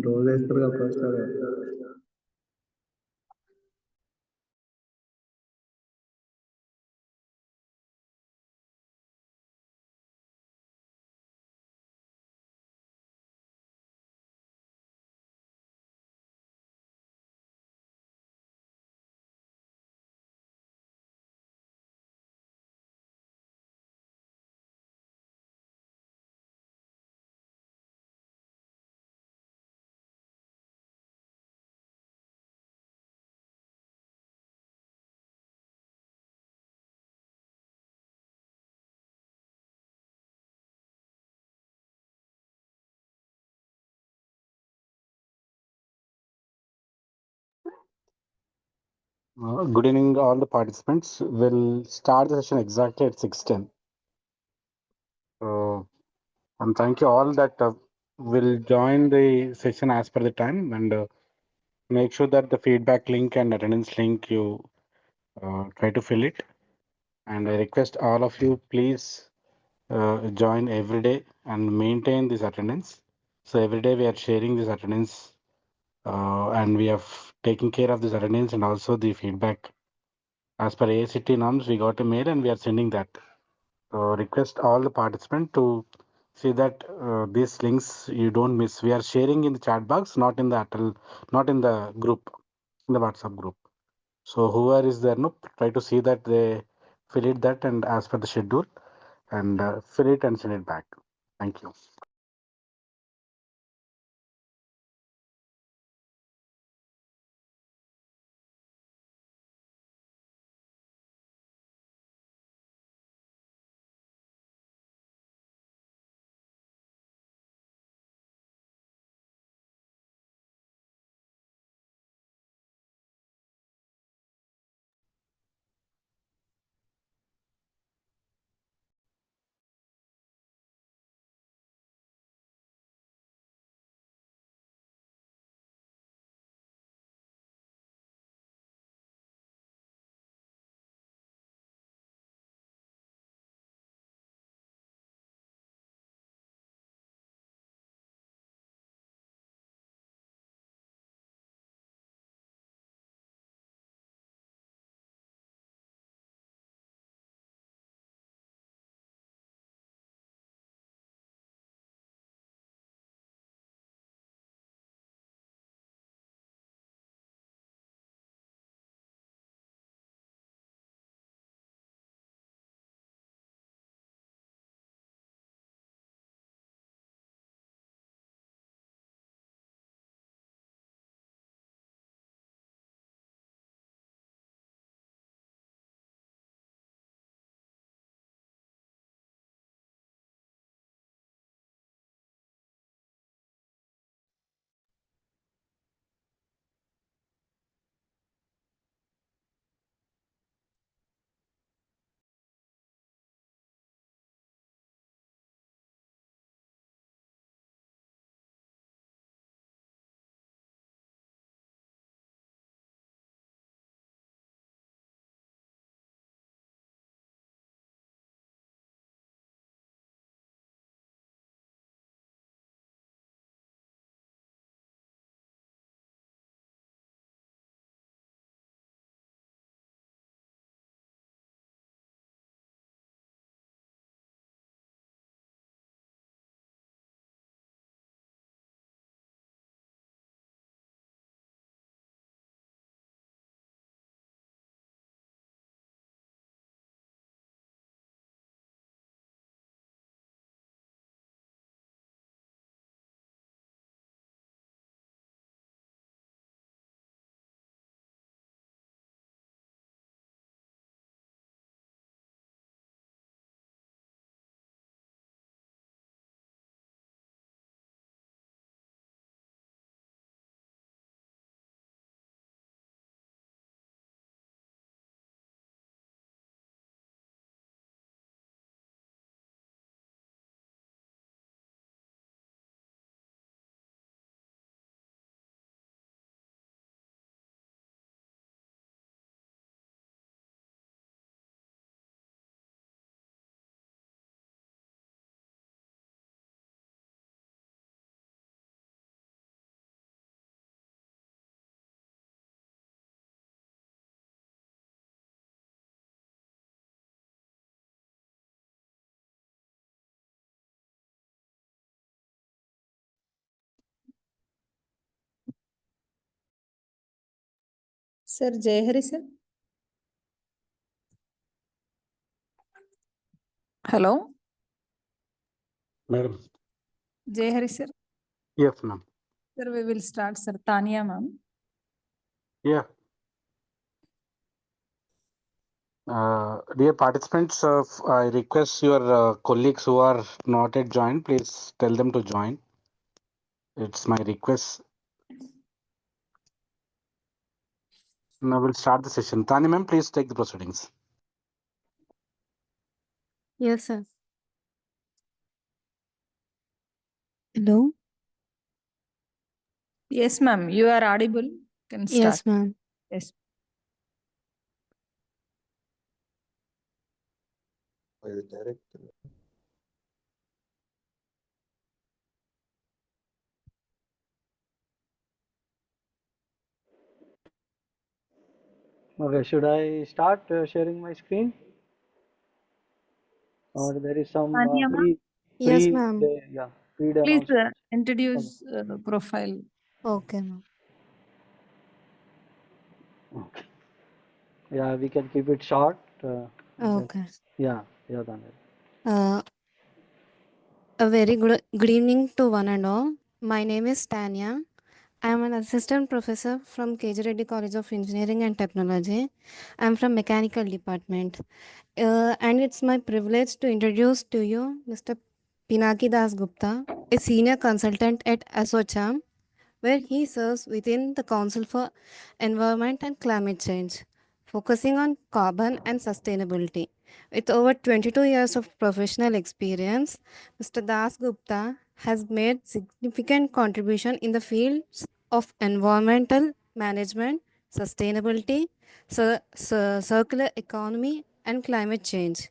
రోజు వేస్తారు ఫస్ట్ అదే. Good evening, all the participants. We'll start the session exactly at 6:10. And thank you all that will join the session as per the time, and make sure that the feedback link and attendance link you try to fill it. And I request all of you please join every day and maintain this attendance. So every day we are sharing this attendance, and we have taken care of this attendance and also the feedback. As per ACT norms, we got a mail and we are sending that. So request all the participants to see that these links you don't miss. We are sharing in the chat box, not in the not in the group, in the WhatsApp group. So whoever is there, no, try to see that they fill it that and as per the schedule, and fill it and send it back. Thank you. Sir Jayahari sir. Hello, Madam. Jayahari sir. Yes, ma'am. Sir, we will start, sir. Tanya ma'am. Yeah. Dear participants, I request your colleagues who are not yet joined, please tell them to join. It's my request. Now we'll start the session. Tanya ma'am, please take the proceedings. Yes, sir. Hello? Yes, ma'am. You are audible. Can start. Yes, ma'am. Yes. Okay, should I start sharing my screen? Or there is some Tanya ma'am, Yes, ma'am. pre-dem please also. introduce profile. Okay, ma'am. Okay. Yeah, we can keep it short. Okay. Yeah, Daniel. Uh, a very good evening to one and all. My name is Tanya. I am an assistant professor from KG Reddy College of Engineering and Technology. I am from Mechanical Department. And it's my privilege to introduce to you Mr. Pinaki Das Gupta, a senior consultant at ASOCHAM, where he serves within the Council for Environment and Climate Change, focusing on carbon and sustainability. With over 22 years of professional experience, Mr. Das Gupta has made significant contribution in the fields of environmental management, sustainability, circular economy, and climate change.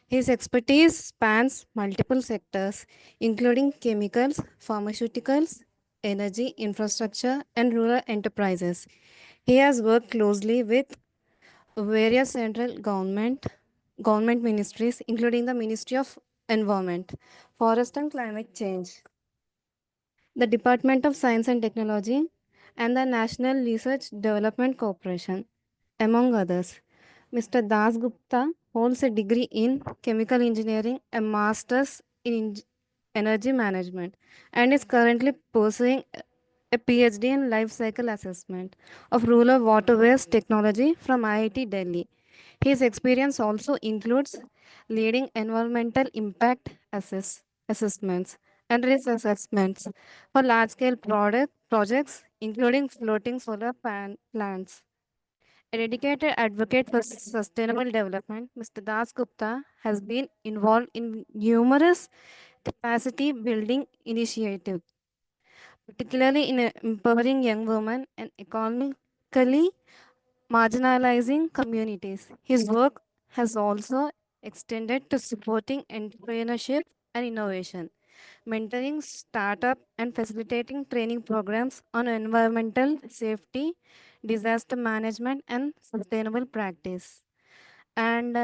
His expertise spans multiple sectors, including chemicals, pharmaceuticals, energy, infrastructure, and rural enterprises. He has worked closely with various central government ministries, including the Ministry of Environment, Forest and Climate Change, the Department of Science and Technology, and the National Research Development Corporation, among others. Mr. Das Gupta holds a degree in chemical engineering, a master's in energy management, and is currently pursuing a PhD in life cycle assessment of rural waterways technology from IIT Delhi. His experience also includes leading environmental impact assessments and risk assessments for large scale projects, including floating solar plants. A dedicated advocate for sustainable development, Mr. Das Gupta has been involved in numerous capacity building initiatives, particularly in empowering young women and economically marginalizing communities. His work has also extended to supporting entrepreneurship and innovation, mentoring startup and facilitating training programs on environmental safety, disaster management, and sustainable practice. And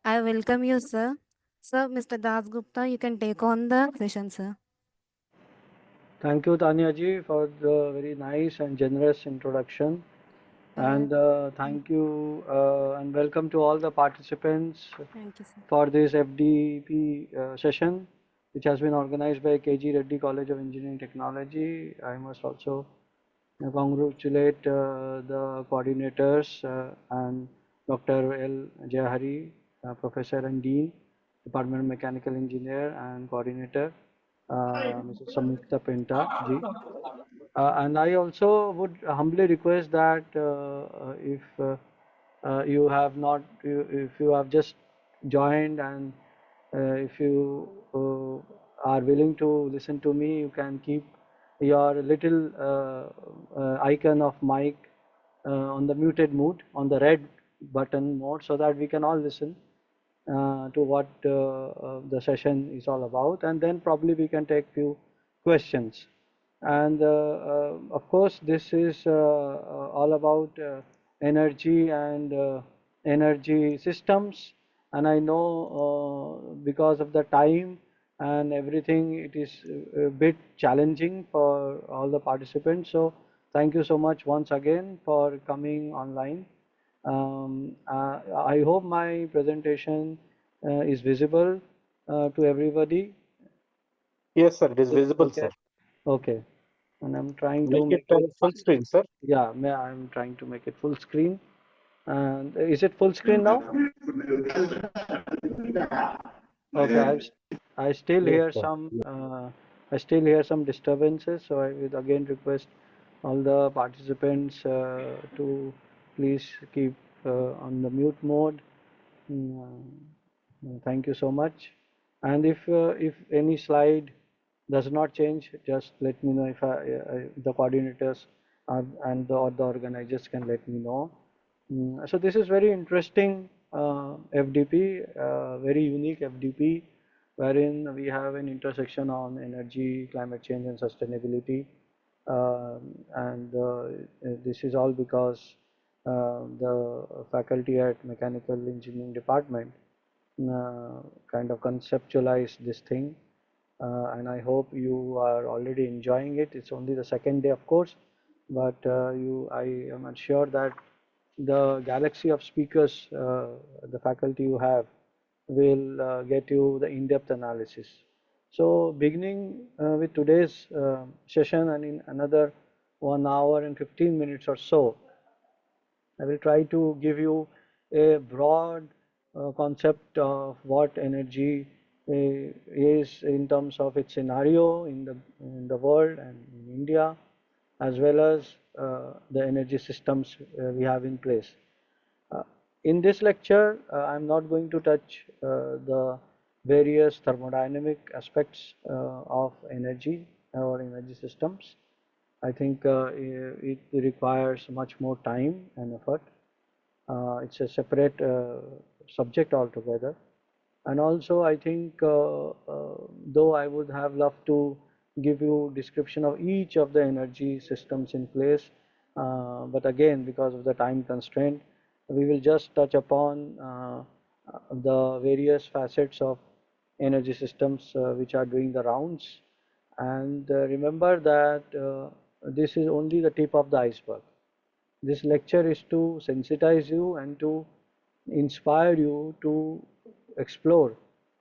I welcome you, sir. Sir, Mr. Das Gupta, you can take on the session, sir. Thank you, Tanya ji, for the very nice and generous introduction. And thank you and welcome to all the participants Thank you, sir. for this FDP session, which has been organized by KG Reddy College of Engineering Technology. I must also congratulate the coordinators and Dr. L. Jayahari, Professor and Dean, Department of Mechanical Engineer and Coordinator, Mrs. Samyukta Pinta ji. And I also would humbly request that if you have not, if you have just joined and if you are willing to listen to me, you can keep your little icon of mic on the muted mode, on the red button mode, so that we can all listen to what the session is all about, and then probably we can take few questions. And of course, this is all about energy and energy systems. And I know because of the time and everything, it is a bit challenging for all the participants. So thank you so much once again for coming online. I hope my presentation is visible to everybody. Yes, sir. It is visible, Okay. sir. Okay. And I'm trying Make to it make it, full screen, sir. yeah, I'm trying to make it full screen. And is it full screen now? Okay, I still Yes, hear sir. some disturbances, so I will again request all the participants to please keep on the mute mode. Mm, Thank you so much. And if any slide does not change, just let me know if the coordinators or the organizers can let me know. So this is very interesting FDP, very unique FDP, wherein we have an intersection on energy, climate change, and sustainability. And this is all because the faculty at Mechanical Engineering Department kind of conceptualize this thing, and I hope you are already enjoying it. It's only the second day, of course, but I am sure that the galaxy of speakers, the faculty you have, will get you the in-depth analysis. So beginning with today's session, and in another 1 hour and 15 minutes or so, I will try to give you a broad concept of what energy is in terms of its scenario in the world and in India, as well as the energy systems we have in place. Uh, in this lecture, I'm not going to touch the various thermodynamic aspects of energy or energy systems. I think it requires much more time and effort. It's a separate subject altogether. And also, I think, though I would have loved to give you description of each of the energy systems in place, but again, because of the time constraint, we will just touch upon the various facets of energy systems which are doing the rounds. And remember that this is only the tip of the iceberg. This lecture is to sensitize you and to inspire you to explore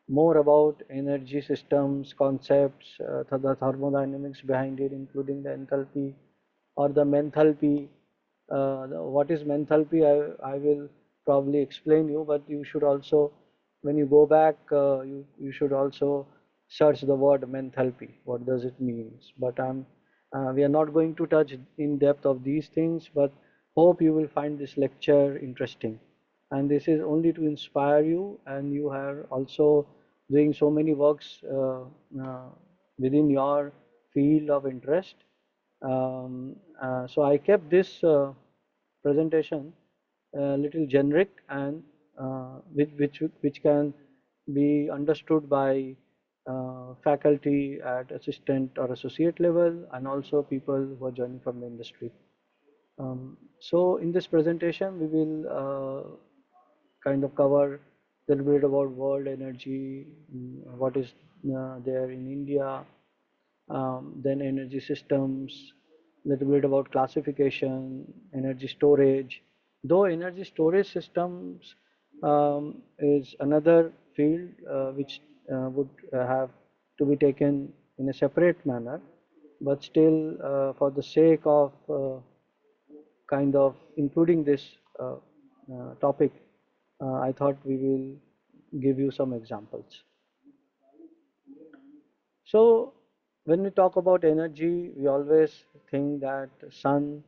more about energy systems, concepts, the thermodynamics behind it, including the enthalpy or the menthalpy. What is menthalpy? I will probably explain you, but you should also, when you go back, you should also search the word menthalpy. What does it mean? But we are not going to touch in depth of these things, but hope you will find this lecture interesting. And this is only to inspire you, and you are also doing so many works within your field of interest. So I kept this presentation a little generic and which can be understood by faculty at assistant or associate level, and also people who are joining from the industry. So in this presentation, we will kind of cover a little bit about world energy, what is there in India, then energy systems, little bit about classification, energy storage. Though energy storage systems is another field which would have to be taken in a separate manner, but still for the sake of kind of including this topic, I thought we will give you some examples. So when we talk about energy, we always think that sun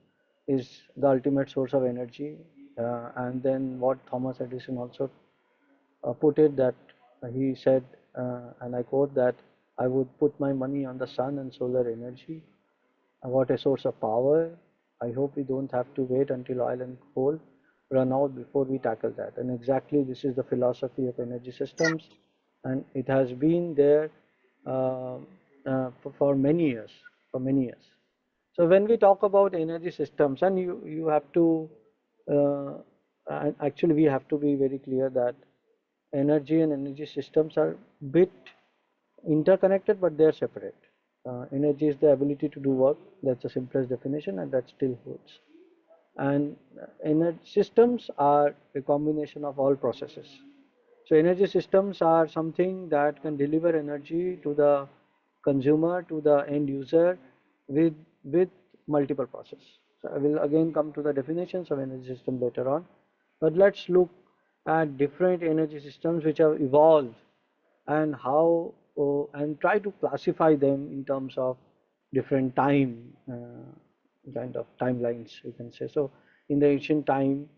is the ultimate source of energy, and then what Thomas Edison also put it, that he said, and I quote, that I would put my money on the sun and solar energy. What a source of power. I hope we don't have to wait until oil and coal run out before we tackle that. And exactly this is the philosophy of energy systems, and it has been there uh, for many years, for many years. So when we talk about energy systems, and you have to, actually we have to be very clear that energy and energy systems are bit interconnected, but they are separate. Energy is the ability to do work. That's the simplest definition, and that still holds. And energy systems are a combination of all processes. So energy systems are something that can deliver energy to the consumer, to the end user with multiple processes. So I will again come to the definitions of energy system later on. But let's look at different energy systems which have evolved and how and try to classify them in terms of different time kind of timelines, you can say. So in the ancient time,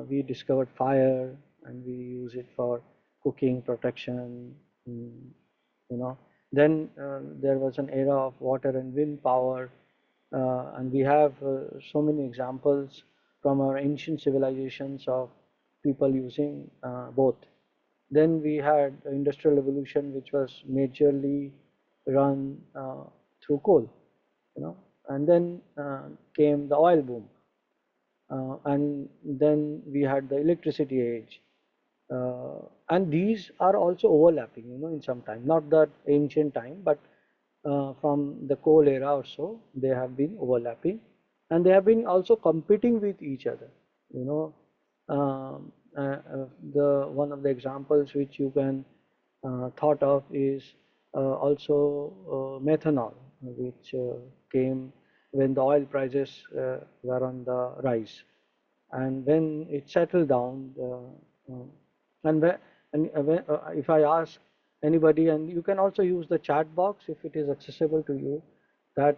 we discovered fire and we use it for cooking, protection, you know. Then there was an era of water and wind power, and we have so many examples from our ancient civilizations of people using both. Then we had industrial revolution, which was majorly run through coal, and then came the oil boom, and then we had the electricity age, and these are also overlapping, in some time, not that ancient time, but from the coal era or so, they have been overlapping, and they have been also competing with each other, the one of the examples which you can thought of is also methanol, which came when the oil prices were on the rise, and when it settled down, and, whe- if I ask anybody, and you can also use the chat box if it is accessible to you, that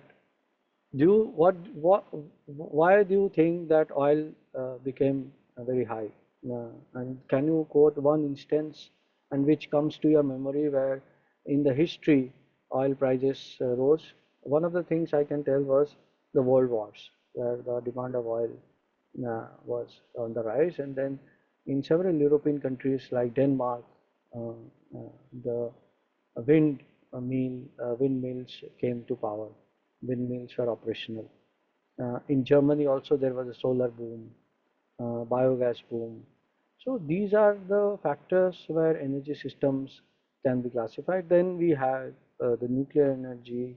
why do you think that oil became very high? And can you quote one instance and which comes to your memory where in the history oil prices rose? One of the things I can tell was the world wars, where the demand of oil was on the rise, and then in several European countries like Denmark, uh, the windmills came to power. Windmills were operational. In Germany also there was a solar boom, biogas boom. So these are the factors where energy systems can be classified. Then we had the nuclear energy,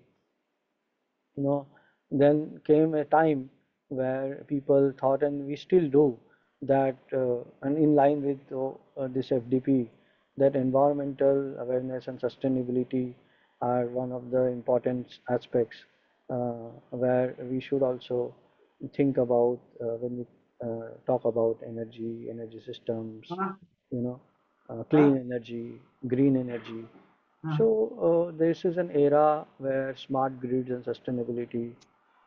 then came a time where people thought, and we still do, that and in line with this FDP, that environmental awareness and sustainability are one of the important aspects where we should also think about when we talk about energy systems, clean energy, green energy. So this is an era where smart grids and sustainability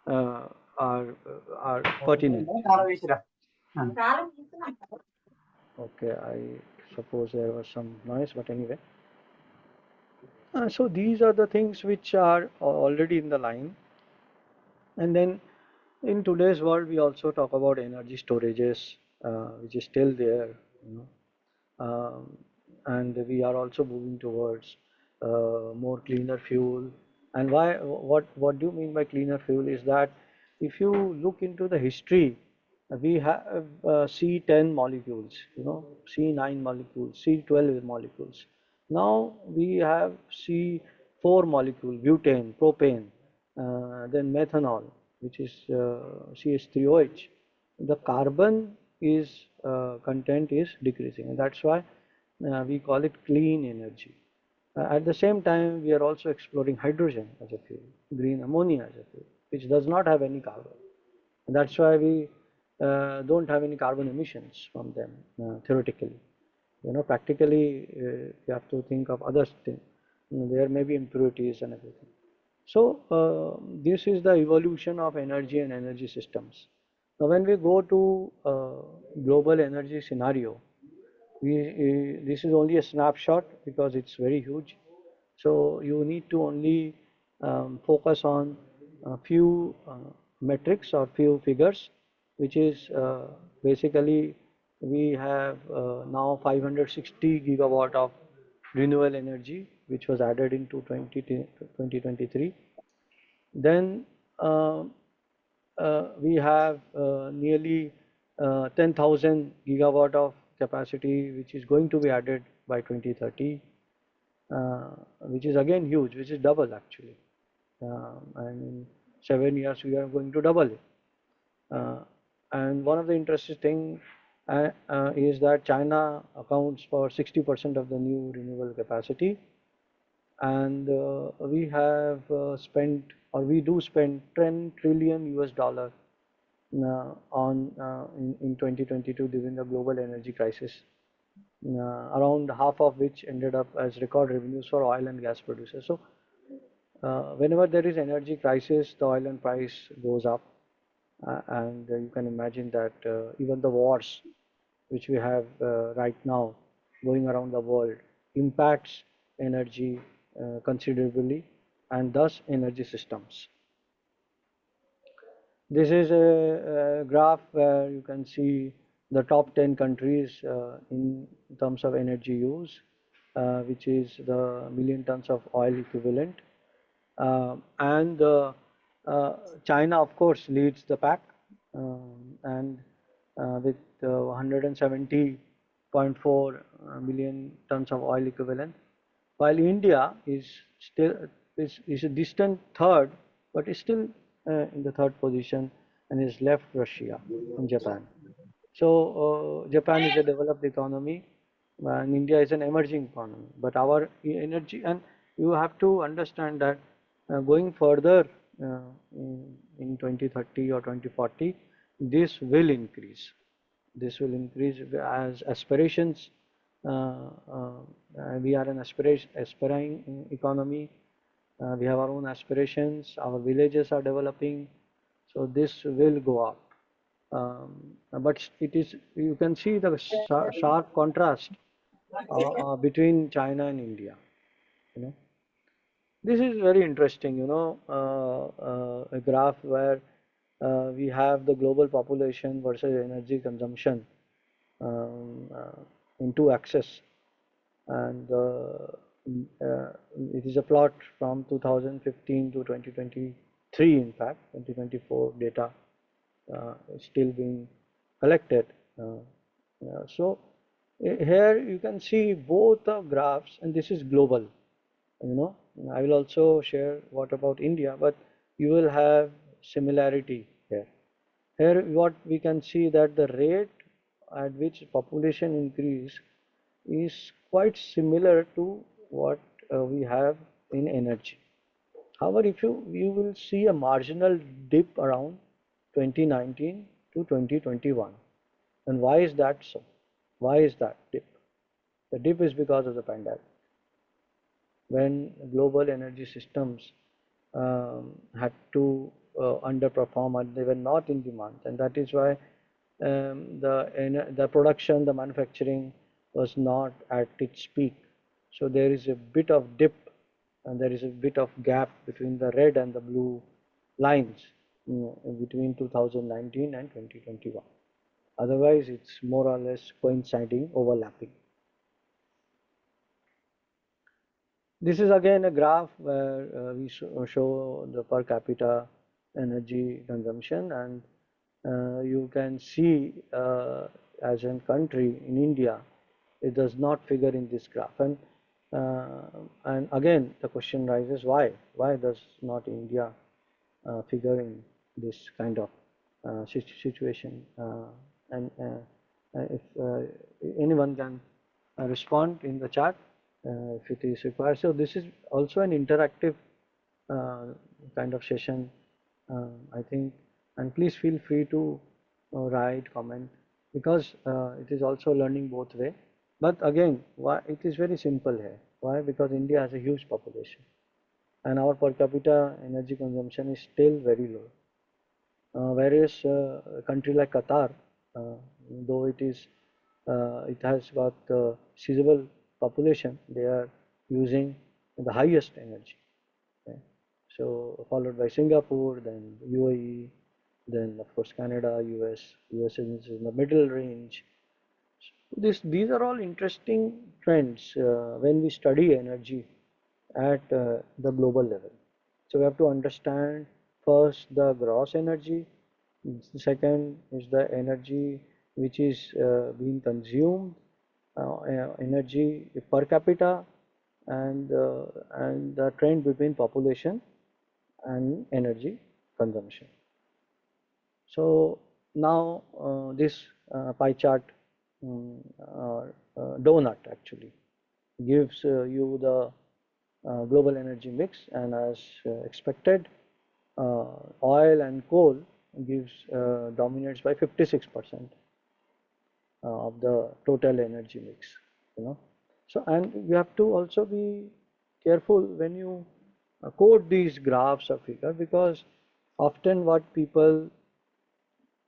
uh, are pertinent. Okay, I suppose there was some noise, but anyway. So these are the things which are already in the line. And then in today's world, we also talk about energy storages, which is still there, and we are also moving towards more cleaner fuel. And what do you mean by cleaner fuel is that if you look into the history, we have C10 molecules, C9 molecules, C12 molecules. Now we have C4 molecule, butane, propane, then methanol, which is CH3OH. The carbon is content is decreasing, and that's why we call it clean energy. At the same time, we are also exploring hydrogen as a fuel, green ammonia as a fuel, which does not have any carbon. And that's why we don't have any carbon emissions from them theoretically. Practically, you have to think of other things. There may be impurities and everything. So this is the evolution of energy and energy systems. Now, when we go to global energy scenario, this is only a snapshot because it's very huge. So you need to only focus on a few metrics or few figures, which is basically we have now 560 gigawatt of renewable energy, which was added into 2023. Then we have nearly 10,000 gigawatt of capacity, which is going to be added by 2030, which is again huge, which is double actually. and in 7 years we are going to double it. And one of the interesting thing is that China accounts for 60% of the new renewable capacity, and we have spent, or we do spend 10 trillion US dollar on in 2022 during the global energy crisis, around half of which ended up as record revenues for oil and gas producers. So whenever there is energy crisis, the oil and price goes up, and you can imagine that even the wars which we have right now going around the world impacts energy considerably, and thus energy systems. This is a graph where you can see the top 10 countries in terms of energy use, which is the million tons of oil equivalent. And China, of course, leads the pack, and with 170.4 million tons of oil equivalent, while India is still is a distant third, but is still in the third position, and is left Russia and Japan. So Japan is a developed economy, and India is an emerging economy. But our energy, and you have to understand that going further in 2030 or 2040, this will increase. This will increase as aspirations. We are an aspiring economy. We have our own aspirations. Our villages are developing, so this will go up. But it is, you can see the sharp contrast between China and India. You know, this is very interesting. You know, a graph where we have the global population versus energy consumption in two axes, and it is a plot from 2015 to 2023. In fact, 2024 data is still being collected. So here you can see both the graphs, and this is global. You know, I will also share what about India, but you will have similarity here. Here what we can see that the rate at which population increase is quite similar to what we have in energy. However, if you will see a marginal dip around 2019 to 2021. And why is that so? Why is that dip? The dip is because of the pandemic, when global energy systems had to underperform, and they were not in demand, and that is why the production, the manufacturing was not at its peak. So there is a bit of dip, and there is a bit of gap between the red and the blue lines, between 2019 and 2021. Otherwise, it's more or less coinciding, overlapping. This is again a graph where we show the per capita energy consumption, and you can see as a country in India, it does not figure in this graph. And again, the question rises, why? Why does not India figure in this kind of situation? And if anyone can respond in the chat if it is required. So this is also an interactive kind of session, I think, and please feel free to write, comment, because it is also learning both way. But again, why it is very simple here. Why? Because India has a huge population, and our per capita energy consumption is still very low. Whereas a country like Qatar, though it has got sizable population, they are using the highest energy. Okay? So followed by Singapore, then UAE, then of course Canada, US. US is in the middle range. These are all interesting trends when we study energy at the global level. So we have to understand first the gross energy, second is the energy which is being consumed, energy per capita, and the trend between population and energy consumption. So now this pie chart donut actually gives you the global energy mix, and as expected, oil and coal gives dominates by 56% of the total energy mix, you know. So, and you have to also be careful when you quote these graphs or figure, because often what people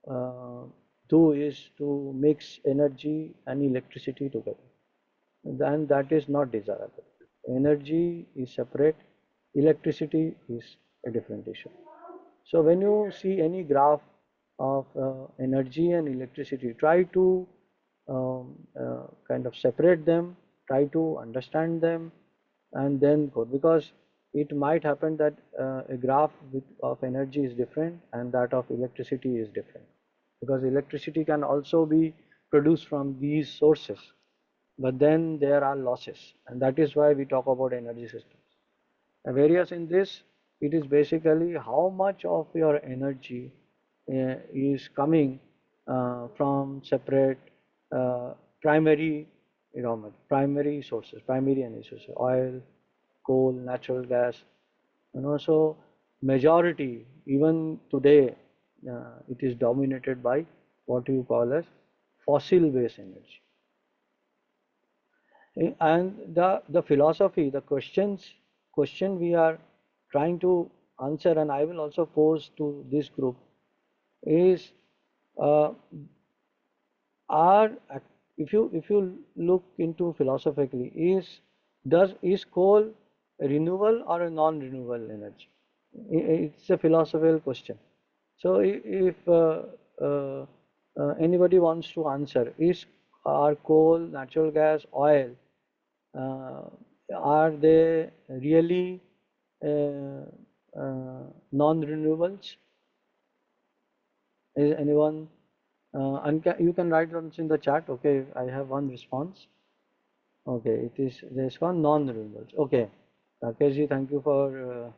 uh, do is to mix energy and electricity together, and that is not desirable. Energy is separate, electricity is a different issue. So when you see any graph of energy and electricity, try to kind of separate them, try to understand them, and then go, because it might happen that a graph of energy is different and that of electricity is different, because electricity can also be produced from these sources, but then there are losses, and that is why we talk about energy systems. Various in this, it is basically how much of your energy is coming from separate primary primary sources, primary energy sources, oil, coal, natural gas. So majority, even today, it is dominated by what you call as fossil-based energy. And the philosophy, the question we are trying to answer, and I will also pose to this group, is uh, are if you look into philosophically, is coal a renewable or a non-renewable energy? It's a philosophical question. So if anybody wants to answer, are coal, natural gas, oil, uh, are they really uh, non-renewables? Is anyone? And you can write down in the chat. Okay, I have one response. Okay, it is this one non-renewables. Okay, Rakesh, thank you for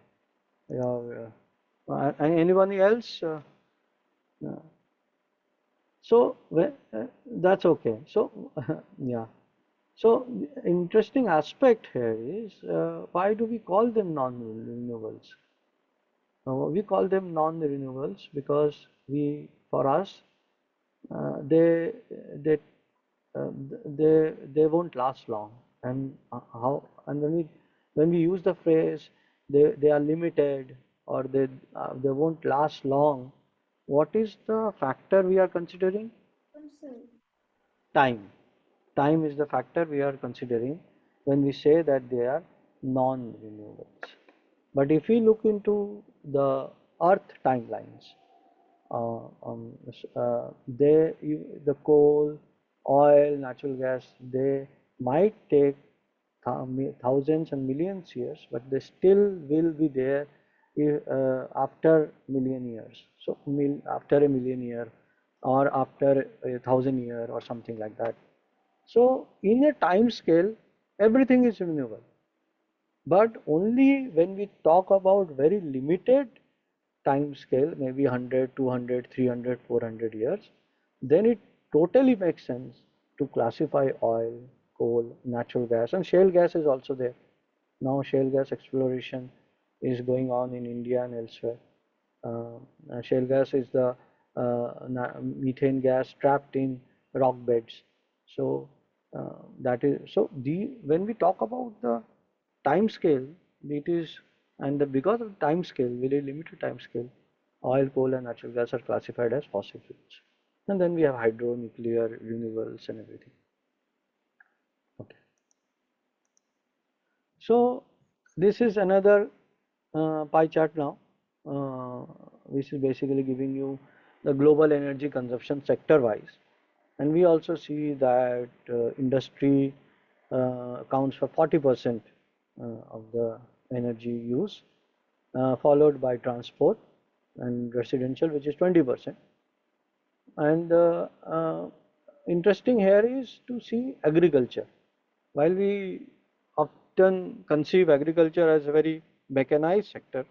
your. Anybody else? So that's okay. So yeah. So interesting aspect here is why do we call them non-renewables? We call them non-renewables because for us, they they uh, they won't last long, and and when we use the phrase they are limited, or they won't last long, what is the factor we are considering? Time. Time is the factor we are considering when we say that they are non-renewables. But if we look into the Earth timelines, the coal, oil, natural gas, they might take thousands and millions years, but they still will be there after million years. So after a million year, or after 1,000 year, or something like that. So in a time scale, everything is renewable. But only when we talk about very limited time scale, maybe 100, 200, 300, 400 years, then it totally makes sense to classify oil, coal, natural gas, and shale gas is also there. Now shale gas exploration is going on in India and elsewhere. Shale gas is the methane gas trapped in rock beds. So that is so when we talk about the time scale, it is, and because of time scale, very limited time scale, oil, coal, and natural gas are classified as fossil fuels, and then we have hydro, nuclear, renewables, and everything. Okay. So this is another pie chart now, which is basically giving you the global energy consumption sector wise, and we also see that industry accounts for 40% of the energy use, followed by transport and residential, which is 20%. And interesting here is to see agriculture. While we often conceive agriculture as a very mechanized sector,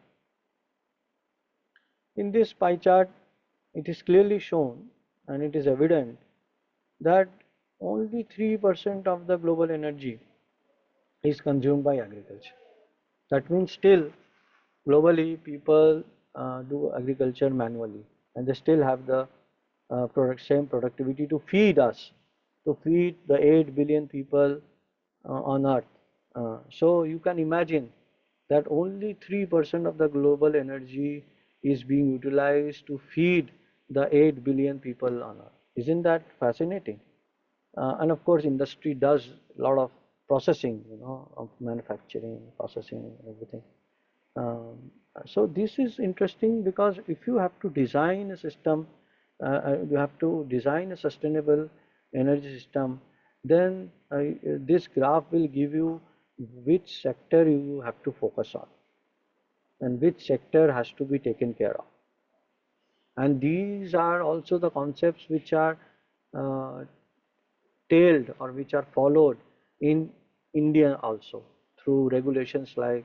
In this pie chart, it is clearly shown and it is evident that only 3% of the global energy is consumed by agriculture. That means still globally people do agriculture manually and they still have the same productivity to feed us, to feed the 8 billion people on earth. So you can imagine that only 3% of the global energy is being utilized to feed the 8 billion people on earth. Isn't that fascinating? And of course industry does a lot of processing, of manufacturing, processing, everything. So this is interesting because if you have to design a system, you have to design a sustainable energy system, then this graph will give you which sector you have to focus on and which sector has to be taken care of. And these are also the concepts which are uh, tailed or which are followed in India also through regulations like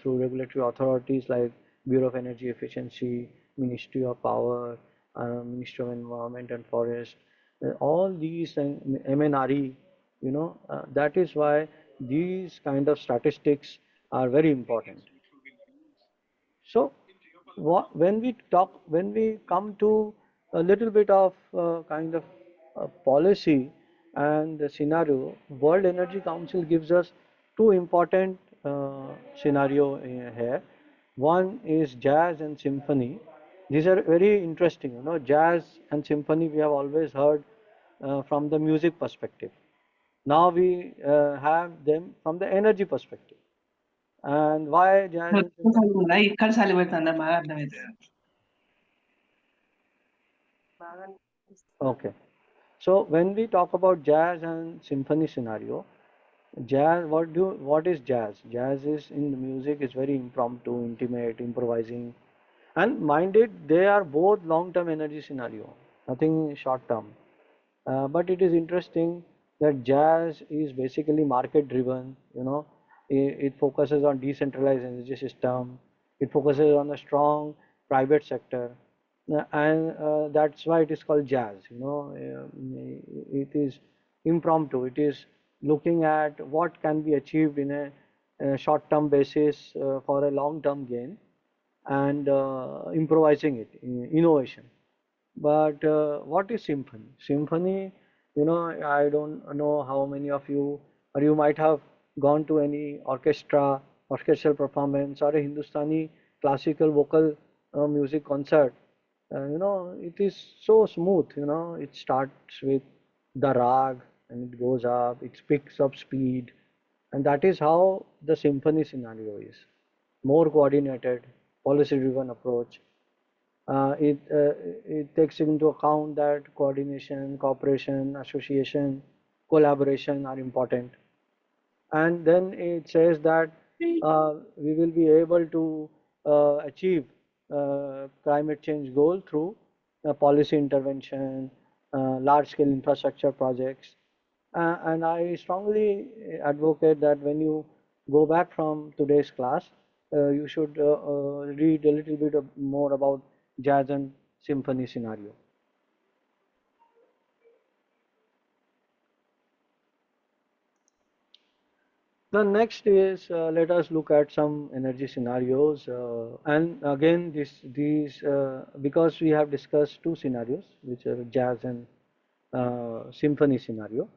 through regulatory authorities like Bureau of Energy Efficiency, Ministry of Power, Ministry of Environment and Forest, all these MNRE, that is why these kind of statistics are very important. So when we come to a little bit of kind of policy and the scenario, World Energy Council gives us two important scenario here. One is jazz and symphony. These are very interesting. Jazz and symphony we have always heard from the music perspective. Now we have them from the energy perspective. And why jazz and symphony? ఇక్కడ సాలి పెడుతున్నారు బాగా అర్థమవుతుంది. Okay. So when we talk about jazz and symphony scenario, jazz, what is jazz? Jazz is in the music is very impromptu, intimate, improvising, and mind it, they are both long-term energy scenario, nothing short-term. But it is interesting that jazz is basically market-driven. It focuses on decentralized energy system. It focuses on a strong private sector, and that's why it is called jazz. It is impromptu. It is looking at what can be achieved in a short-term basis for a long-term gain, and improvising it, innovation. But what is symphony? Symphony, I don't know how many of you, or you might have gone to any orchestral performance, or a Hindustani classical vocal music concert. It is so smooth. It starts with the rag and it goes up, it picks up speed, and that is how the symphony scenario is. More coordinated, policy-driven approach. It takes into account that coordination, cooperation, association, collaboration are important. And then it says that we will be able to achieve climate change goal through policy intervention, large-scale infrastructure projects. And I strongly advocate that when you go back from today's class, you should read a little bit more about jazz and symphony scenario. The next is let us look at some energy scenarios, and again these because we have discussed two scenarios which are jazz and symphony scenario.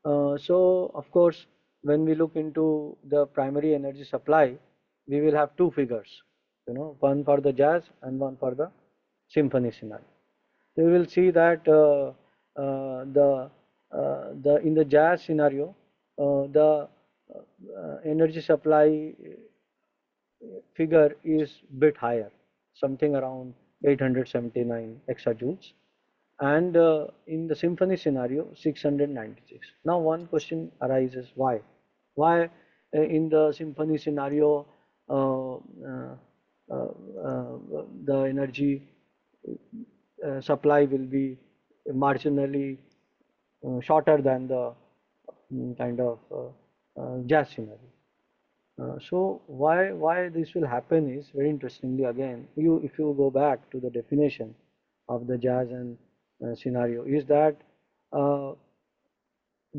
So of course when we look into the primary energy supply, we will have two figures, one for the jazz and one for the symphony scenario. So we will see that in the jazz scenario, the energy supply figure is bit higher, something around 879 exajoules, and in the symphony scenario 696. Now one question arises, why in the symphony scenario the energy supply will be marginally shorter than the kind of jazz scenario. So why this will happen is very interestingly, again, if you go back to the definition of the jazz and scenario, is that uh,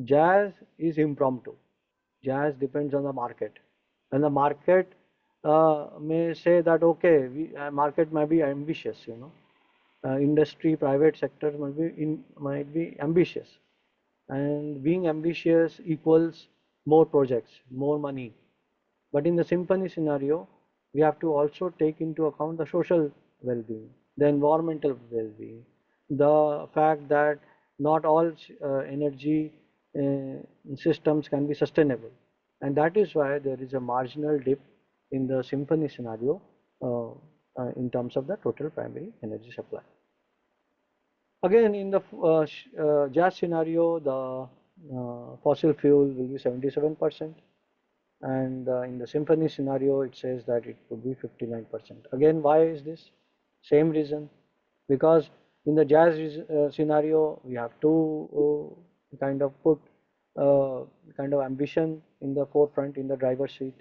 jazz is impromptu. Jazz depends on the market, and the market may say that okay, market might be ambitious, industry, private sector might be ambitious, and being ambitious equals more projects, more money. But in the symphony scenario, we have to also take into account the social well-being, the environmental well-being, the fact that not all energy systems can be sustainable. And that is why there is a marginal dip in the symphony scenario in terms of the total primary energy supply. Again, in the jazz scenario, the fossil fuel will be 77%. And in the symphony scenario, it says that it could be 59%. Again, why is this? Same reason, because in the jazz scenario, we have to kind of put kind of ambition in the forefront, in the driver's seat.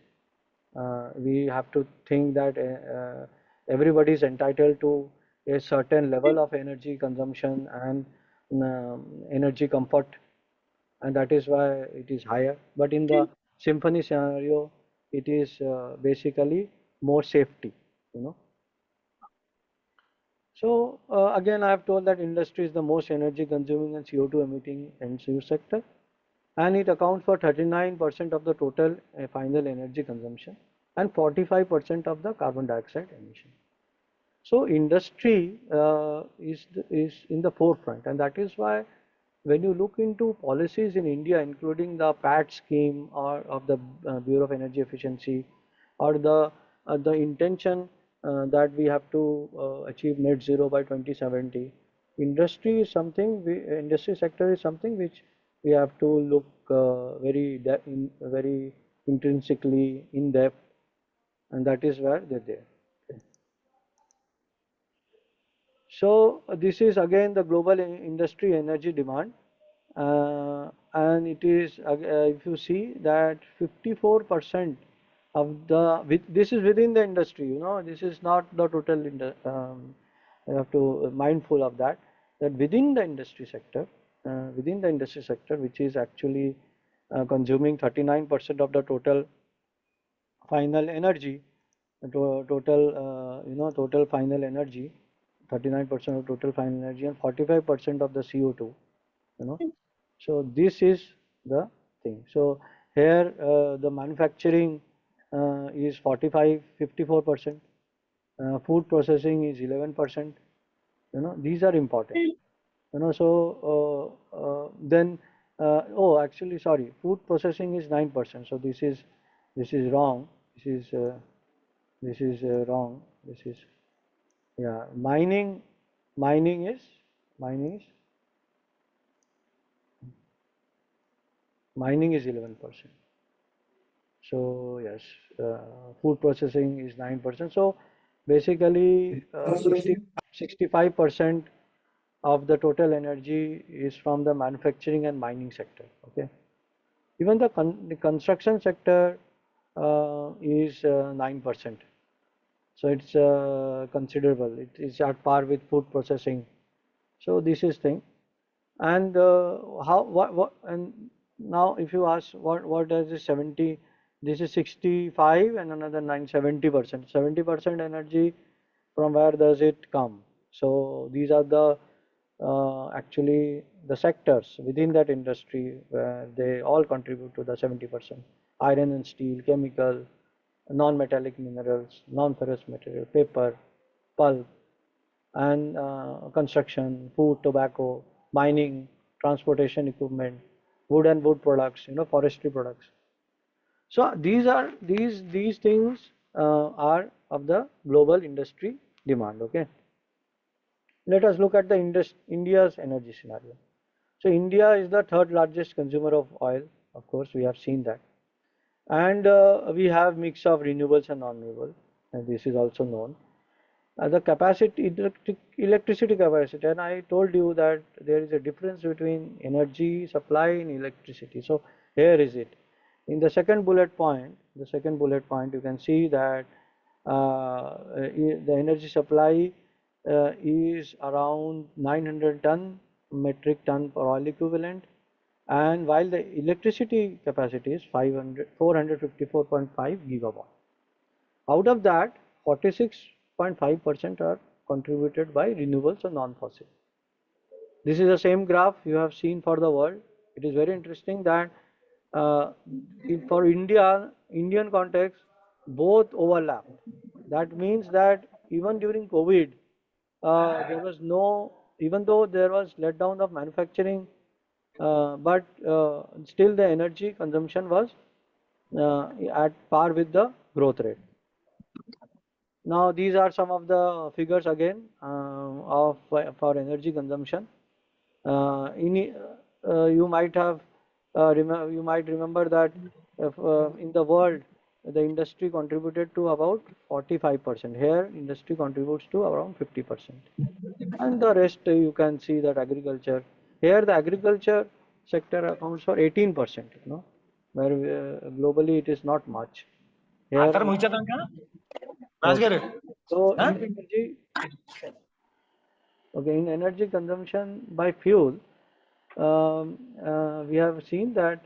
We have to think that everybody is entitled to a certain level of energy consumption and energy comfort, and that is why it is higher. But in the symphony scenario, it is basically more safety, you know. So again, I have told that industry is the most energy consuming and CO2 emitting end-use sector, and it accounts for 39% of the total final energy consumption and 45% of the carbon dioxide emission. So industry is in the forefront, and that is why when you look into policies in India, including the PAT scheme or of the Bureau of Energy Efficiency, or the intention that we have to achieve net zero by 2070, industry sector is something which we have to look very intrinsically in depth, and that is where they're there. So this is again the global industry energy demand, and it is if you see that 54% of this is within the industry. This is not the total. You have to mindful of that. That within the industry sector, which is actually consuming 39% of the total final energy, total final energy, 39% of total final energy, and 45% of the CO2, so this is the thing. So here the manufacturing is 54%, food processing is 11%, these are important, so then oh, actually, sorry, food processing is 9%, so this is wrong, this is wrong, this is, yeah, mining is 11%. So yes, food processing is 9%. So basically 65% of the total energy is from the manufacturing and mining sector. Okay, even the construction sector is 9%. So it's considerable. It is at par with food processing. So this is thing. And what and now if you ask what does this 70, this is 65 and another 70%. 70% energy, from where does it come? So these are the actually the sectors within that industry where they all contribute to the 70%. Iron and steel, chemical, non-metallic minerals, non-ferrous material, paper, pulp, and construction, food, tobacco, mining, transportation equipment, wood and wood products, forestry products. So these things are of the global industry demand. Okay. Let us look at the India's energy scenario. So India is the third largest consumer of oil. Of course, we have seen that, and we have mix of renewables and non-renewable, and this is also known. The electricity capacity, and I told you that there is a difference between energy supply and electricity. So here is it. In the second bullet point, you can see that the energy supply is around 900 metric ton per oil equivalent, and while the electricity capacity is 454.5 gigawatt. Out of that, 46.5% are contributed by renewables or non-fossil. This is the same graph you have seen for the world. It is very interesting that for Indian context, both overlap. That means that even during COVID, there was no, even though there was letdown of manufacturing, but still the energy consumption was at par with the growth rate. Now these are some of the figures again for energy consumption. You might have you might remember that in the world the industry contributed to about 45%. Here industry contributes to around 50%, and the rest you can see that agriculture. Here the agriculture sector accounts for 18%. Where globally it is not much. Here, so in energy consumption by fuel, we have seen that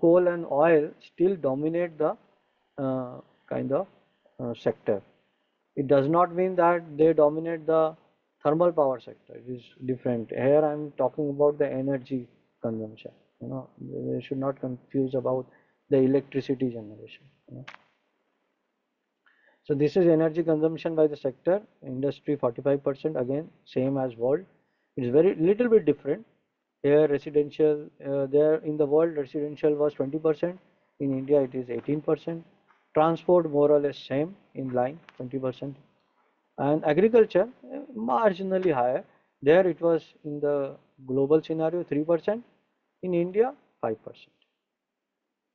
coal and oil still dominate the kind of sector. It does not mean that they dominate the thermal power sector. It is different. Here I am talking about the energy consumption. They should not confuse about the electricity generation. So this is energy consumption by the sector. Industry 45%, again same as world. It's very little bit different. Here residential, there in the world residential was 20%. In India it is 18%. Transport more or less same, in line, 20%. And agriculture marginally higher. There it was in the global scenario 3%. In India 5%.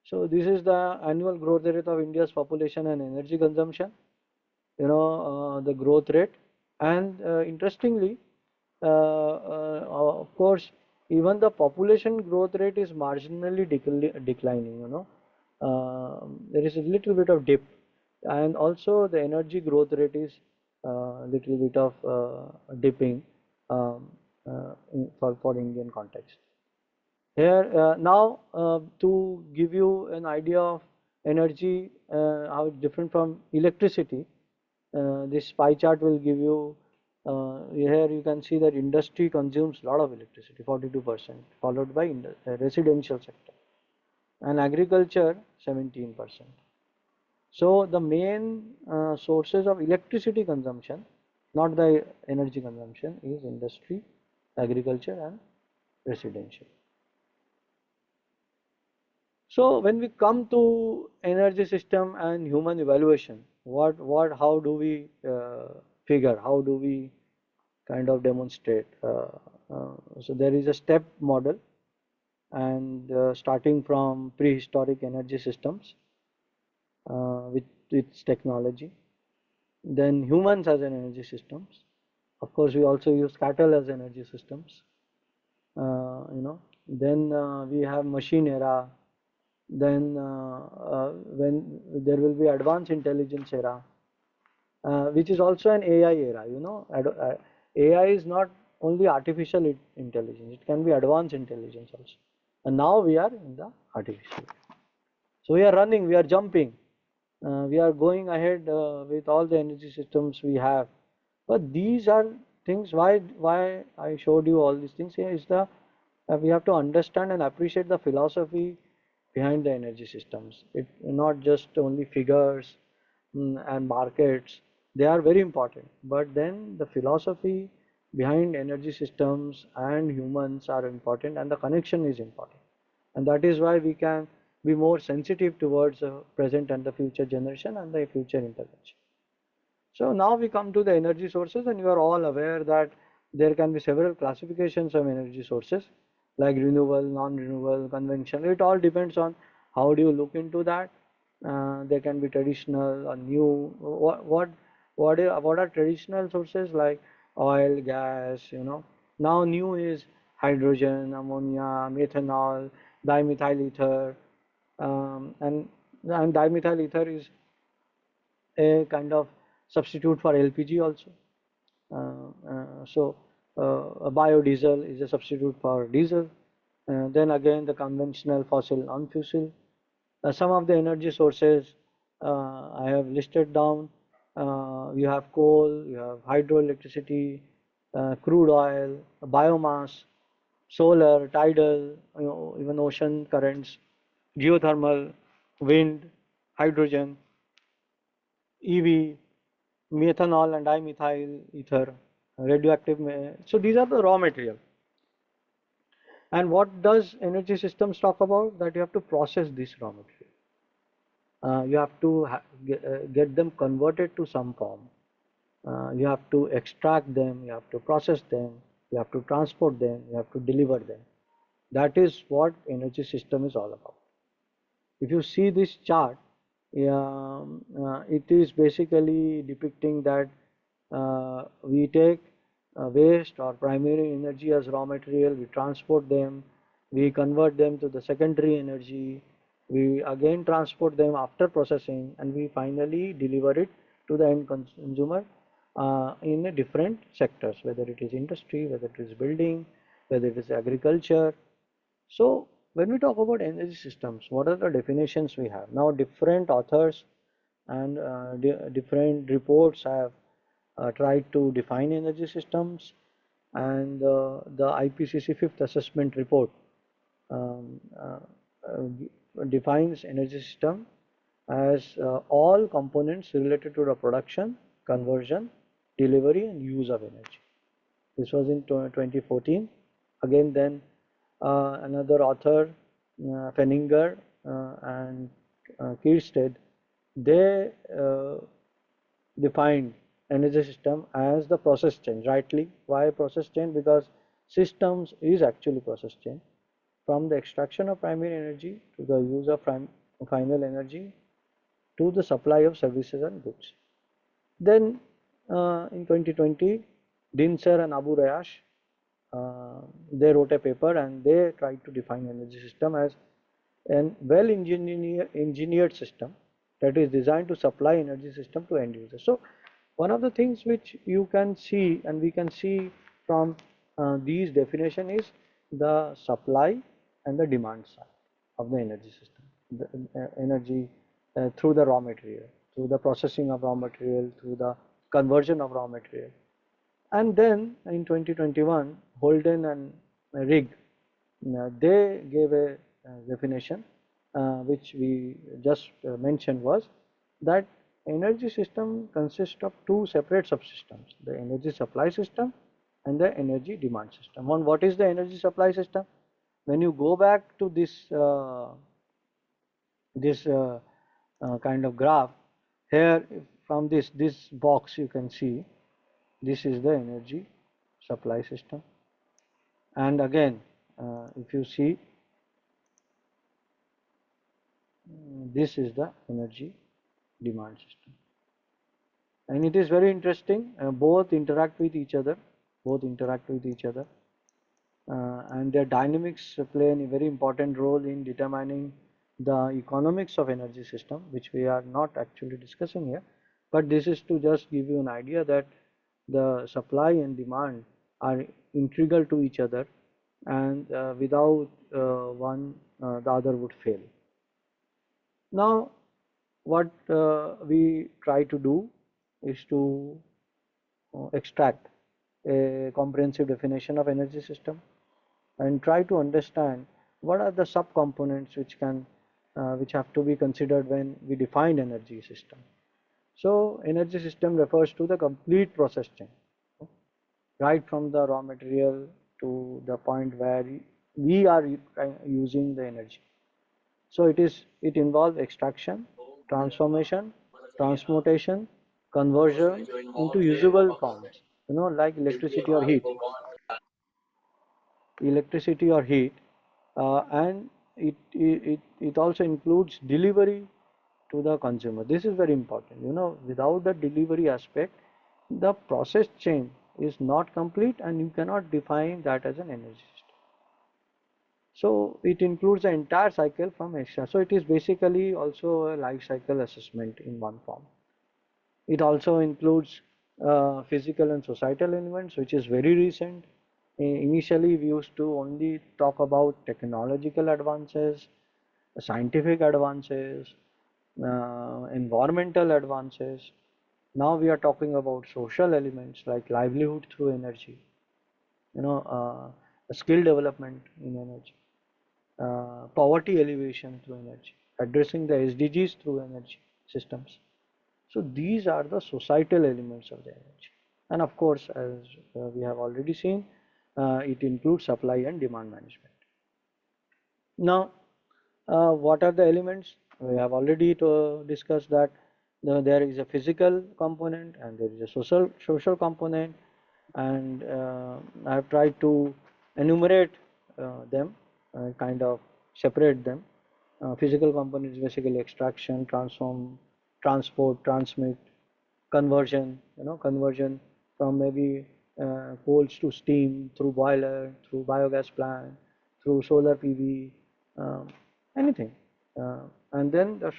So this is the annual growth rate of India's population and energy consumption. The growth rate, and interestingly, of course, even the population growth rate is marginally declining. There is a little bit of dip, and also the energy growth rate is little bit of dipping for Indian context. Here now to give you an idea of energy, how it's different from electricity, this pie chart will give you, here you can see that industry consumes a lot of electricity, 42%, followed by residential sector, and agriculture 17%. So the main sources of electricity consumption, not the energy consumption, is industry, agriculture and residential. So when we come to energy system and human evaluation, how do we figure, how do we kind of demonstrate? So there is a step model, and starting from prehistoric energy systems with its technology, then humans as an energy systems. Of course, we also use cattle as energy systems. Then we have machine era. Then when there will be advanced intelligence era, which is also an AI era. AI is not only artificial intelligence, it can be advanced intelligence also. And now we are in the artificial. So we are running, we are jumping, we are going ahead with all the energy systems we have. But these are things, why I showed you all these things here is we have to understand and appreciate the philosophy behind the energy systems. It's not just only figures and markets. They are very important, but then the philosophy behind energy systems and humans are important, and the connection is important, and that is why we can be more sensitive towards the present and the future generation and the future intervention. So now we come to the energy sources, and you are all aware that there can be several classifications of energy sources, like renewable, non-renewable, conventional. It all depends on how do you look into that. They can be traditional or new. What are traditional sources like oil, gas? Now new is hydrogen, ammonia, methanol, dimethyl ether, and dimethyl ether is a kind of substitute for LPG also. So a biodiesel is a substitute for diesel. Then again the conventional fossil non-fossil. Some of the energy sources I have listed down. You have coal, you have hydroelectricity, crude oil, biomass, solar, tidal, even ocean currents, geothermal, wind, hydrogen, EV, methanol and dimethyl ether, radioactive. So these are the raw material. And what does energy systems talk about? That you have to process this raw material. You have to get them converted to some form. You have to extract them, you have to process them, you have to transport them, you have to deliver them. That is what energy system is all about. If you see this chart, it is basically depicting that we take waste or primary energy as raw material, we transport them, we convert them to the secondary energy, we again transport them after processing, and we finally deliver it to the end consumer in a different sectors, whether it is industry, whether it is building, whether it is agriculture. So when we talk about energy systems, what are the definitions we have? Now different authors and different reports have tried to define energy systems, and the IPCC fifth assessment report um, defines energy system as all components related to the production, conversion, delivery and use of energy. This was in 2014. Again then another author, Fenninger and Kiersted, they defined energy system as the process chain. Rightly, why process chain? Because systems is actually process chain, from the extraction of primary energy to the use of final energy to the supply of services and goods. Then in 2020, Dinser and Abu Rayash, they wrote a paper and they tried to define energy system as an well engineered system that is designed to supply energy system to end users. So one of the things which you can see and we can see from these definition is the supply and the demand side of the energy system, the energy through the raw material, through the processing of raw material, through the conversion of raw material. And then in 2021, Holden and Rigg, they gave a definition which we just mentioned, was that energy system consists of two separate subsystems, the energy supply system and the energy demand system. And what is the energy supply system? When you go back to this kind of graph here, from this box you can see this is the energy supply system, and again if you see this is the energy demand system, and it is very interesting. Both interact with each other, and their dynamics play a very important role in determining the economics of energy system, which we are not actually discussing here, but this is to just give you an idea that the supply and demand are integral to each other, and without one the other would fail. Now what we try to do is to extract a comprehensive definition of energy system and try to understand what are the subcomponents which have to be considered when we define energy system. So energy system refers to the complete process chain, right from the raw material to the point where we are using the energy. So it involves extraction, transformation, transmutation, conversion into usable forms, like electricity or heat. And it also includes delivery to the consumer. This is very important. Without the delivery aspect, the process chain is not complete, and you cannot define that as an energy system. So it includes the entire cycle from extra. So it is basically also a life cycle assessment in one form. It also includes physical and societal elements, which is very recent. Initially, we used to only talk about technological advances, scientific advances, environmental advances. Now we are talking about social elements like livelihood through energy, skill development in energy, poverty elevation through energy, addressing the SDGs through energy systems. So these are the societal elements of the energy. And of course, as we have already seen, it includes supply and demand management. Now, what are the elements? We have already discussed that there is a physical component and there is a social component, and I have tried to enumerate them, kind of separate them. Physical component is basically extraction, transform, transport, transmit, conversion, conversion from maybe coals to steam through boiler, through biogas plant, through solar PV, um, anything. And then the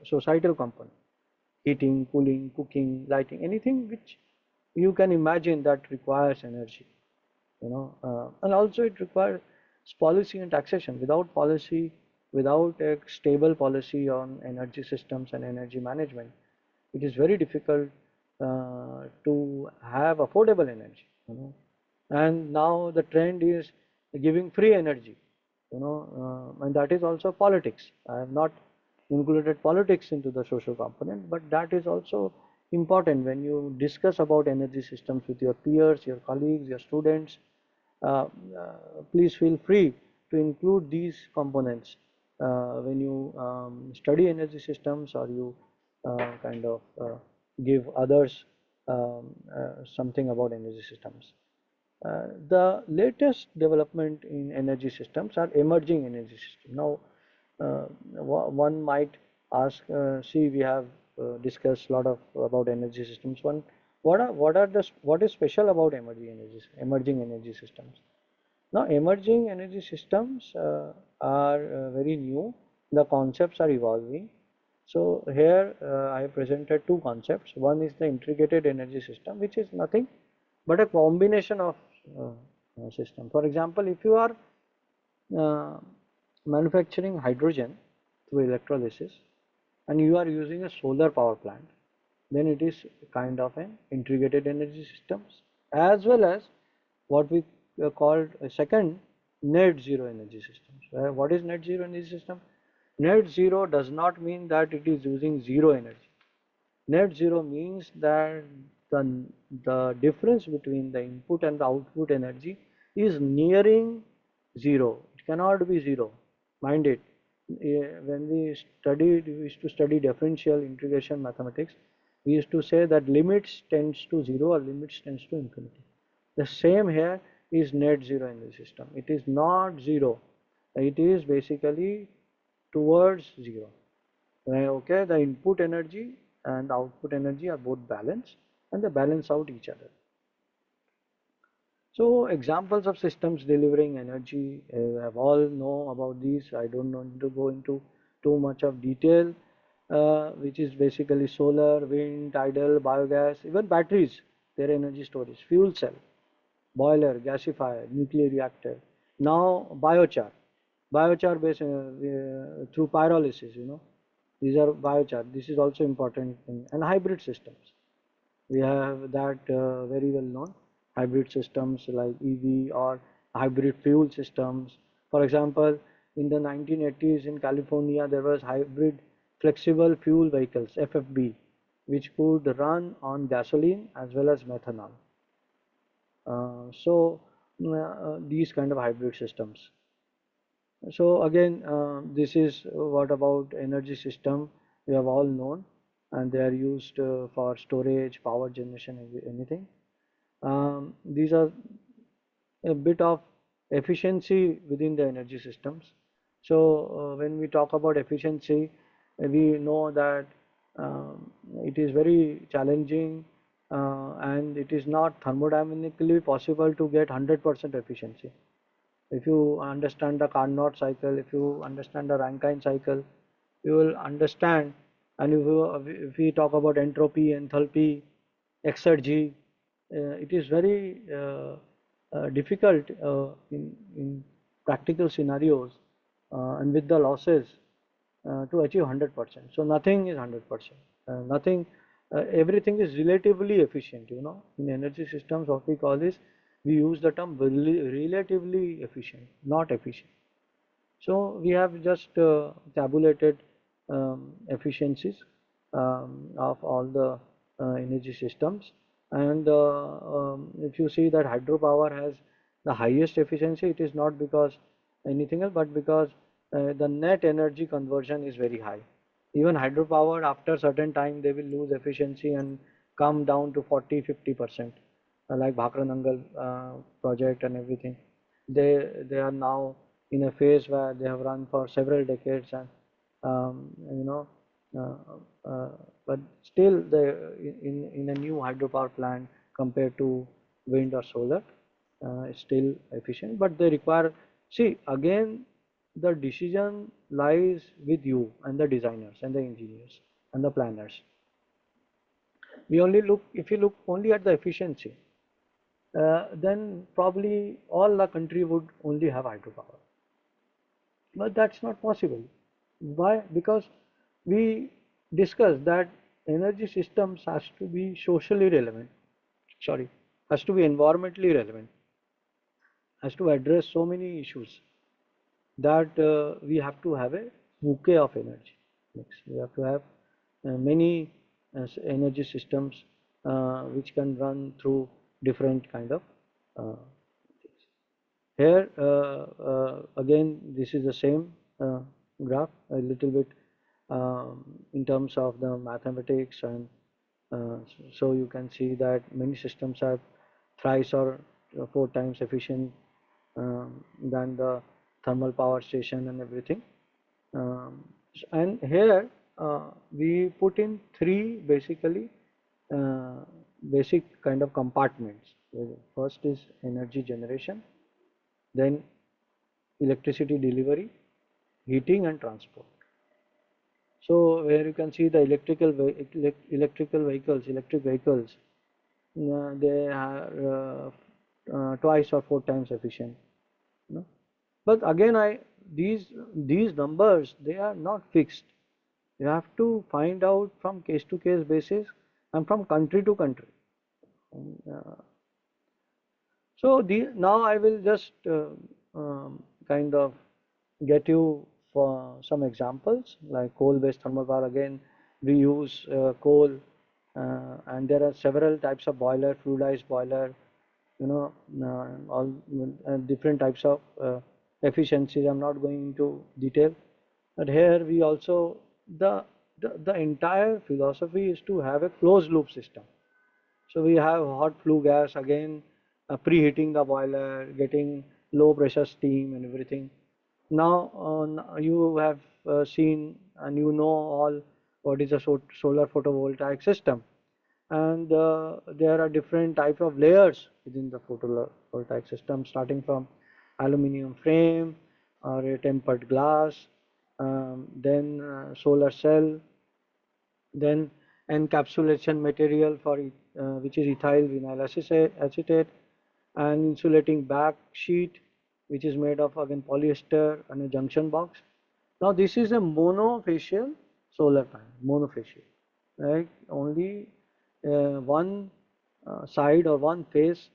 societal component, heating, cooling, cooking, lighting, anything which you can imagine that requires energy, and also it requires policy and taxation. Without policy, without a stable policy on energy systems and energy management, it is very difficult to have affordable energy, and now the trend is giving free energy, and that is also politics. I have not included politics into the social component, but that is also important when you discuss about energy systems with your peers, your colleagues, your students. uh, Please feel free to include these components when you study energy systems, or you kind of give others something about energy systems. The latest development in energy systems are emerging energy systems. Now, one might ask, see, we have discussed a lot of about energy systems. What is special about emerging energy systems? Now, emerging energy systems are very new. The concepts are evolving. So here I have presented two concepts. One is the integrated energy system, which is nothing but a combination of system. For example, if you are uh, manufacturing hydrogen through electrolysis and you are using a solar power plant, then it is kind of an integrated energy systems, as well as what we called a second, net zero energy systems. What is net zero energy system? Net zero does not mean that it is using zero energy. Net zero means that the difference between the input and the output energy is nearing zero. It cannot be zero. Mind it. When we used to study differential integration mathematics, we used to say that limits tends to zero or limits tends to infinity. The same here is net zero in the system. It is not zero. It is basically towards zero. Okay, the input energy and the output energy are both balanced and they balance out each other. So examples of systems delivering energy, have all know about these. I don't want to go into too much of detail, which is basically solar, wind, tidal, biogas, even batteries, their energy storage, fuel cell, boiler, gasifier, nuclear reactor. Now biochar based through pyrolysis, these are biochar. This is also important thing. And hybrid systems. We have that very well known hybrid systems like EV or hybrid fuel systems. For example, in the 1980s in California, there was hybrid flexible fuel vehicles, FFB, which could run on gasoline as well as methanol. These kind of hybrid systems. So again, this is what about energy system we have all known, and they are used for storage, power generation, anything. These are a bit of efficiency within the energy systems. So when we talk about efficiency, we know that it is very challenging and it is not thermodynamically possible to get 100% efficiency. If you understand the Carnot cycle, if you understand the Rankine cycle, you will understand. And if we talk about entropy, enthalpy, exergy, it is very difficult in practical scenarios and with the losses to achieve 100%. So nothing is 100%. Nothing, everything is relatively efficient. You know, in energy systems, what we call is, we use the term relatively efficient, not efficient. So we have just tabulated efficiencies of all the energy systems, and if you see that hydropower has the highest efficiency, it is not because anything else, but because the net energy conversion is very high. Even hydropower, after certain time, they will lose efficiency and come down to 40–50%, like Bhakra project and everything. They are now in a phase where they have run for several decades, and you know, but still in a new hydropower plant compared to wind or solar, it's still efficient, but they require, see, again, the decision lies with you and the designers and the engineers and the planners. We only look, if you look only at the efficiency, then probably all the country would only have hydropower. But that's not possible. Why? Because we discussed that energy systems has to be socially relevant, sorry, has to be environmentally relevant, has to address so many issues that we have to have a bouquet of energy mix. We have to have many energy systems which can run through different kind of things. Here again, this is the same graph, a little bit in terms of the mathematics, and so you can see that many systems are thrice or 4 times efficient than the thermal power station and everything. And here we put in 3 basically basic kind of compartments. First is energy generation, then electricity delivery, heating and transport. So where you can see the electric vehicles, they are twice or 4 times efficient. You know? But again, these numbers, they are not fixed. You have to find out from case to case basis and from country to country. So now I will just kind of get you for some examples, like coal-based thermal power. Again, we use coal, and there are several types of boiler, fluidized boiler, you know, all different types of efficiencies. I'm not going into detail, but here we also, the entire philosophy is to have a closed loop system. So we have hot flue gas, again preheating the boiler, getting low pressure steam and everything. Now you have seen and you know all what is a solar photovoltaic system, and there are different types of layers within the photovoltaic system, starting from aluminum frame or a tempered glass, then solar cell, then encapsulation material for which is ethyl vinyl acetate, and insulating back sheet which is made of again polyester, and a junction box. Now this is a monofacial solar panel, monofacial, right? Only one side or one face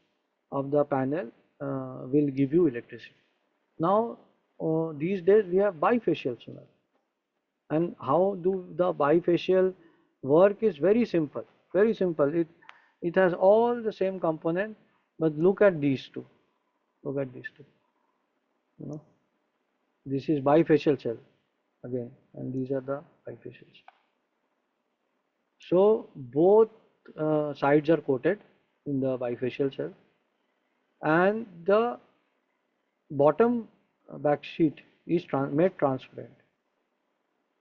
of the panel will give you electricity. Now these days we have bifacial solar, and how do the bifacial work is very simple, very simple. It has all the same component, but look at these two, look at these two, you know, this is bifacial cell again, and these are the bifacials. So both sides are coated in the bifacial cell, and the bottom back sheet is made transparent.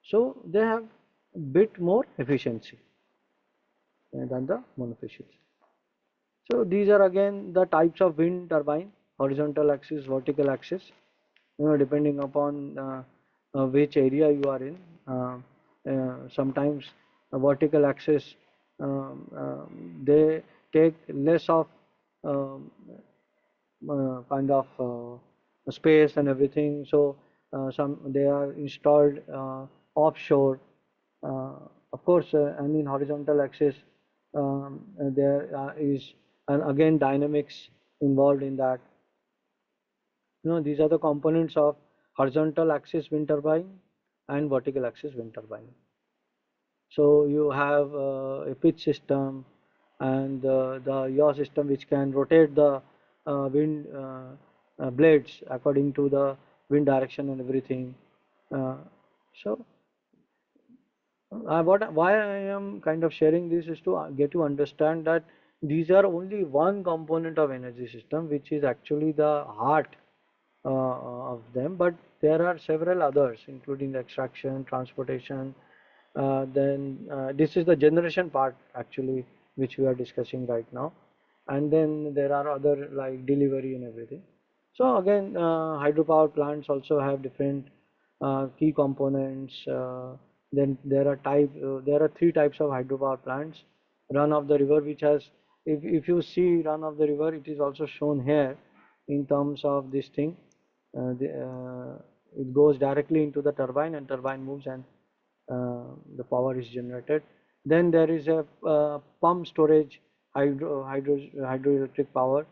So they have a bit more efficiency than the monofacial cell. So these are again the types of wind turbine horizontal axis, vertical axis, depending upon which area you are in. Sometimes a vertical axis, they take less of kind of space and everything. So some they are installed offshore. Of course, and in horizontal axis, there is, and again, dynamics involved in that. These are the components of horizontal axis wind turbine and vertical axis wind turbine. So you have a pitch system and the yaw system, which can rotate the wind blades according to the wind direction and everything. So why I am kind of sharing this is to get you understand that these are only one component of energy system, which is actually the heart of them, but there are several others, including the extraction, transportation. Then this is the generation part actually, which we are discussing right now, and then there are other like delivery and everything. So again, hydropower plants also have different key components. Then there are three types of hydropower plants. Run of the river, which has, if you see run of the river, it is also shown here in terms of this thing. It goes directly into the turbine, and turbine moves, and the power is generated. Then there is a pump storage hydroelectric power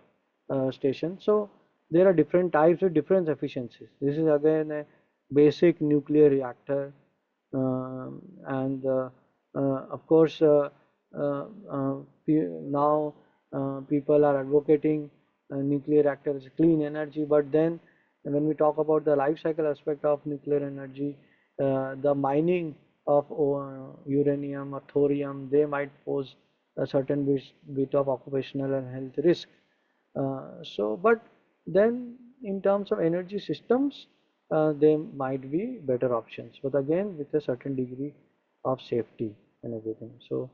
station. So there are different types with different efficiencies. This is again a basic nuclear reactor, and of course now people are advocating nuclear reactor as clean energy, but then when we talk about the life cycle aspect of nuclear energy, the mining of uranium or thorium, they might pose a certain bit of occupational and health risk. But then in terms of energy systems, they might be better options, but again with a certain degree of safety and everything. So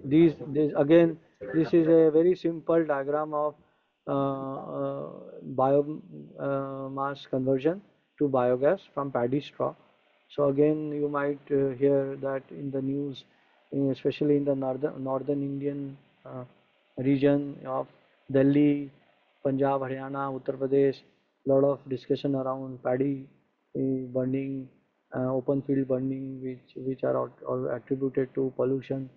these again, this is a very simple diagram of biomass conversion to biogas from paddy straw. So again, you might hear that in the news, especially in the northern Indian region of Delhi, Punjab, Haryana, Uttar Pradesh, lot of discussion around paddy burning, open field burning, which are all attributed to pollution,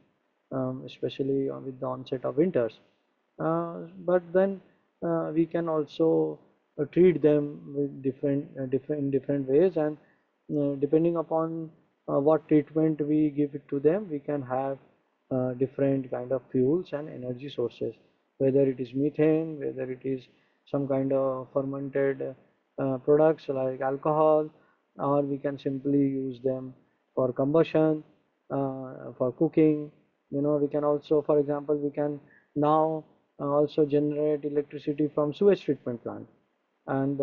especially with the onset of winters. But then we can also treat them with different ways, and depending upon what treatment we give it to them, we can have different kind of fuels and energy sources, whether it is methane, whether it is some kind of fermented products like alcohol, or we can simply use them for combustion, for cooking. We can also, for example, we can now also generate electricity from sewage treatment plant, and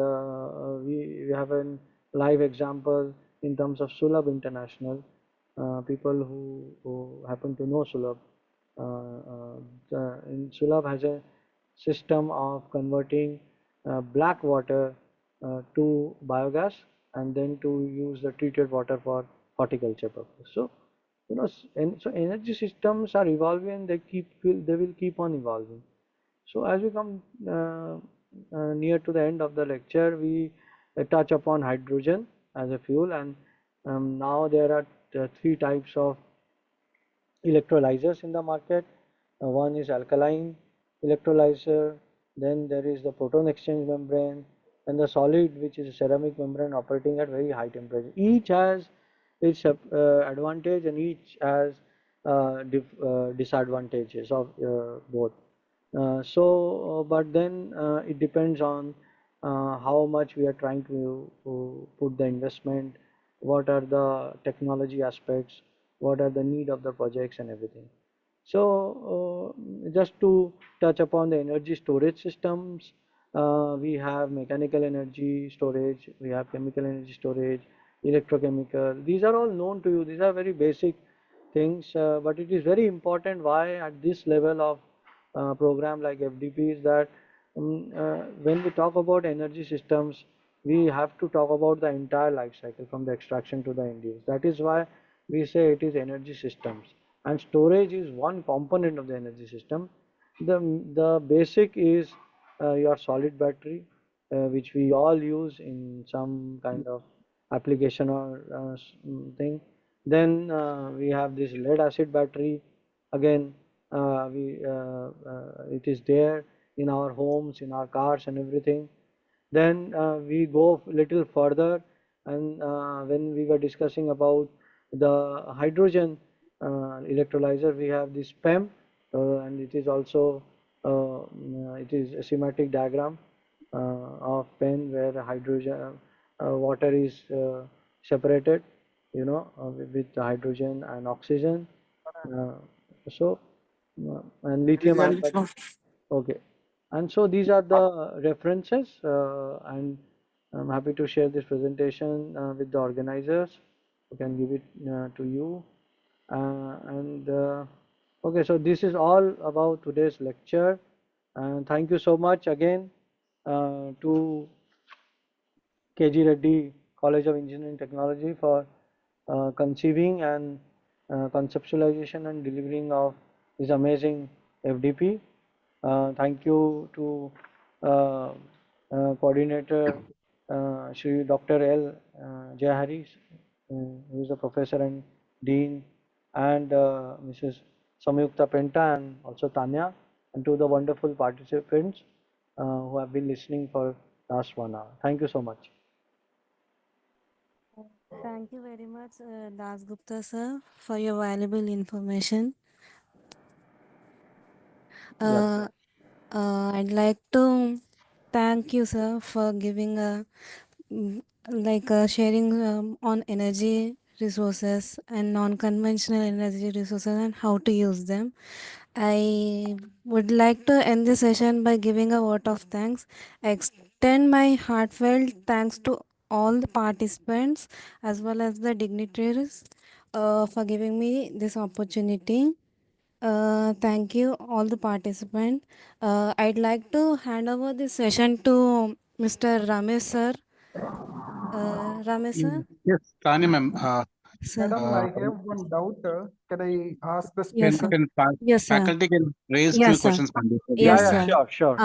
we have a live example in terms of Sulabh International. People who happen to know Sulabh, Sulabh has a system of converting black water to biogas, and then to use the treated water for horticulture purpose. So so energy systems are evolving, they will keep on evolving. So as we come near to the end of the lecture, we touch upon hydrogen as a fuel, and now there are three types of electrolyzers in the market. One is alkaline electrolyzer, then there is the proton exchange membrane, and the solid, which is a ceramic membrane operating at very high temperature. Each has its advantage, and each has disadvantages of both. But then it depends on how much we are trying to put the investment, what are the technology aspects, what are the need of the projects and everything. So just to touch upon the energy storage systems, we have mechanical energy storage, we have chemical energy storage, electrochemical. These are all known to you. These are very basic things, but it is very important why at this level of program like FDP is that when we talk about energy systems, we have to talk about the entire life cycle from the extraction to the end use. That is why we say it is energy systems. And storage is one component of the energy system. The basic is your solid battery, which we all use in some kind of application or thing. Then we have this lead acid battery. Again, it is there in our homes, in our cars and everything. Then we go little further, and when we were discussing about the hydrogen electrolyzer, we have this PEM, and it is also it is a schematic diagram of PEM where the hydrogen water is separated, with the hydrogen and oxygen. Uh, so and lithium ion battery. Okay, and so these are the references, and I'm happy to share this presentation with the organizers. We can give it to you. And okay, so this is all about today's lecture. And thank you so much again to KG Reddy College of Engineering Technology for conceiving and conceptualization and delivering of this amazing FDP. Thank you to coordinator Shri Dr. L. Jayahari, who is a professor and dean, and Mrs. Samyukta Penta and also Tanya, and to the wonderful participants who have been listening for last 1 hour. Thank you so much. Thank you very much, Das Gupta sir, for your valuable information. Yeah. I'd like to thank you, sir, for giving sharing on energy resources and non-conventional energy resources and how to use them. I would like to end the session by giving a vote of thanks. I extend my heartfelt thanks to all the participants as well as the dignitaries for giving me this opportunity. Thank you, all the participants. I'd like to hand over this session to Mr. Ramesh sir. Ramesh sir? Yes, Tanya ma'am. Sir. Madam, I have one doubt. Can I ask the Yes, speaker? sir. Yes, sir. Faculty can raise few Yes, sir. questions, ma'am. Yes, Yeah, sir. sure.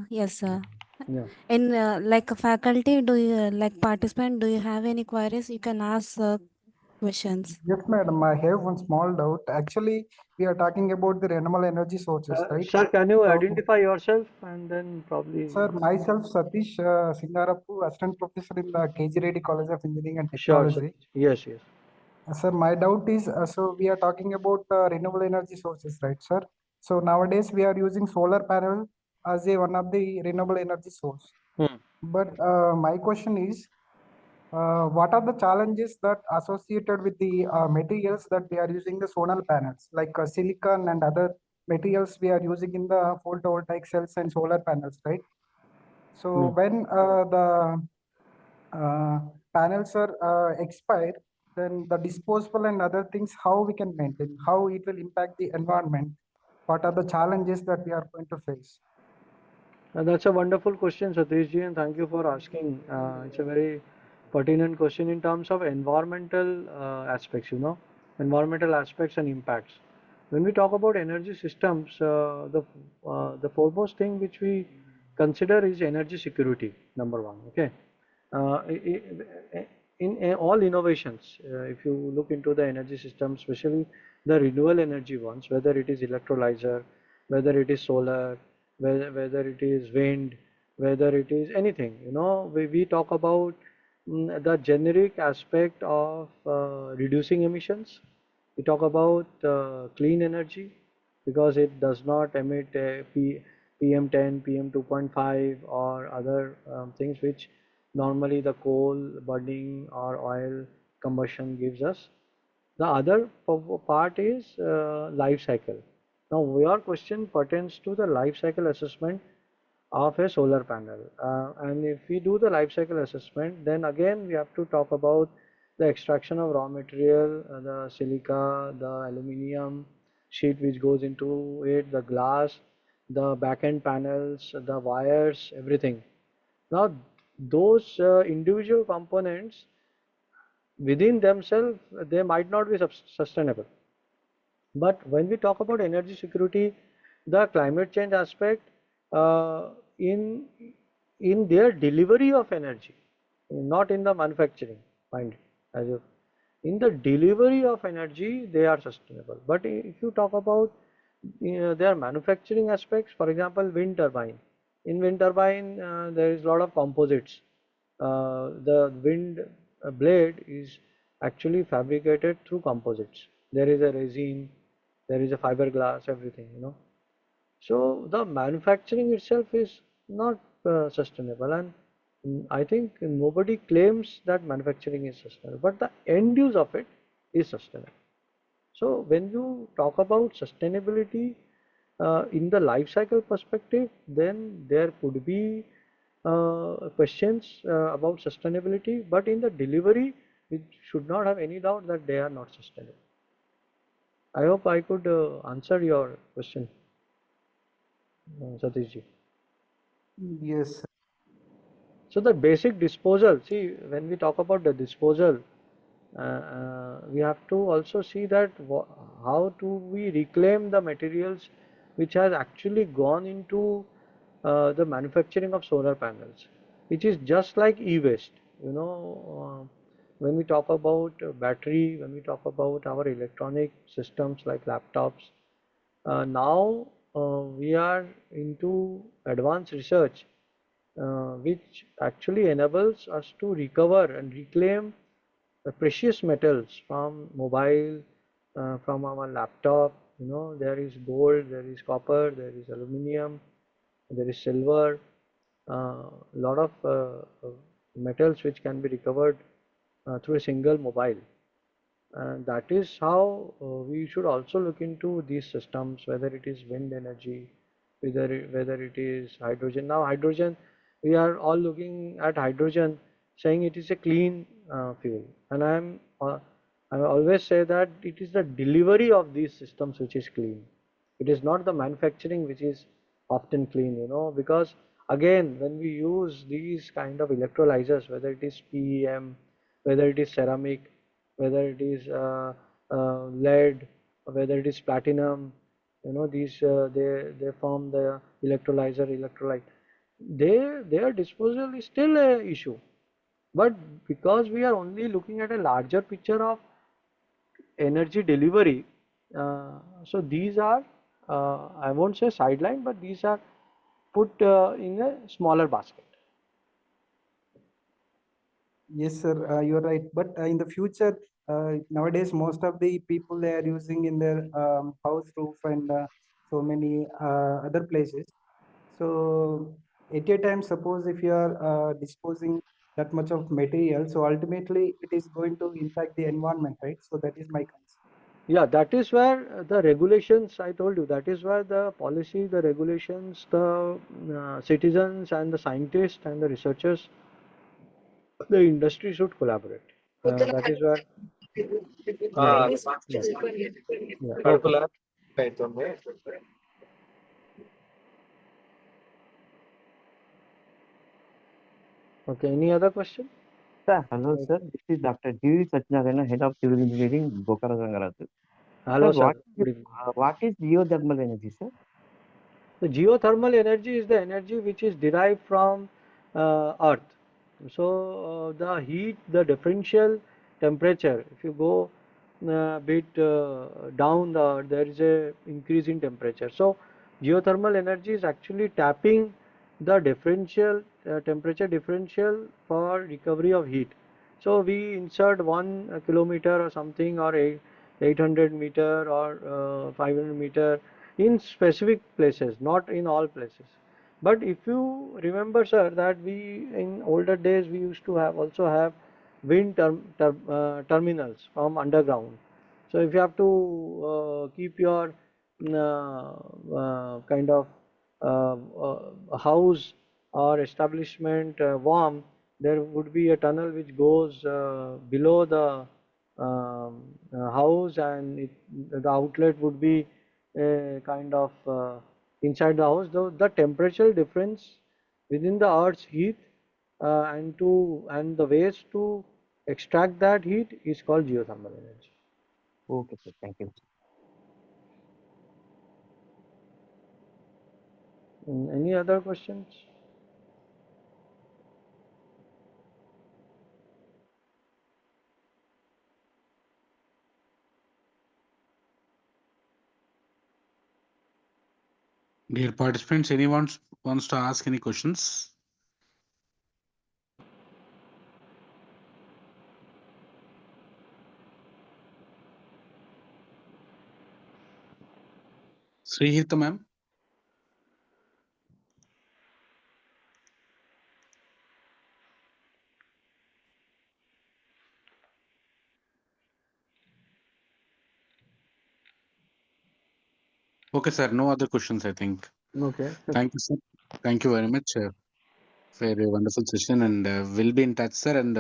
Yes, sir. Yeah. In like a faculty, do you like participant? Do you have any queries? You can ask questions. Yes, madam. I have one small doubt. Actually, we are talking about the renewable energy sources, right? Sir, can you So, identify yourself and then probably? sir, myself, Satish Singarapu, assistant professor in the KG Reddy College of Engineering and Sure, Technology. yes. Sir, my doubt is, so we are talking about renewable energy sources, right, sir? So nowadays we are using solar panel as a one of the renewable energy source. But my question is, what are the challenges that associated with the materials that we are using the solar panels, like silicon and other materials we are using in the photovoltaic cells and solar panels, right? So when the panels are expire, then the disposable and other things, how we can maintain, how it will impact the environment, what are the challenges that we are going to face? That's a wonderful question, Satish ji, and thank you for asking. It's a very pertinent question in terms of environmental aspects, environmental aspects and impacts. When we talk about energy systems, the foremost thing which we consider is energy security, number one. Okay. In all innovations, if you look into the energy system, especially the renewable energy ones, whether it is electrolyzer, whether it is solar, whether it is wind, whether it is anything, we talk about the generic aspect of reducing emissions. We talk about clean energy because it does not emit PM10, PM2.5 or other things which normally the coal burning or oil combustion gives us. The other part is life cycle. Now your question pertains to the life cycle assessment of a solar panel, and if we do the life cycle assessment, then again we have to talk about the extraction of raw material, the silica, the aluminium sheet which goes into it, the glass, the back end panels, the wires, everything. Now, those individual components within themselves, they might not be sustainable. But when we talk about energy security, the climate change aspect uh, in in their delivery of energy, not in the manufacturing, mind it, as if in the delivery of energy they are sustainable. But if you talk about their manufacturing aspects, for example, wind turbine. In wind turbine, there is a lot of composites. The wind blade is actually fabricated through composites. There is a resin, there is a fiberglass, everything, you know. So the manufacturing itself is not sustainable, and I think nobody claims that manufacturing is sustainable, but the end use of it is sustainable. So when you talk about sustainability in the life cycle perspective, then there could be questions about sustainability, but in the delivery, we should not have any doubt that they are not sustainable. I hope I could answer your question, Satish ji. Yes. So the basic disposal, see, when we talk about the disposal, we have to also see that how do we reclaim the materials which has actually gone into the manufacturing of solar panels, which is just like e-waste. You know, when we talk about battery, when we talk about our electronic systems like laptops, now we are into advanced research which actually enables us to recover and reclaim the precious metals from mobile, from our laptop. You know, there is gold, there is copper, there is aluminum, there is silver, a lot of metals which can be recovered through a single mobile. And that is how we should also look into these systems, whether it is wind energy, whether it is hydrogen. Now hydrogen, we are all looking at hydrogen saying it is a clean fuel, and I always say that it is the delivery of these systems which is clean. It is not the manufacturing which is often clean, you know, because again when we use these kind of electrolyzers, whether it is PEM, whether it is ceramic, whether it is lead, whether it is platinum, you know, these they form the electrolyte. Their disposal is still a issue, but because we are only looking at a larger picture of energy delivery, so these are I won't say sideline, but these are put in a smaller basket. Yes, sir, you're right. But in the future, nowadays, most of the people they are using in their house roof and so many other places. So at a time, suppose if you are disposing that much of material, so ultimately it is going to impact the environment, right? So that is my concern. Yeah, that is where the regulations, I told you, that is where the policy, the regulations, the citizens and the scientists and the researchers, the industry should collaborate. That is where, yeah. Okay, any other question? Sir, hello sir. This is Dr. G. Satyanarayana, Head of Civil Engineering, Bokara Gangaratu. Hello, sir. What is geothermal energy, sir? The geothermal energy is the energy which is derived from earth. So the heat, the differential temperature, if you go a bit down the earth, there is a increase in temperature. So geothermal energy is actually tapping the differential temperature differential for recovery of heat. So we insert 1 kilometer or something, or 800 meter or 500 meter in specific places, not in all places. But if you remember, sir, that we in older days we used to also have wind terminals from underground. So if you have to keep your kind of house or establishment warm, there would be a tunnel which goes below the house, and the outlet would be a kind of inside the house, the temperature difference within the earth's heat and the ways to extract that heat is called geothermal energy. Okay, sir. Thank you. Any other questions? Dear participants, anyone wants to ask any questions? Srihita ma'am. Okay, sir. No other questions, I think. Okay. Thank you, sir. Thank you very much for a wonderful session, and we'll be in touch, sir, and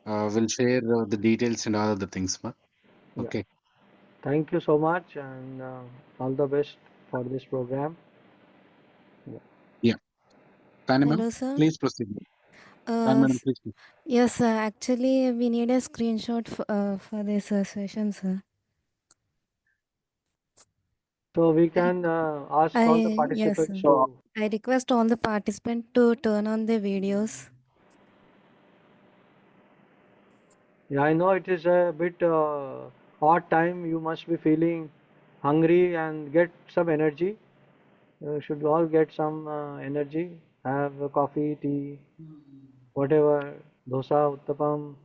we'll share the details and all of the things, ma. Yeah. Okay. Thank you so much, and all the best for this program. Yeah. Tanya ma'am, Hello, sir. please proceed. Tanya Uh, madam, s- please proceed. yes, sir. Actually, we need a screenshot for this session, sir. So we can ask all the Yes, participants sir. to. I request all the participants to turn on their videos. Yeah, I know it is a bit hard time. You must be feeling hungry and get some energy. You should all get some energy. Have a coffee, tea, whatever, dosa, uttapam,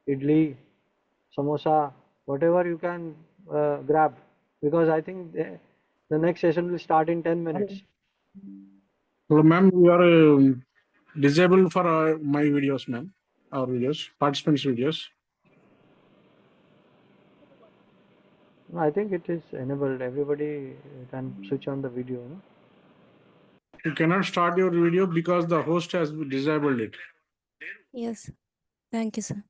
idli, samosa, whatever you can grab. Because I think the next session will start in 10 minutes. Hello, ma'am. You are disabled for my videos, ma'am. Our videos, participants' videos. I think it is enabled. Everybody can switch on the video. No? You cannot start your video because the host has disabled it. Yes. Thank you, sir.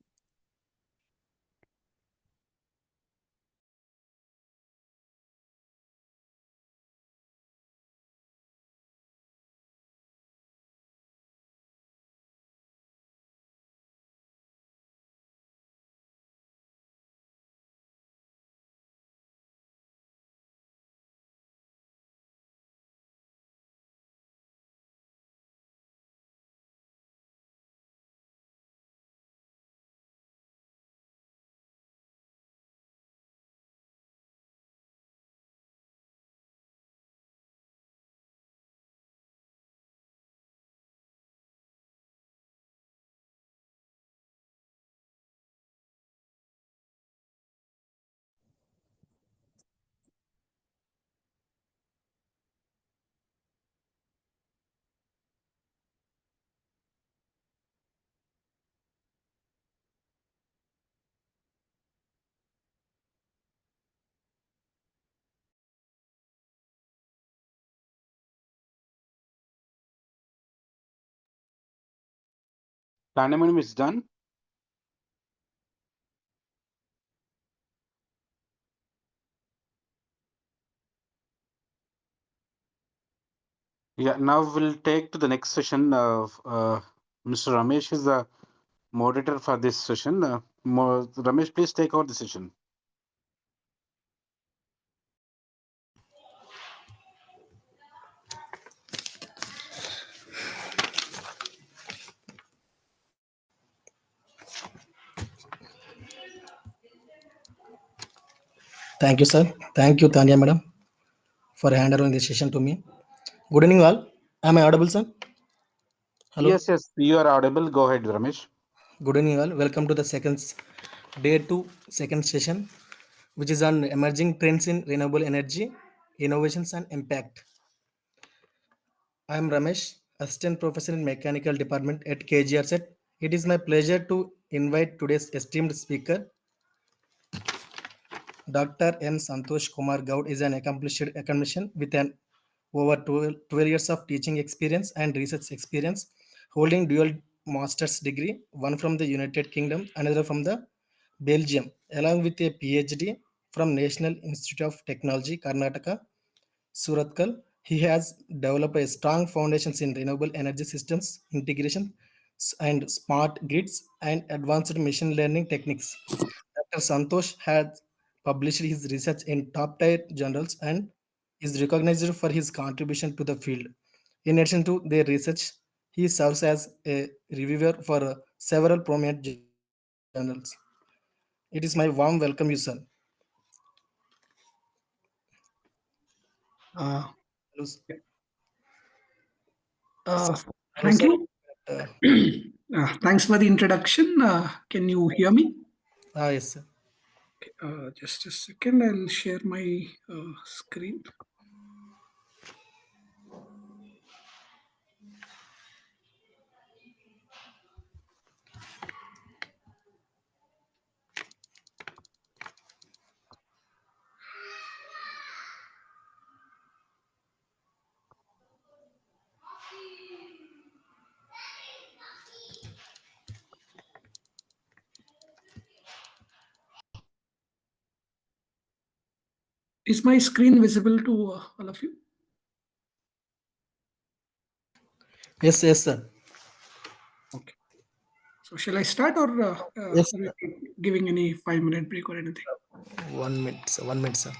Tanya madam is done. Yeah, now we'll take to the next session. Mr. Ramesh is the moderator for this session. Ramesh, please take over the session. Thank you, sir. Thank you, Tanya madam, for handling this session to me. Good evening, all. Am I audible, sir? Hello. Yes, yes, you are audible. Go ahead, Ramesh. Good evening, all. Welcome to the second session, which is on emerging trends in renewable energy, innovations, and impact. I am Ramesh, Assistant Professor in Mechanical Department at KGRSET. It is my pleasure to invite today's esteemed speaker, Dr. N. Santosh Kumar Gaud is an accomplished academician with an over 12 years of teaching experience and research experience, holding dual master's degree, one from the United Kingdom, another from the Belgium, along with a PhD from National Institute of Technology, Karnataka, Surathkal. He has developed a strong foundations in renewable energy systems, integration, and smart grids and advanced machine learning techniques. Dr. Santosh has published his research in top-tier journals and is recognized for his contribution to the field. In addition to their research, he serves as a reviewer for several prominent journals. It is my warm welcome you, sir. Uh, Hello, sir. uh, Hello, Thank sir. you. Thanks for the introduction. Can you hear me? Yes, sir. Just a second. I'll share my screen. Is my screen visible to all of you? Yes, yes, sir. Okay. So shall I start, or Yes, are you giving any 5-minute break or anything? 1 minute, sir. 1 minute, sir.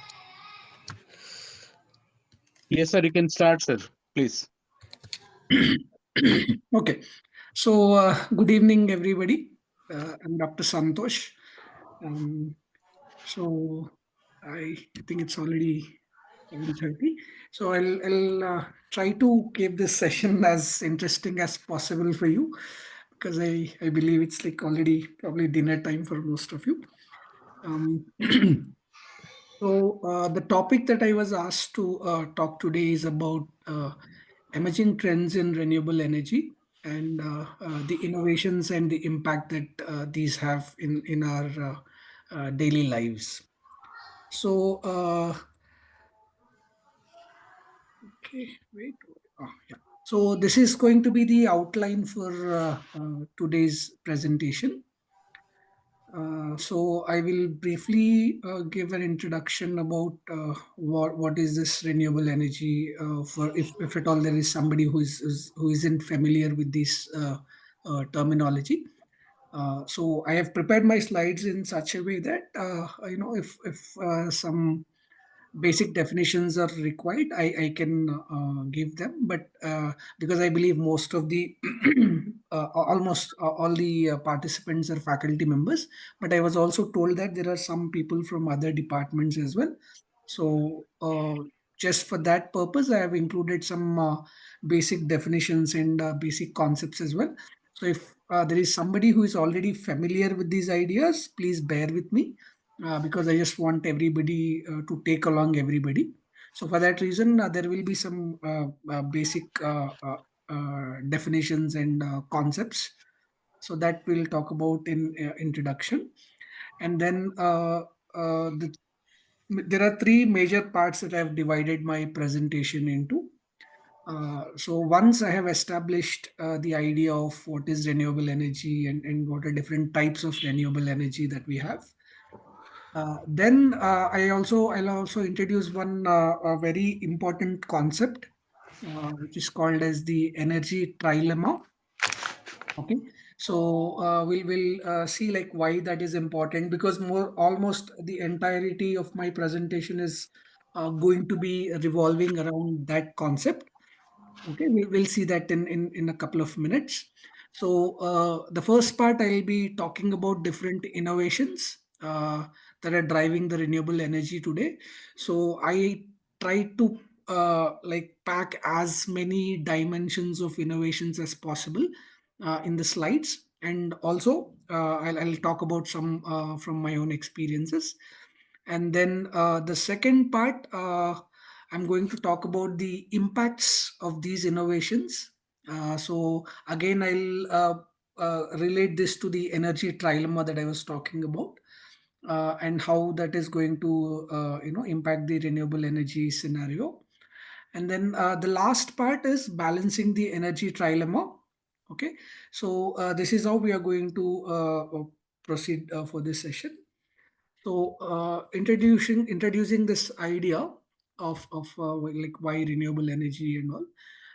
Yes, sir. You can start, sir. Please. Okay. So good evening, everybody. I'm Dr. Santosh. So I think it's already 7:30. So I'll try to keep this session as interesting as possible for you, because I believe it's like already probably dinner time for most of you. So the topic that I was asked to talk today is about emerging trends in renewable energy and the innovations and the impact that these have in our daily lives. So okay, wait. Yeah. So this is going to be the outline for today's presentation. So I will briefly give an introduction about what is this renewable energy, for if at all there is somebody who isn't familiar with this terminology. So I have prepared my slides in such a way that if some basic definitions are required, I can give them. But because I believe most of the almost all the participants are faculty members, but I was also told that there are some people from other departments as well. So just for that purpose, I have included some basic definitions and basic concepts as well. So if there is somebody who is already familiar with these ideas, please bear with me, because I just want everybody to take along everybody. So for that reason, there will be some basic definitions and concepts. So that we'll talk about in introduction. And then there are three major parts that I've divided my presentation into. So once I have established the idea of what is renewable energy and what are different types of renewable energy that we have, then I'll also introduce one a very important concept, which is called as the energy trilemma. Okay, so we'll see like why that is important, because almost the entirety of my presentation is going to be revolving around that concept. Okay, we'll see that in a couple of minutes. So the first part, I'll be talking about different innovations that are driving the renewable energy today. So I try to like pack as many dimensions of innovations as possible in the slides, and also I'll talk about some from my own experiences. And then the second part, I'm going to talk about the impacts of these innovations. So again, I'll relate this to the energy trilemma that I was talking about, and how that is going to impact the renewable energy scenario. And then the last part is balancing the energy trilemma. Okay, so this is how we are going to proceed for this session. So introducing this idea, of like why renewable energy and all.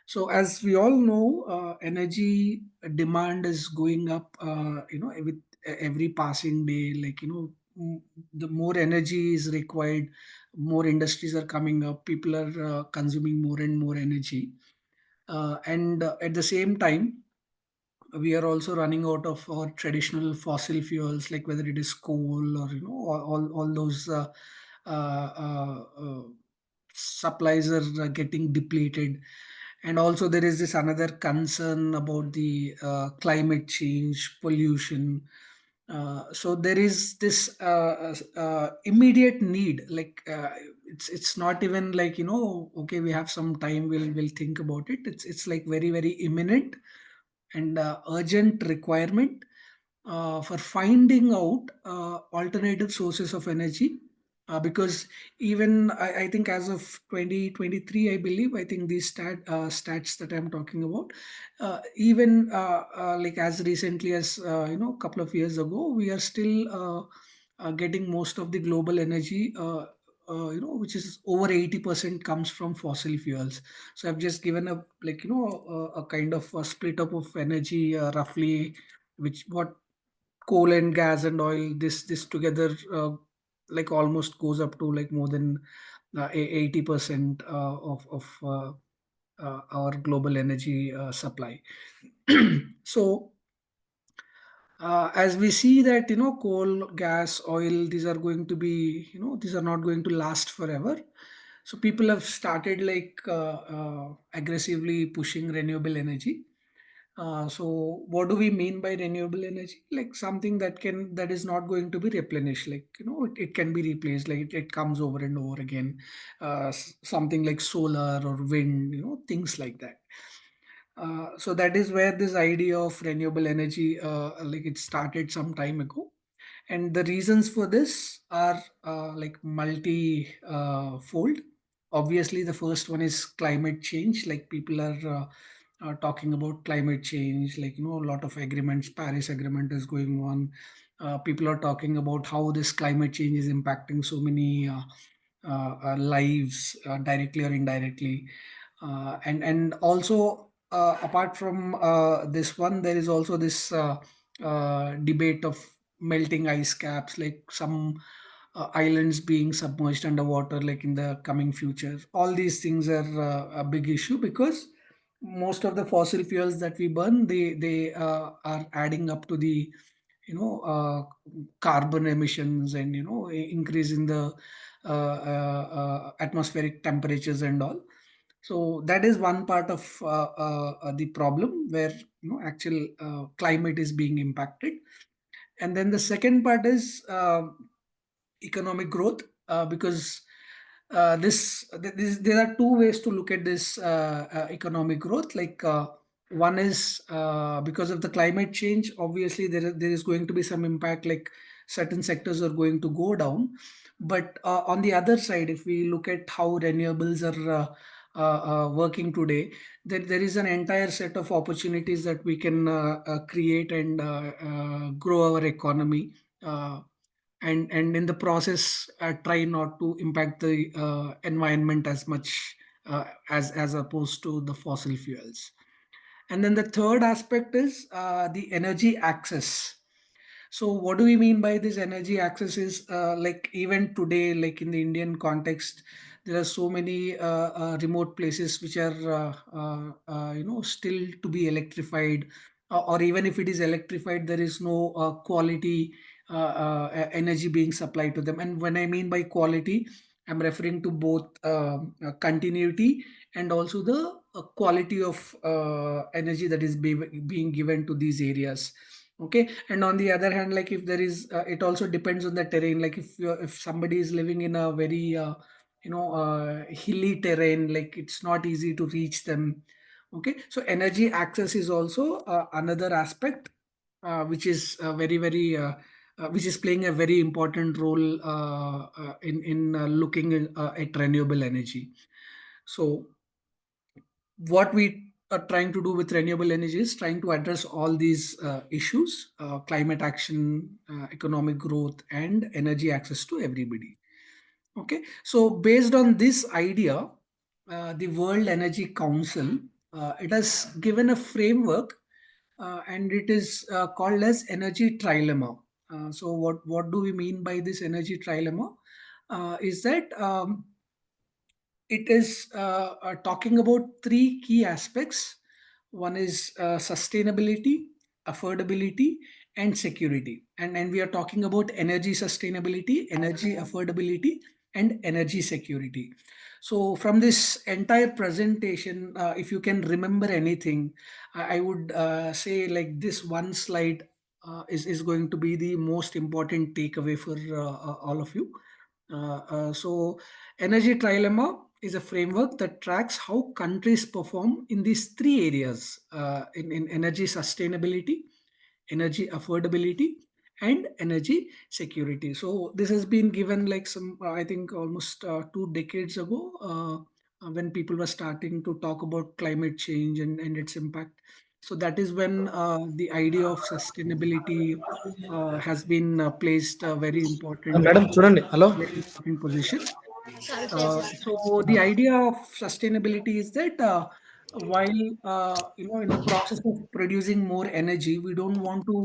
So as we all know, energy demand is going up, with every passing day. Like, the more energy is required, more industries are coming up. People are consuming more and more energy, and at the same time, we are also running out of our traditional fossil fuels, like whether it is coal or all those supplies are getting depleted. And also there is this another concern about the climate change, pollution. So there is this immediate need, like it's not even like, okay, we have some time, we'll think about it. It's like very, very imminent and urgent requirement for finding out alternative sources of energy, because even I think as of 2023, I believe, I think these stats that I'm talking about, even like as recently as a couple of years ago, we are still getting most of the global energy, which is over 80% comes from fossil fuels. So I've just given a, like, a kind of a split up of energy, roughly, which what coal and gas and oil, this together, like almost goes up to like more than 80% of our global energy supply. So as we see that, coal, gas, oil, these are going to be, these are not going to last forever. So people have started like aggressively pushing renewable energy. So what do we mean by renewable energy? Like something that is not going to be replenished. Like, it can be replaced. Like it comes over and over again. Something like solar or wind, things like that. So that is where this idea of renewable energy, like it started some time ago. And the reasons for this are like multi-fold. Obviously, the first one is climate change. Like people are talking about climate change, like, a lot of agreements, Paris Agreement is going on. People are talking about how this climate change is impacting so many lives, directly or indirectly. And also, apart from this one, there is also this debate of melting ice caps, like some islands being submerged underwater, like in the coming future. All these things are a big issue, because most of the fossil fuels that we burn, they are adding up to the carbon emissions, and increase in the atmospheric temperatures and all. So that is one part of the problem, where actual climate is being impacted. And then the second part is economic growth, because there are two ways to look at this economic growth. Like one is because of the climate change, obviously there is going to be some impact, like certain sectors are going to go down. But on the other side, if we look at how renewables are working today, there is an entire set of opportunities that we can create and grow our economy, and in the process try not to impact the environment as much as opposed to the fossil fuels. And then the third aspect is the energy access. So what do we mean by this energy access is, like even today, like in the Indian context, there are so many remote places which are still to be electrified, or even if it is electrified, there is no quality energy being supplied to them. And when I mean by quality, I'm referring to both continuity and also the quality of energy that is being given to these areas. Okay. And on the other hand, like if there is it also depends on the terrain. Like if somebody is living in a very hilly terrain, like it's not easy to reach them. Okay. So energy access is also another aspect which is very, very which is playing a very important role in looking at renewable energy. So what we are trying to do with renewable energy is trying to address all these issues: climate action, economic growth, and energy access to everybody. Okay, so based on this idea, the World Energy Council, it has given a framework, and it is called as energy trilemma. So what do we mean by this energy trilemma? Is that it is talking about three key aspects. One is sustainability, affordability, and security. And we are talking about energy sustainability, energy affordability, and energy security. So from this entire presentation, if you can remember anything, I would say like this one slide is going to be the most important takeaway for all of you. So Energy Trilemma is a framework that tracks how countries perform in these three areas, in energy sustainability, energy affordability, and energy security. So this has been given like some, I think almost 2 decades ago, when people were starting to talk about climate change and its impact. So that is when the idea of sustainability has been placed very important, Madam, చూడండి hello very important position. So the idea of sustainability is that while in the process of producing more energy, we don't want to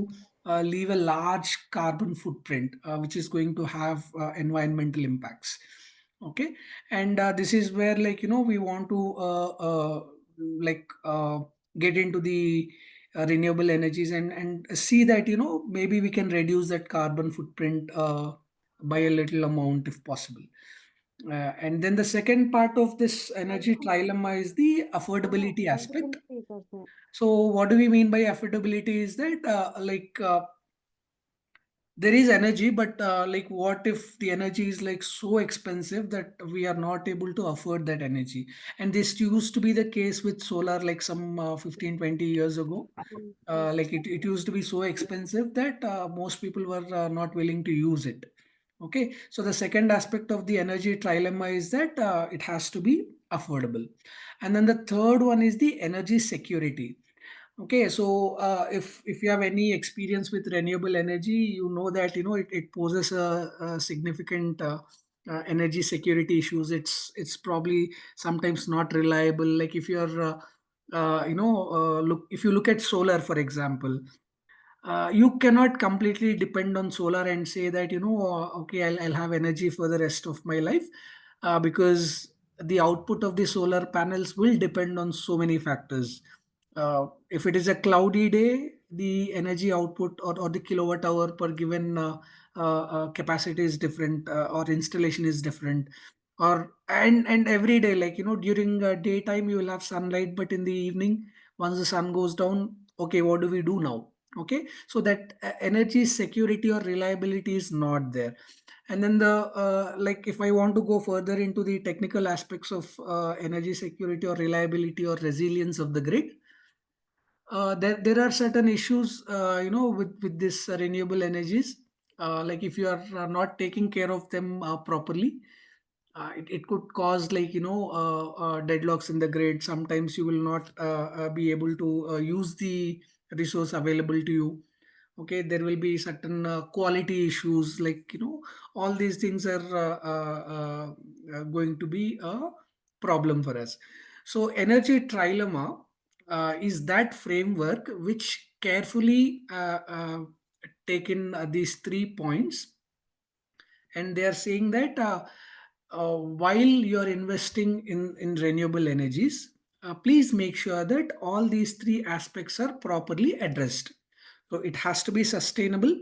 leave a large carbon footprint, which is going to have environmental impacts. Okay, and this is where we want to get into the renewable energies and see that maybe we can reduce that carbon footprint by a little amount if possible. And then the second part of this energy trilemma is the affordability aspect. So what do we mean by affordability is that there is energy, but what if the energy is like so expensive that we are not able to afford that energy? And this used to be the case with solar like some 15-20 years ago. It used to be so expensive that most people were not willing to use it. Okay, so the second aspect of the energy trilemma is that it has to be affordable. And then the third one is the energy security. Okay, so if you have any experience with renewable energy, you know that it poses a significant energy security issues. It's probably sometimes not reliable. Like if you're if you look at solar, for example, you cannot completely depend on solar and say that okay, I'll have energy for the rest of my life, because the output of the solar panels will depend on so many factors. If it is a cloudy day, the energy output or the kilowatt hour per given capacity is different, or installation is different. And every day, during daytime you will have sunlight, but in the evening, once the sun goes down, okay, what do we do now? Okay, so that energy security or reliability is not there. And then the if I want to go further into the technical aspects of energy security or reliability or resilience of the grid, there are certain issues with this renewable energies. If you are not taking care of them properly, it could cause deadlocks in the grid. Sometimes you will not be able to use the resource available to you. Okay, there will be certain quality issues, all these things are going to be a problem for us. So energy trilemma is that framework which carefully taken these 3 points, and they are saying that while you are investing in renewable energies, please make sure that all these three aspects are properly addressed. So it has to be sustainable,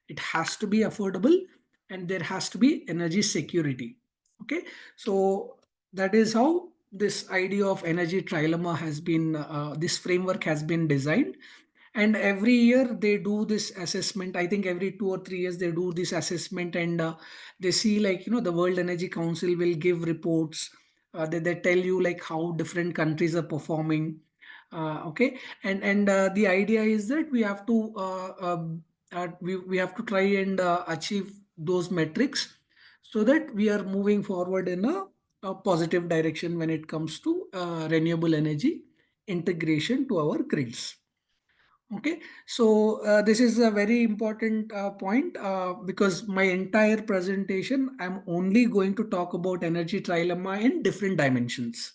it has to be affordable, and there has to be energy security. Okay, so that is how this idea of energy trilemma has been, this framework has been designed. And every year they do this assessment. I think every 2 or 3 years they do this assessment, and they see the World Energy Council will give reports. They tell you how different countries are performing. Okay, and the idea is that we have to we have to try and achieve those metrics so that we are moving forward in a positive direction when it comes to renewable energy integration to our grids. Okay, so this is a very important point because my entire presentation, I'm only going to talk about energy trilemma in different dimensions.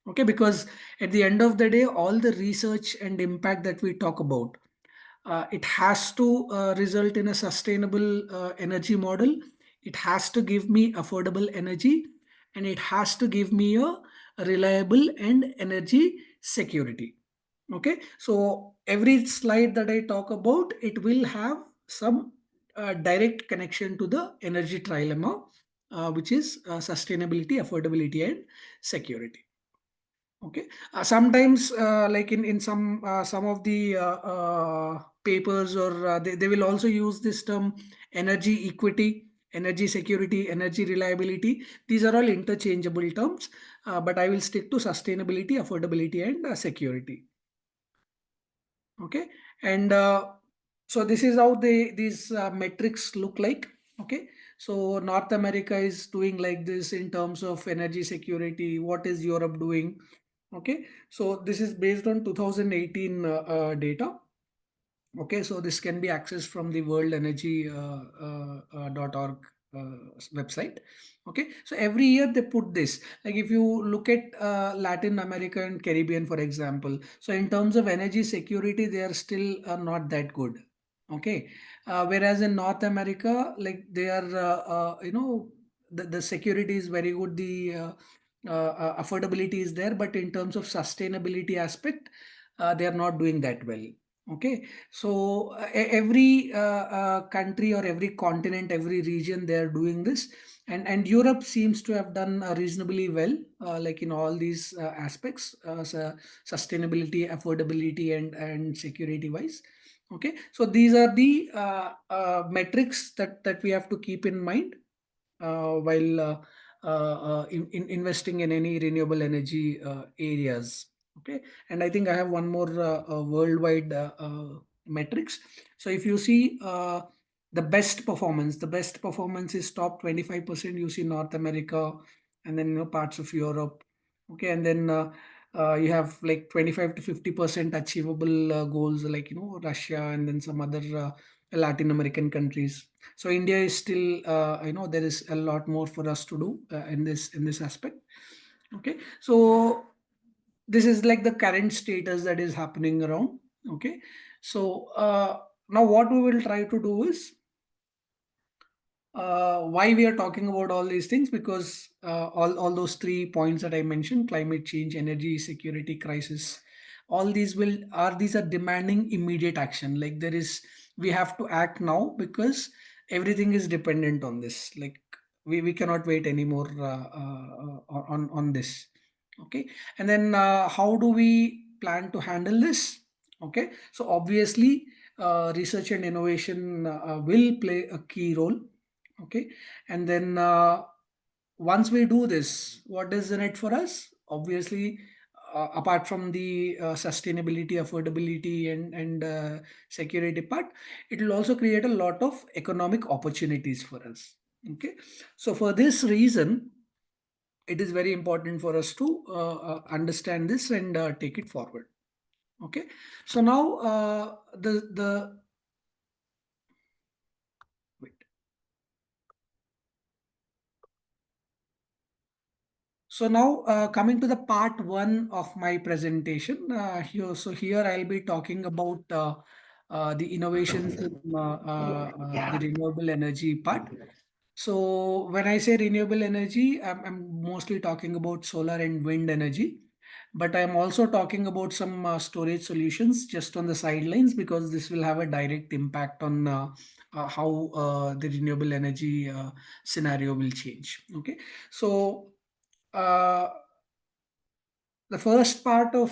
Okay, because at the end of the day, all the research and impact that we talk about, it has to result in a sustainable energy model. It has to give me affordable energy, and it has to give me a reliable and energy security. Okay, so every slide that I talk about, it will have some direct connection to the energy trilemma, which is sustainability, affordability, and security. Okay, sometimes like in some of the papers, or they will also use this term energy equity, energy security, energy reliability. These are all interchangeable terms, but I will stick to sustainability, affordability, and security. Okay, and so this is how these metrics look like. Okay, so North America is doing like this in terms of energy security. What is Europe doing? Okay, so this is based on 2018 data. Okay, so this can be accessed from the worldenergy.org website. Okay, so every year they put this. Like if you look at Latin America and Caribbean, for example, so in terms of energy security, they are still not that good. Okay, whereas in North America, like they are, the security is very good, the affordability is there, but in terms of sustainability aspect, they are not doing that well. Okay, so every country or every continent, every region, they are doing this, and Europe seems to have done reasonably well, like in all these aspects, so sustainability, affordability, and security wise. Okay, so these are the metrics that we have to keep in mind while investing in any renewable energy areas. Okay, and I think I have one more worldwide metrics. So if you see the best performance is top 25%. You see North America, and then parts of Europe. Okay, and then you have like 25 to 50% achievable goals, like Russia, and then some other Latin American countries. So India is still, there is a lot more for us to do in this aspect. Okay, so this is like the current status that is happening around. Okay, so now what we will try to do is, why we are talking about all these things, because all those 3 points that I mentioned, climate change, energy security crisis, all these are demanding immediate action. Like we have to act now, because everything is dependent on this. Like we cannot wait anymore on this. Okay, and then how do we plan to handle this? Okay, so obviously research and innovation will play a key role. Okay, and then once we do this, what is in it for us? Obviously, apart from the sustainability, affordability, and security part, it will also create a lot of economic opportunities for us. Okay, so for this reason, it is very important for us to understand this and take it forward. Okay, so now wait. So now coming to the part 1 of my presentation, here I'll be talking about the innovations in the renewable energy part. So when I say renewable energy, I'm mostly talking about solar and wind energy, but I'm also talking about some storage solutions just on the sidelines, because this will have a direct impact on how the renewable energy scenario will change. Okay, so the first part of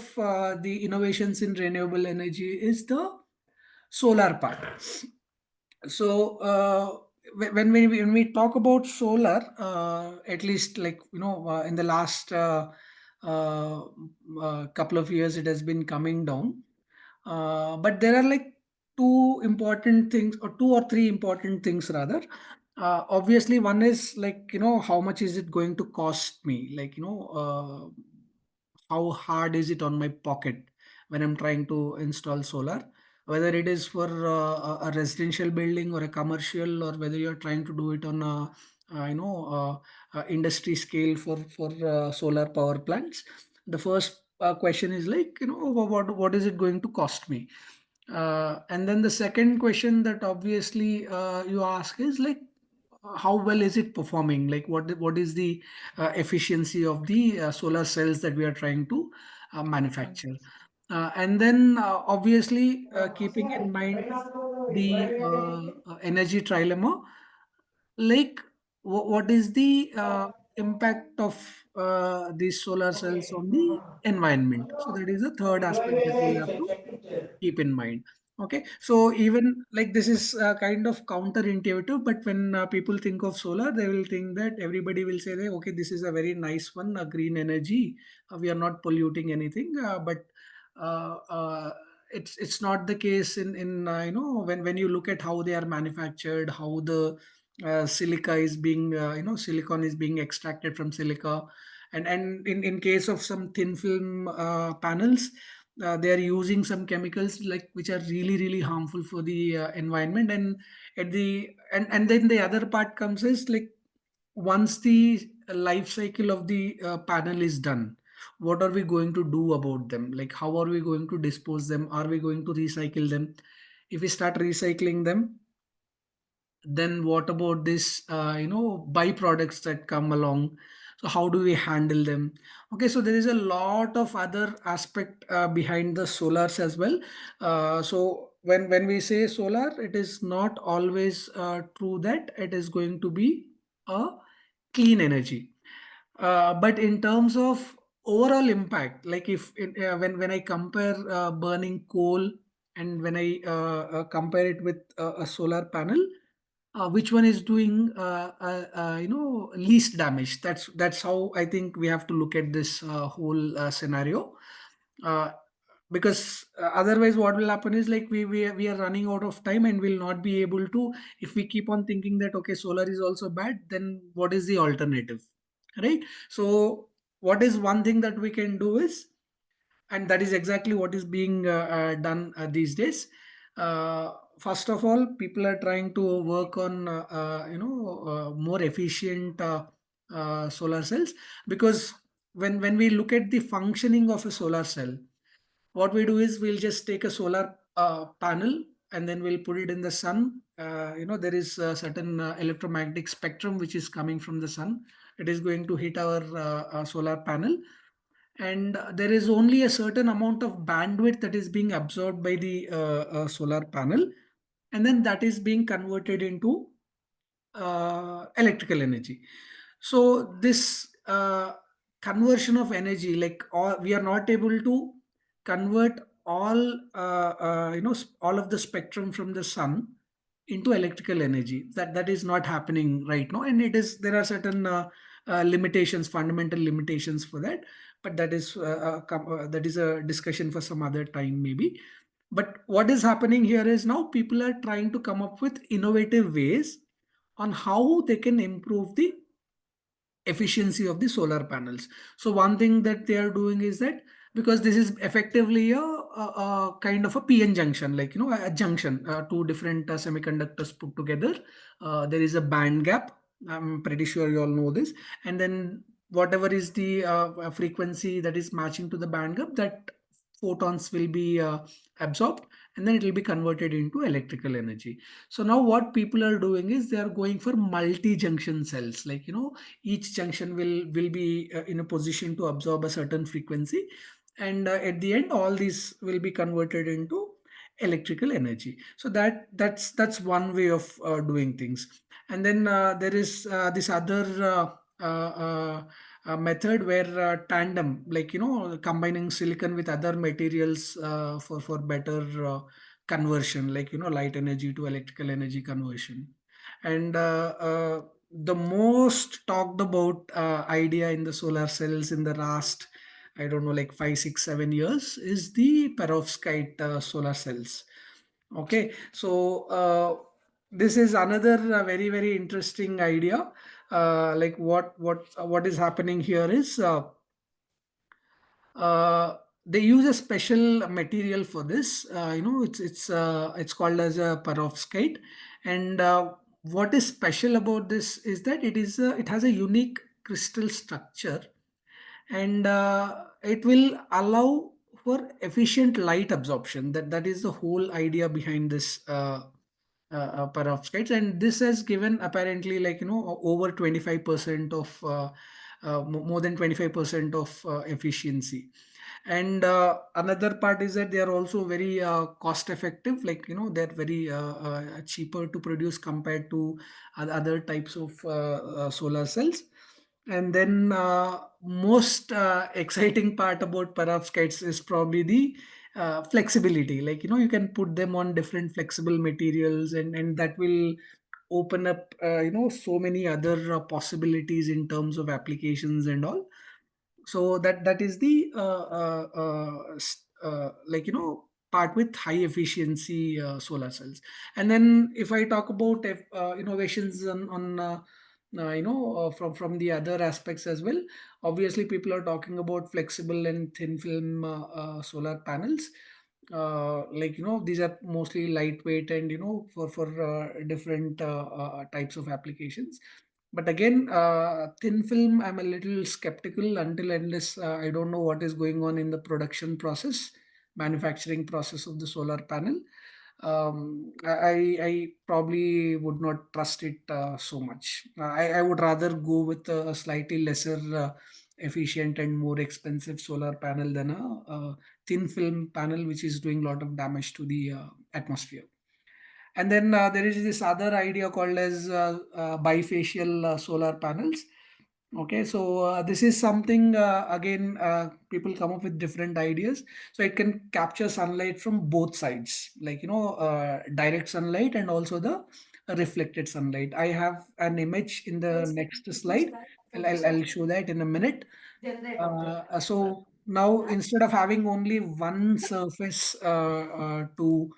the innovations in renewable energy is the solar part. So when we talk about solar, at least like in the last couple of years, it has been coming down. But there are like two important things, or 2 or 3 important things rather. Obviously, one is like how much is it going to cost me? Like how hard is it on my pocket when I'm trying to install solar? whether it is for a residential building or a commercial, or whether you're trying to do it on a industry scale for solar power plants. The first question is like, what is it going to cost me? And then the second question that obviously you ask is like, how well is it performing? Like what is the efficiency of the solar cells that we are trying to manufacture? And then obviously keeping in mind the energy trilemma, like what is the impact of these solar cells on the environment? So that is the third aspect that we'll have to keep in mind. Okay, so even like this is kind of counterintuitive, but when people think of solar, they will think that everybody will say that, okay, this is a very nice one, a green energy, we are not polluting anything, but uh, uh, it's not the case in when you look at how they are manufactured, how the silica is being silicon is being extracted from silica, and in case of some thin film panels, they are using some chemicals like which are really harmful for the environment. And and then the other part comes is like, once the life cycle of the panel is done, what are we going to do about them? Like, how are we going to dispose them? Are we going to recycle them? If we start recycling them, then what about this byproducts that come along? So how do we handle them? Okay, so there is a lot of other aspect behind the solars as well. So when we say solar, it is not always true that it is going to be a clean energy. But in terms of overall impact, like when I compare burning coal, and when I compare it with a solar panel, which one is doing least damage? That's how I think we have to look at this whole scenario. uh, because otherwise what will happen is like we are running out of time, and will not be able to, if we keep on thinking that okay, solar is also bad, then what is the alternative, right? So what is one thing that we can do is, and that is exactly what is being done these days. First of all, people are trying to work on more efficient solar cells, because when we look at the functioning of a solar cell, what we do is we'll just take a solar panel, and then we'll put it in the sun. There is a certain electromagnetic spectrum which is coming from the sun. It is going to hit our solar panel, and there is only a certain amount of bandwidth that is being absorbed by the solar panel, and then that is being converted into electrical energy. So this conversion of energy, like we are not able to convert all all of the spectrum from the sun into electrical energy. That is not happening right now, and there are certain limitations, fundamental limitations for that. But that is a discussion for some other time maybe. But what is happening here is now people are trying to come up with innovative ways on how they can improve the efficiency of the solar panels. So one thing that they are doing is that, because this is effectively a kind of a PN junction, like a junction, two different semiconductors put together. There is a band gap. I'm pretty sure you all know this. And then whatever is the frequency that is matching to the band gap, that photons will be absorbed, and then it will be converted into electrical energy. So now what people are doing is they are going for multi-junction cells. Like each junction will be in a position to absorb a certain frequency, and at the end all these will be converted into electrical energy. So that's one way of doing things. And then there is this other method where tandem, like combining silicon with other materials for better conversion, like light energy to electrical energy conversion. And the most talked about idea in the solar cells in the last, I don't know, like 5, 6, 7 years is the perovskite solar cells. Okay, so this is another very interesting idea. Like what is happening here is they use a special material for this. It's called as a perovskite, and what is special about this is that it has a unique crystal structure, and it will allow for efficient light absorption. That is the whole idea behind this perovskites, and this has given apparently over 25% of more than 25% of efficiency. And another part is that they are also very cost effective, they're very cheaper to produce compared to other types of solar cells. And then most exciting part about perovskites is probably the flexibility. You can put them on different flexible materials, and that will open up so many other possibilities in terms of applications and all. So that is the part with high efficiency solar cells. And then if I talk about innovations on from the other aspects as well, obviously people are talking about flexible and thin film solar panels. These are mostly lightweight and for different types of applications. But again, thin film, I'm a little skeptical until unless I don't know what is going on in the production process, manufacturing process of the solar panel. I probably would not trust it so much. I would rather go with a slightly lesser efficient and more expensive solar panel than a thin film panel, which is doing a lot of damage to the atmosphere. And then there is this other idea called as bifacial solar panels. Okay, so this is something again, people come up with different ideas. So it can capture sunlight from both sides, direct sunlight and also the reflected sunlight. I have an image in the next slide. I'll show that in a minute. So now instead of having only one surface to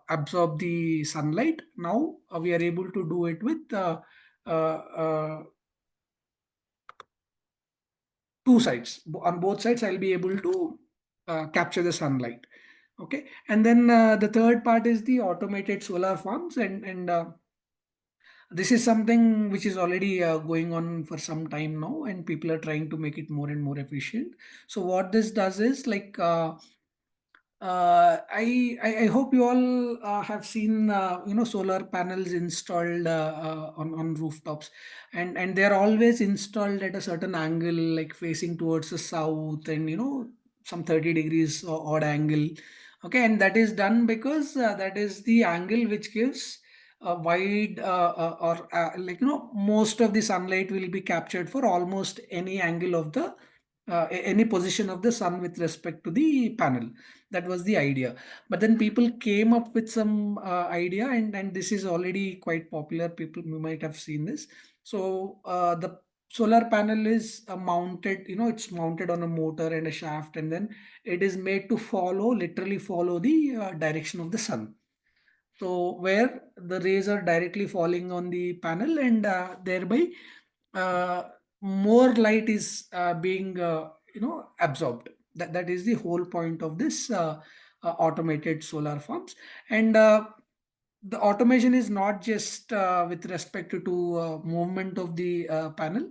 absorb the sunlight, now we are able to do it with two sides. On both sides I'll be able to capture the sunlight. Okay, and then the third part is the automated solar farms, and this is something which is already going on for some time now, and people are trying to make it more and more efficient. So what this does is I hope you all have seen solar panels installed on rooftops, and they are always installed at a certain angle, like facing towards the south, and some 30 degrees odd angle. Okay, and that is done because that is the angle which gives a wide or most of the sunlight will be captured for almost any angle of the any position of the sun with respect to the panel. That was the idea. But then people came up with some idea, and this is already quite popular. People, you might have seen this. So the solar panel is mounted, it's mounted on a motor and a shaft, and then it is made to literally follow the direction of the sun. So where the rays are directly falling on the panel, and thereby more light is being absorbed. That is the whole point of this automated solar farms. And the automation is not just with respect to movement of the panel,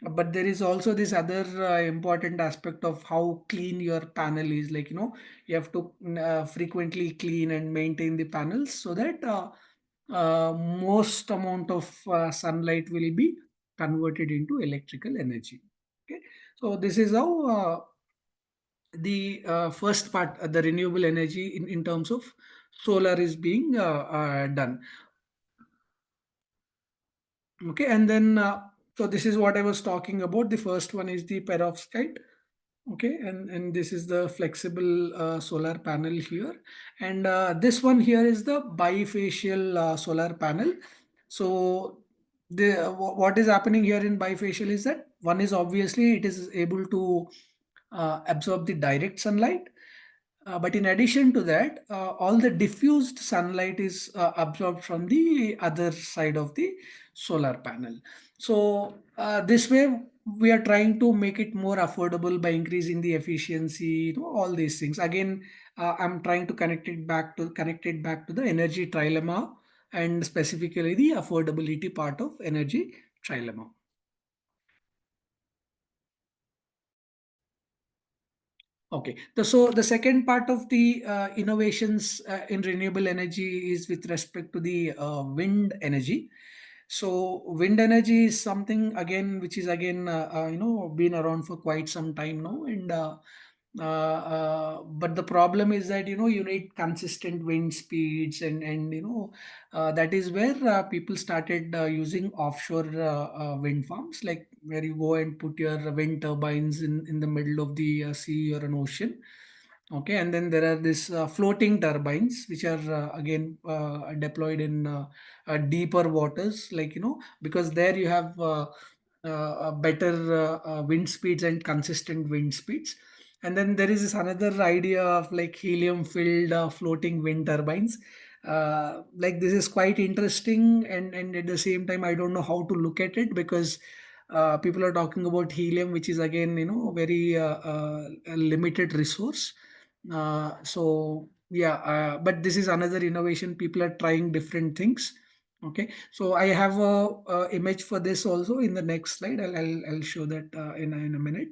but there is also this other important aspect of how clean your panel is. You have to frequently clean and maintain the panels so that most amount of sunlight will be converted into electrical energy. Okay, so this is how the first part, the renewable energy in terms of solar is being done. Okay, and then so this is what I was talking about. The first one is the perovskite. Okay, and this is the flexible solar panel here, and this one here is the bifacial solar panel. So what is happening here in bifacial is that one is obviously it is able to absorb the direct sunlight, but in addition to that, all the diffused sunlight is absorbed from the other side of the solar panel. So this way, we are trying to make it more affordable by increasing the efficiency, all these things. Again, I'm trying to connect it back to the energy trilemma, and specifically the affordability part of energy trilemma. Okay, so the second part of the innovations in renewable energy is with respect to the wind energy. So wind energy is something again which is again been around for quite some time now, and but the problem is that you need consistent wind speeds, and that is where people started using offshore wind farms, like where you go and put your wind turbines in the middle of the sea or an ocean. Okay, and then there are these floating turbines which are again deployed in deeper waters, like because there you have better wind speeds and consistent wind speeds. And then there is this another idea of like helium filled floating wind turbines. Like this is quite interesting, and at the same time I don't know how to look at it, because people are talking about helium, which is again very a limited resource. So yeah, but this is another innovation. People are trying different things. Okay, so I have a image for this also in the next slide. I'll show that in a minute.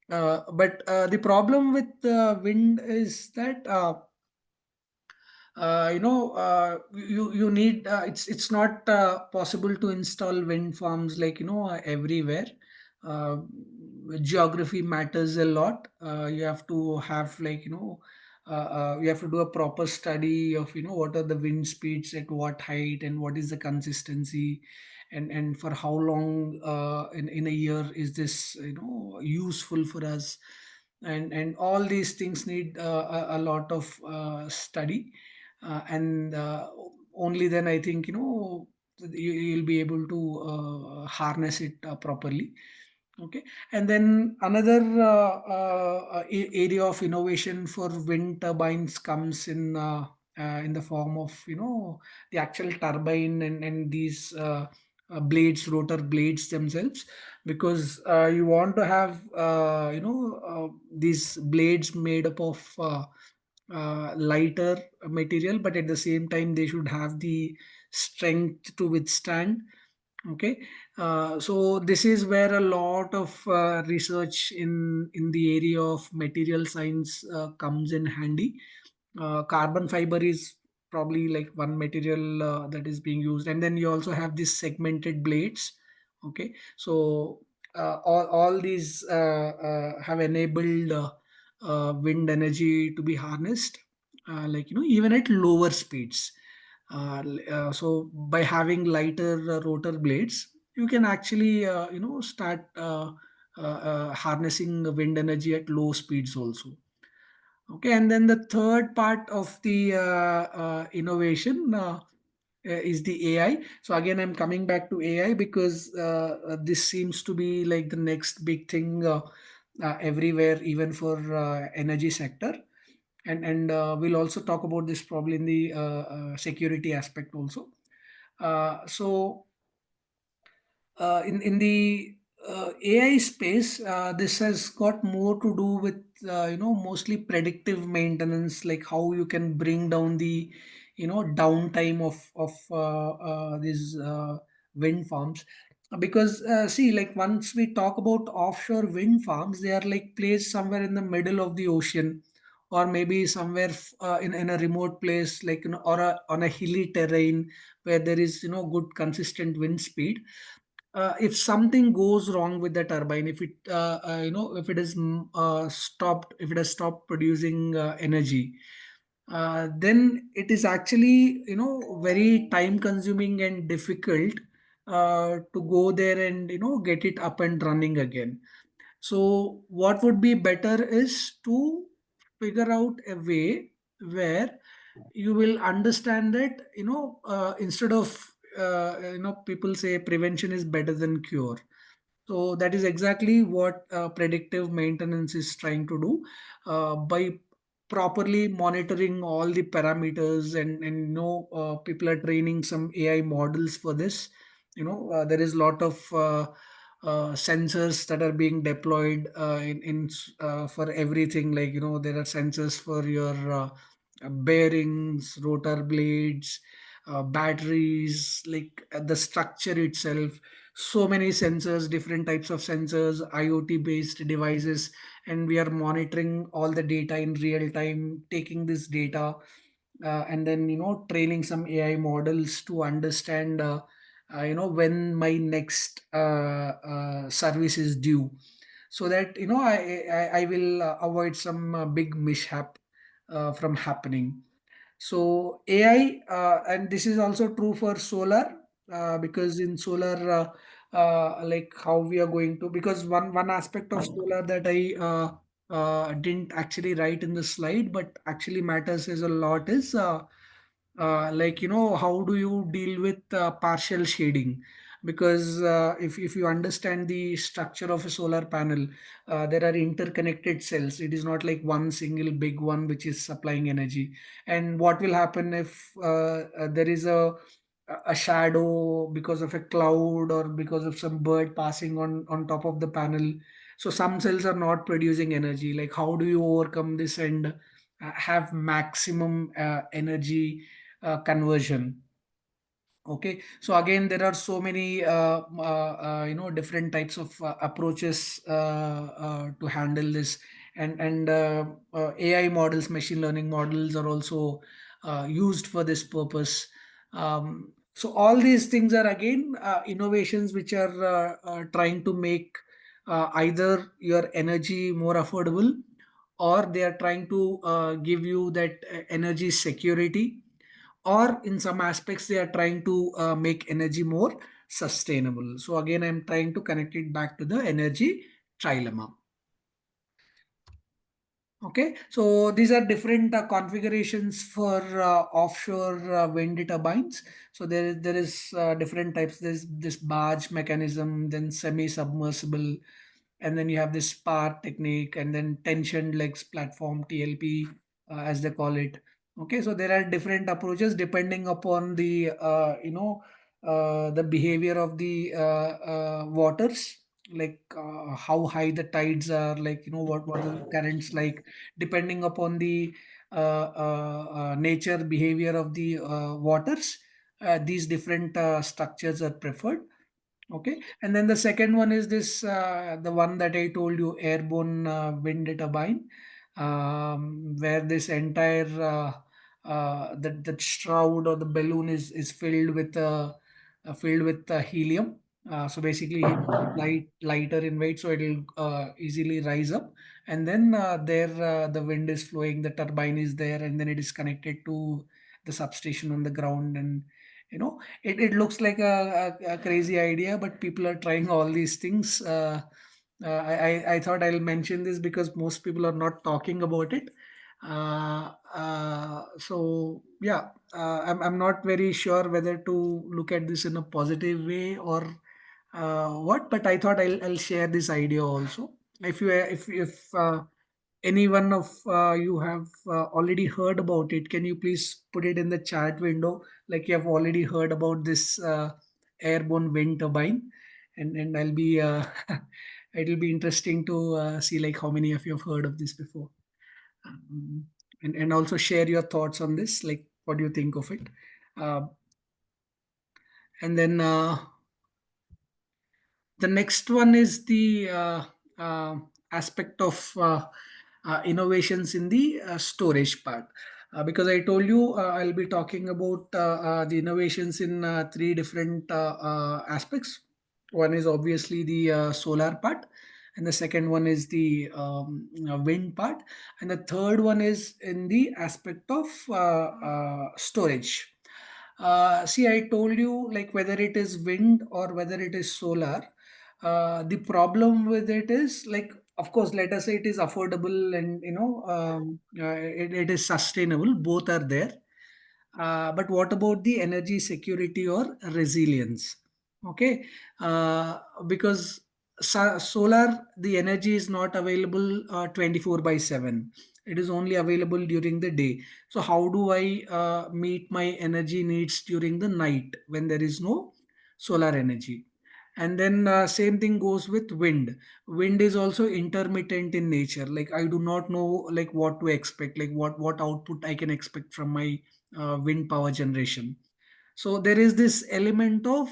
But the problem with wind is that you need it's not possible to install wind farms like everywhere. uh, Geography matters a lot. You have to have like you have to do a proper study of what are the wind speeds at what height and what is the consistency, and for how long in a year is this useful for us, and all these things need a lot of study, and only then I think you'll be able to harness it properly. Okay, and then another area of innovation for wind turbines comes in the form of the actual turbine, and these blades, rotor blades themselves, because you want to have these blades made up of lighter material, but at the same time they should have the strength to withstand. Okay, so this is where a lot of research in the area of material science comes in handy. Carbon fiber is probably like one material that is being used, and then you also have these segmented blades. Okay, so all these have enabled wind energy to be harnessed, like even at lower speeds. So by having lighter rotor blades, you can actually start harnessing the wind energy at low speeds also. Okay, and then the third part of the innovation is the AI. So again, I'm coming back to AI because this seems to be like the next big thing everywhere, even for energy sector. And we'll also talk about this probably in the security aspect also. So in the AI space, this has got more to do with mostly predictive maintenance, like how you can bring down the downtime of these wind farms. Because see, like once we talk about offshore wind farms, they are like placed somewhere in the middle of the ocean, or maybe somewhere in a remote place, like or on a hilly terrain where there is good consistent wind speed. If something goes wrong with the turbine, if it if it is stopped, if it has stopped producing energy, then it is actually very time consuming and difficult to go there and get it up and running again. So what would be better is to figure out a way where you will understand that instead of people say prevention is better than cure. So that is exactly what predictive maintenance is trying to do, by properly monitoring all the parameters, and people are training some AI models for this. There is a lot of sensors that are being deployed for everything. Like, there are sensors for your bearings, rotor blades, batteries, like the structure itself. So many sensors, different types of sensors, IoT based devices, and we are monitoring all the data in real time, taking this data, and then training some AI models to understand when my next service is due, so that I will avoid some big mishap from happening. So AI, and this is also true for solar, because in solar, like how we are going to, because one aspect of solar that I didn't actually write in the slide, but actually matters is a lot, is like how do you deal with partial shading? Because if you understand the structure of a solar panel, there are interconnected cells. It is not like one single big one which is supplying energy. And what will happen if there is a shadow because of a cloud or because of some bird passing on top of the panel? So some cells are not producing energy. Like, how do you overcome this and have maximum energy conversion? Okay, so again, there are so many different types of approaches to handle this, and AI models, machine learning models are also used for this purpose. So all these things are again innovations which are trying to make either your energy more affordable, or they are trying to give you that energy security, or in some aspects they are trying to make energy more sustainable. So again, I'm trying to connect it back to the energy trilemma. Okay, so these are different configurations for offshore wind turbines. So there is different types. There's this barge mechanism, then semi-submersible, and then you have this spark technique, and then tension legs platform, TLP, as they call it. Okay, so there are different approaches depending upon the the behavior of the waters, like how high the tides are, like what are the currents like, depending upon the nature behavior of the waters. These different structures are preferred. Okay, and then the second one is this, the one that I told you, airborne wind turbine, where this entire that shroud or the balloon is filled with helium. So basically, lighter in weight, so it'll easily rise up, and then there the wind is flowing, the turbine is there, and then it is connected to the substation on the ground, and it looks like a crazy idea, but people are trying all these things. I thought I'll mention this because most people are not talking about it. So yeah, I'm not very sure whether to look at this in a positive way or what, but I thought I'll share this idea also. If any one of you have already heard about it, can you please put it in the chat window, like you have already heard about this airborne wind turbine? And I'll be it'll be interesting to see like how many of you have heard of this before. And also share your thoughts on this, like what do you think of it? And then the next one is the aspect of innovations in the storage part. Because I told you I'll be talking about the innovations in three different aspects. One is obviously the solar part, and the second one is the wind part, and the third one is in the aspect of storage. See, I told you, like whether it is wind or whether it is solar, the problem with it is, like, of course, let us say it is affordable and it is sustainable. Both are there. But what about the energy security or resilience? Okay, because solar, the energy is not available 24/7. It is only available during the day. So how do I meet my energy needs during the night when there is no solar energy? And then same thing goes with wind. Wind is also intermittent in nature. Like I do not know like what to expect, like what output I can expect from my wind power generation. So there is this element of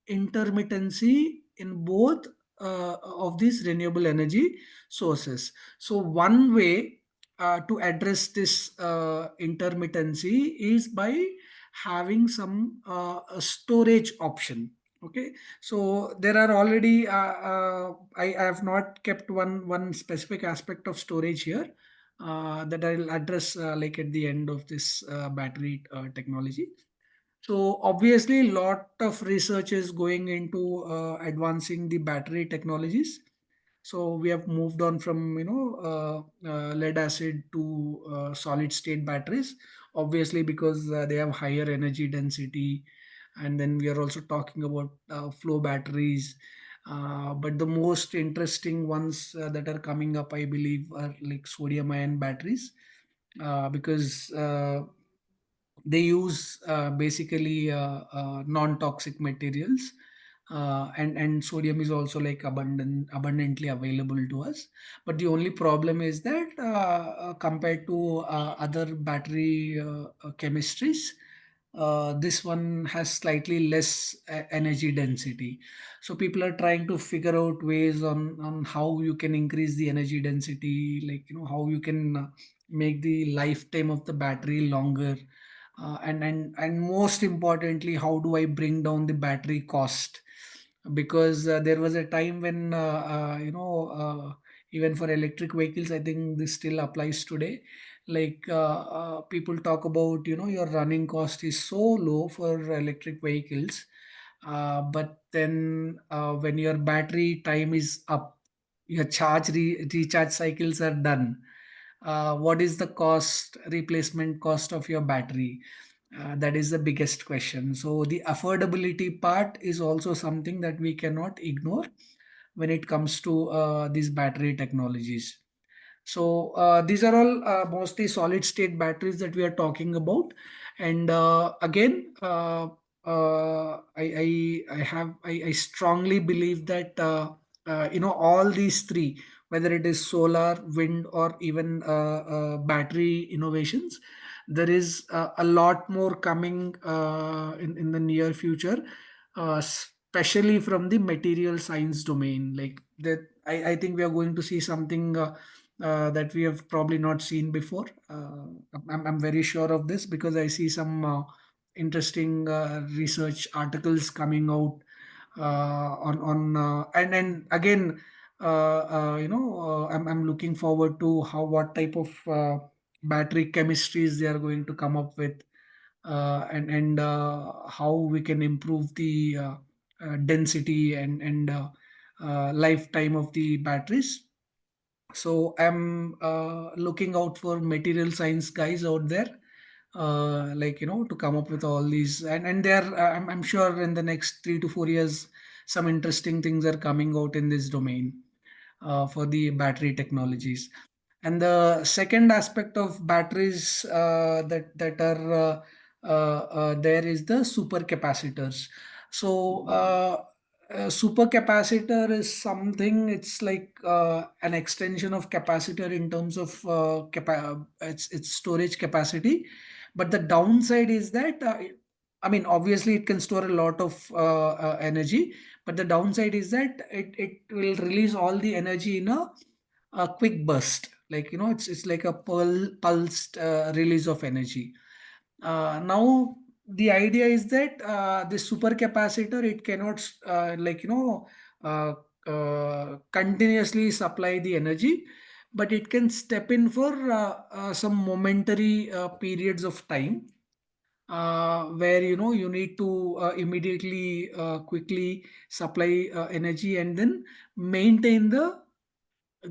intermittency in both of these renewable energy sources. So one way to address this intermittency is by having some storage option. Okay, so there are already I have not kept one specific aspect of storage here that I'll address like at the end of this battery technology. So obviously, a lot of research is going into advancing the battery technologies. So we have moved on from lead acid to solid state batteries, obviously because they have higher energy density, and then we are also talking about flow batteries. But the most interesting ones that are coming up, I believe, are like sodium ion batteries, because they use basically non-toxic materials, and sodium is also like abundantly available to us. But the only problem is that compared to other battery chemistries, this one has slightly less energy density. So people are trying to figure out ways on how you can increase the energy density, like how you can make the lifetime of the battery longer, and most importantly, how do I bring down the battery cost? Because there was a time when even for electric vehicles, I think this still applies today. Like people talk about your running cost is so low for electric vehicles, but then when your battery time is up, your recharge cycles are done, what is the replacement cost of your battery? That is the biggest question. So the affordability part is also something that we cannot ignore when it comes to these battery technologies. So these are all mostly solid state batteries that we are talking about. And again, I strongly believe that all these three, whether it is solar, wind, or even battery innovations, there is a lot more coming in the near future, especially from the material science domain. Like that, I think we are going to see something that we have probably not seen before. I'm very sure of this because I see some interesting research articles coming out and again, I'm looking forward to what type of battery chemistries they are going to come up with, and how we can improve the density and lifetime of the batteries. So I'm looking out for material science guys out there, to come up with all these, and they're I'm sure in the next 3 to 4 years some interesting things are coming out in this domain for the battery technologies. And the second aspect of batteries that are there is the supercapacitors. So a supercapacitor is something, it's like an extension of capacitor in terms of its storage capacity. But the downside is that I mean, obviously it can store a lot of energy, but the downside is that it will release all the energy in a quick burst. Like it's like a pulsed release of energy. Now the idea is that this supercapacitor, it cannot continuously supply the energy, but it can step in for some momentary periods of time, where you need to immediately quickly supply energy and then maintain the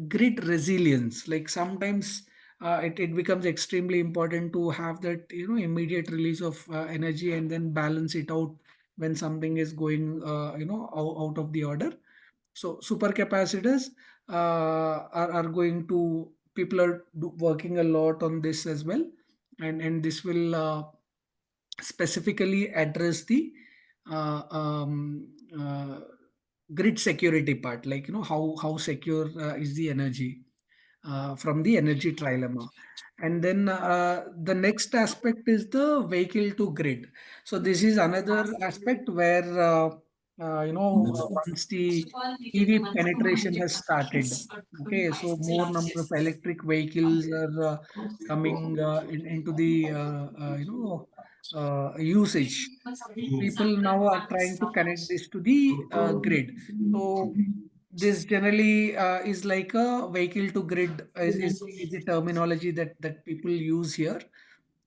grid resilience. Like sometimes it becomes extremely important to have that immediate release of energy and then balance it out when something is going out of the order. So supercapacitors are going to, people are working a lot on this as well, and this will specifically address the uh, um, uh, grid security part, like how secure is the energy from the energy trilemma. And then the next aspect is the vehicle to grid. So this is another aspect where once the EV penetration has started, okay, so more number of electric vehicles are coming into the usage. People now are trying to connect this to the grid. So this generally is like a vehicle to grid is the terminology that people use here.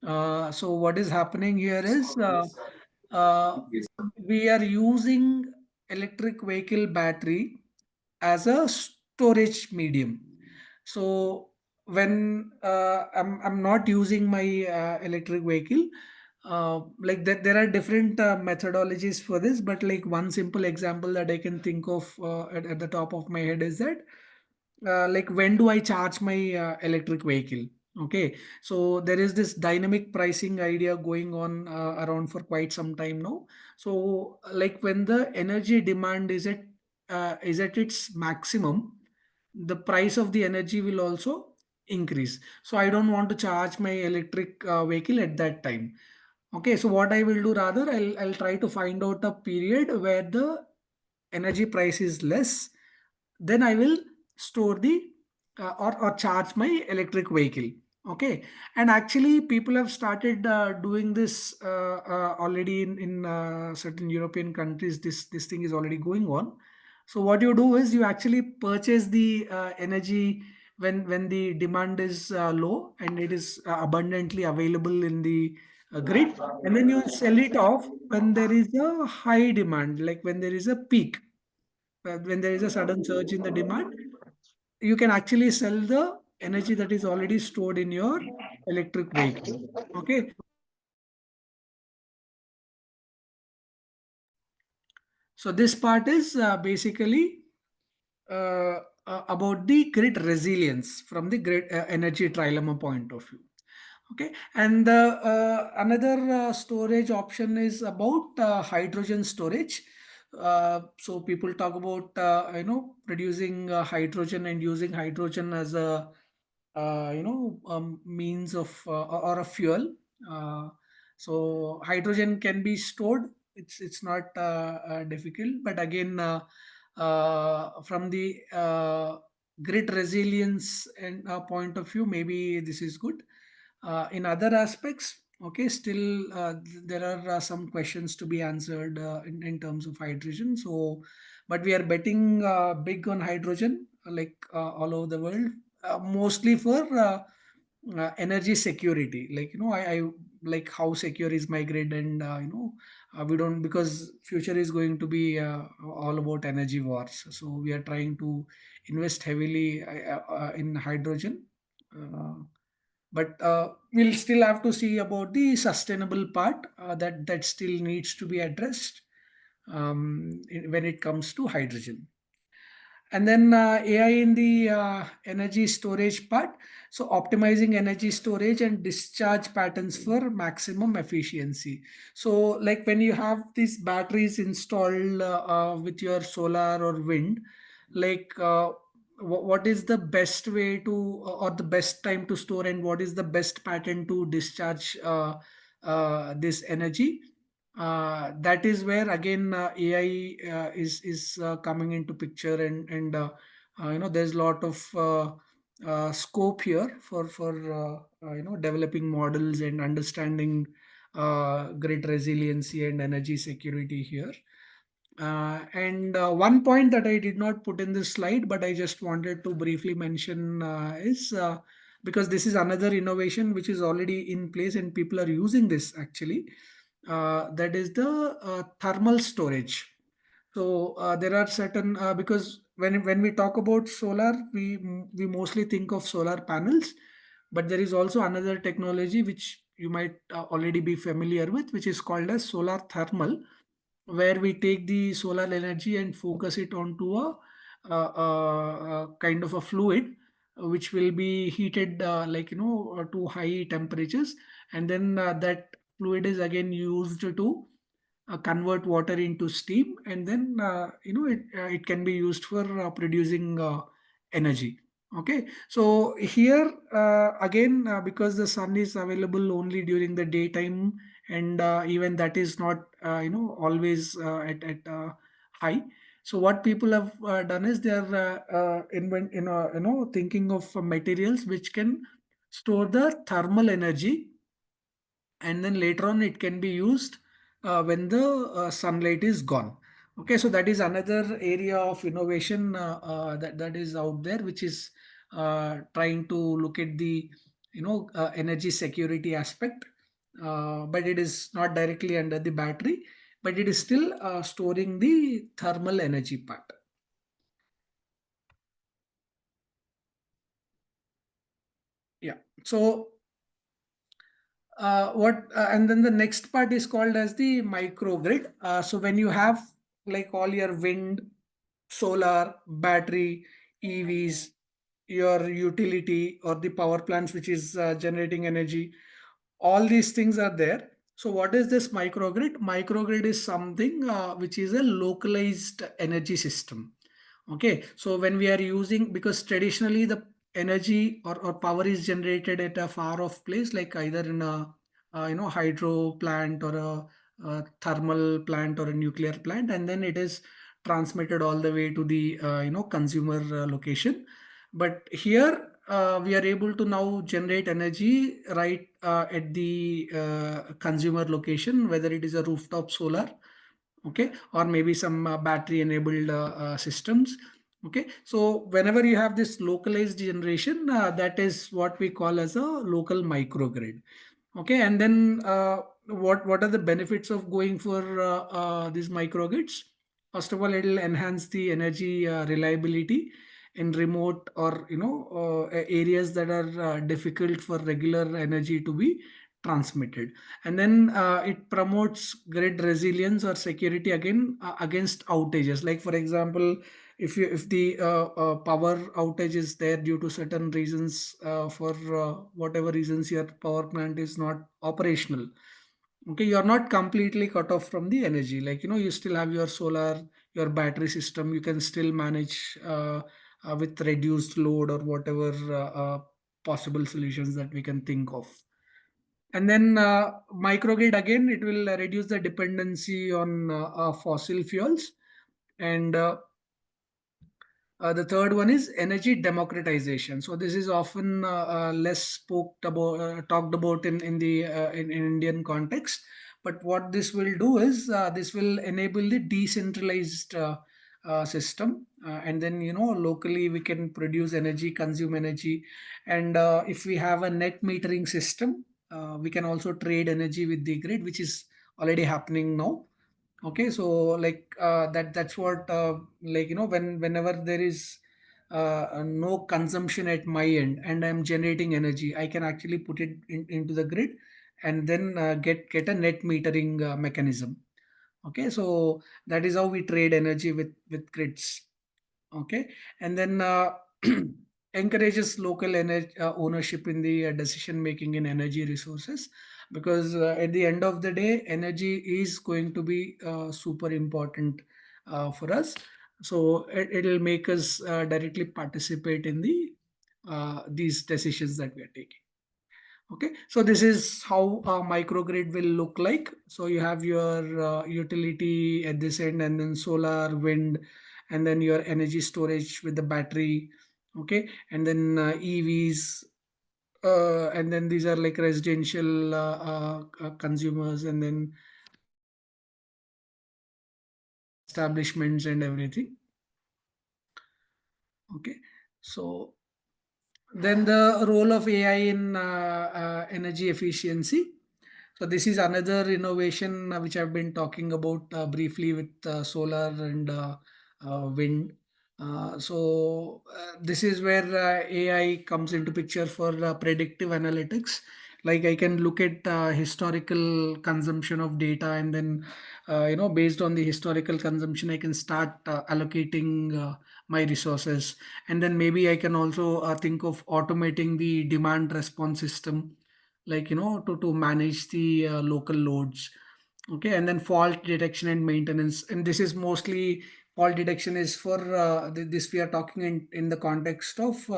So what is happening here is uh, we are using electric vehicle battery as a storage medium. So when I'm not using my electric vehicle, like that there are different methodologies for this, but like one simple example that I can think of at the top of my head is that like when do I charge my electric vehicle? Okay, so there is this dynamic pricing idea going on around for quite some time now. So like when the energy demand is at its maximum, the price of the energy will also increase. So I don't want to charge my electric vehicle at that time. Okay, so what I will do, rather I'll try to find out a period where the energy price is less, then I will store the or charge my electric vehicle. Okay, and actually people have started doing this already in certain European countries. This thing is already going on. So what you do is you actually purchase the energy when the demand is low and it is abundantly available in the grid, and then you sell it off when there is a high demand, like when there is a peak, when there is a sudden surge in the demand, you can actually sell the energy that is already stored in your electric vehicle. Okay. So this part is basically about the grid resilience from the grid energy trilemma point of view. Okay, and another storage option is about hydrogen storage. So people talk about producing hydrogen and using hydrogen as a means of or a fuel. So hydrogen can be stored. It's not difficult, but again, from the grid resilience and point of view, maybe this is good. In other aspects, okay, still there are some questions to be answered in terms of hydrogen. So, but we are betting big on hydrogen, like all over the world, mostly for energy security. Like I like how secure is my grid, and we don't, because future is going to be all about energy wars. So we are trying to invest heavily in hydrogen. But we'll still have to see about the sustainable part that still needs to be addressed when it comes to hydrogen. And then AI in the energy storage part. So optimizing energy storage and discharge patterns for maximum efficiency. So like when you have these batteries installed with your solar or wind, like what is the best way to or the best time to store, and what is the best pattern to discharge this energy? That is where again AI is coming into picture, and there's a lot of scope here for developing models and understanding grid resiliency and energy security here. And one point that I did not put in this slide, but I just wanted to briefly mention is because this is another innovation which is already in place and people are using this actually. That is the thermal storage. So there are certain because when we talk about solar, we mostly think of solar panels, but there is also another technology which you might already be familiar with, which is called as solar thermal, where we take the solar energy and focus it onto a kind of a fluid which will be heated to high temperatures, and then that fluid is again used to convert water into steam, and then it can be used for producing energy. Okay, so here again, because the sun is available only during the daytime, and even that is not always at high. So what people have done is they are thinking of materials which can store the thermal energy, and then later on it can be used when the sunlight is gone. Okay, so that is another area of innovation that is out there, which is trying to look at the energy security aspect, but it is not directly under the battery, but it is still storing the thermal energy part. Yeah, so and then the next part is called as the microgrid. So when you have like all your wind, solar, battery, EVs, your utility or the power plants which is generating energy, all these things are there. So what is this microgrid? Microgrid is something which is a localized energy system. Okay, so when we are using, because traditionally the energy or power is generated at a far off place, like either in a hydro plant or a thermal plant or a nuclear plant, and then it is transmitted all the way to the consumer location. But here we are able to now generate energy right at the consumer location, whether it is a rooftop solar, okay, or maybe some battery enabled systems. Okay, so whenever you have this localized generation, that is what we call as a local microgrid. Okay, and then what are the benefits of going for these microgrids? First of all, it will enhance the energy reliability in remote or areas that are difficult for regular energy to be transmitted. And then it promotes grid resilience or security again against outages. Like for example, if the power outage is there due to certain reasons, for whatever reasons your power plant is not operational, okay, you are not completely cut off from the energy. Like you still have your solar, your battery system, you can still manage with reduced load or whatever possible solutions that we can think of. And then microgrid, again, it will reduce the dependency on fossil fuels. And the third one is energy democratization. So this is often less talked about in the in Indian context. But what this will do is this will enable the decentralized system, and then locally we can produce energy, consume energy, and if we have a net metering system, we can also trade energy with the grid, which is already happening now. Okay, so like that's what whenever there is no consumption at my end and I'm generating energy, I can actually put it into the grid and then get a net metering mechanism. Okay, so that is how we trade energy with grids. Okay, and then encourages local energy ownership in the decision making in energy resources, because at the end of the day, energy is going to be super important for us. So it'll make us directly participate in the these decisions that we are taking. Okay, so this is how a microgrid will look like. So you have your utility at this end, and then solar, wind, and then your energy storage with the battery. Okay, and then EVs, and then these are like residential consumers, and then establishments and everything. Okay, so then the role of AI in energy efficiency. So this is another innovation which I've been talking about briefly with solar and wind. This is where AI comes into picture for predictive analytics. Like I can look at historical consumption of data, and then based on the historical consumption, I can start allocating my resources, and then maybe I can also think of automating the demand response system, like to manage the local loads. Okay, and then fault detection and maintenance, and this is mostly fault detection is for this we are talking in the context of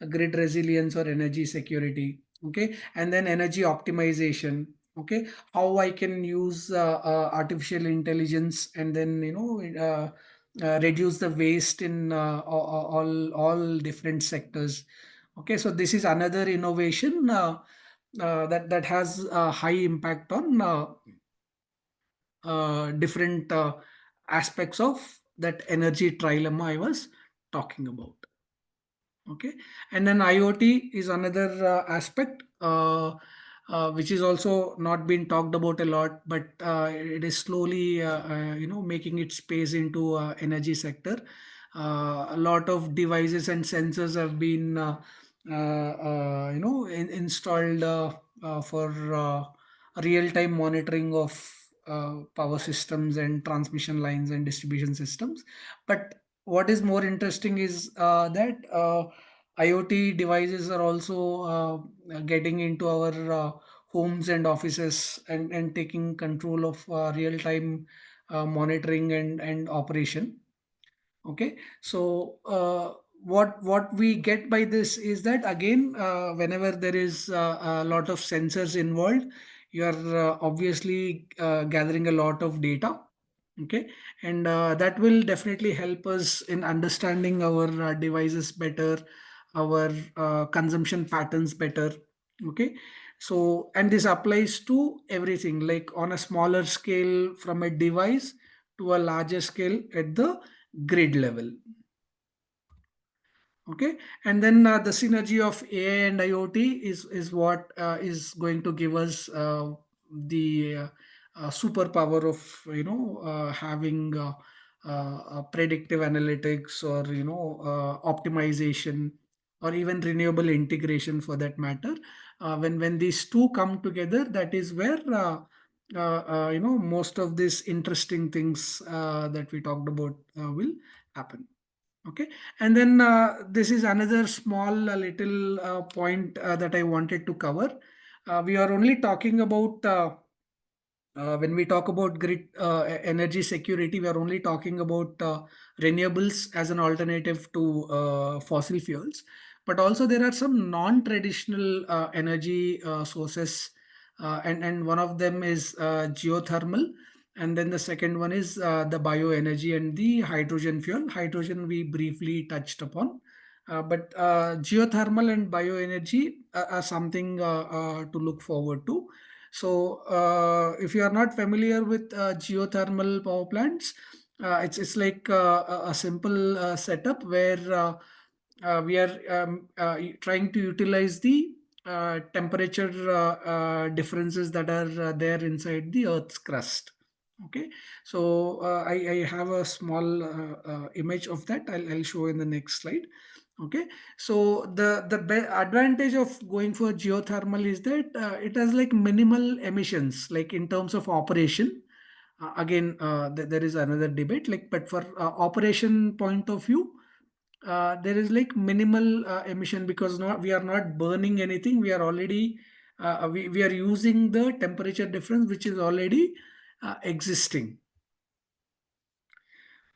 grid resilience or energy security. Okay, and then energy optimization. Okay, how I can use artificial intelligence and then reduce the waste in all different sectors. Okay, so this is another innovation that has a high impact on different aspects of that energy trilemma I was talking about. Okay, and then IoT is another aspect which is also not been talked about a lot, but it is slowly making its space into energy sector. A lot of devices and sensors have been installed for real-time monitoring of power systems and transmission lines and distribution systems. But what is more interesting is that IoT devices are also getting into our homes and offices and taking control of real-time monitoring and operation. Okay, so what we get by this is that again, whenever there is a lot of sensors involved, you are obviously gathering a lot of data. Okay, and that will definitely help us in understanding our devices better, our consumption patterns better. Okay, so and this applies to everything, like on a smaller scale from a device to a larger scale at the grid level. Okay, and then the synergy of AI and IoT is what is going to give us the superpower of having predictive analytics or optimization or even renewable integration for that matter. When these two come together, that is where most of these interesting things that we talked about will happen. Okay, and then this is another small little point that I wanted to cover. We are only talking about when we talk about grid energy security, we are only talking about renewables as an alternative to fossil fuels, but also there are some non-traditional energy sources, and one of them is geothermal, and then the second one is the bioenergy and the hydrogen fuel. Hydrogen we briefly touched upon, but geothermal and bioenergy are something to look forward to. So if you are not familiar with geothermal power plants, it's like a simple setup where we are trying to utilize the temperature differences that are there inside the Earth's crust. Okay, so I have a small image of that. I'll show in the next slide. Okay, so the advantage of going for geothermal is that it has like minimal emissions, like in terms of operation. Again, there is another debate, like, but for operation point of view, there is like minimal emission, because we are not burning anything. We are already we are using the temperature difference which is already existing.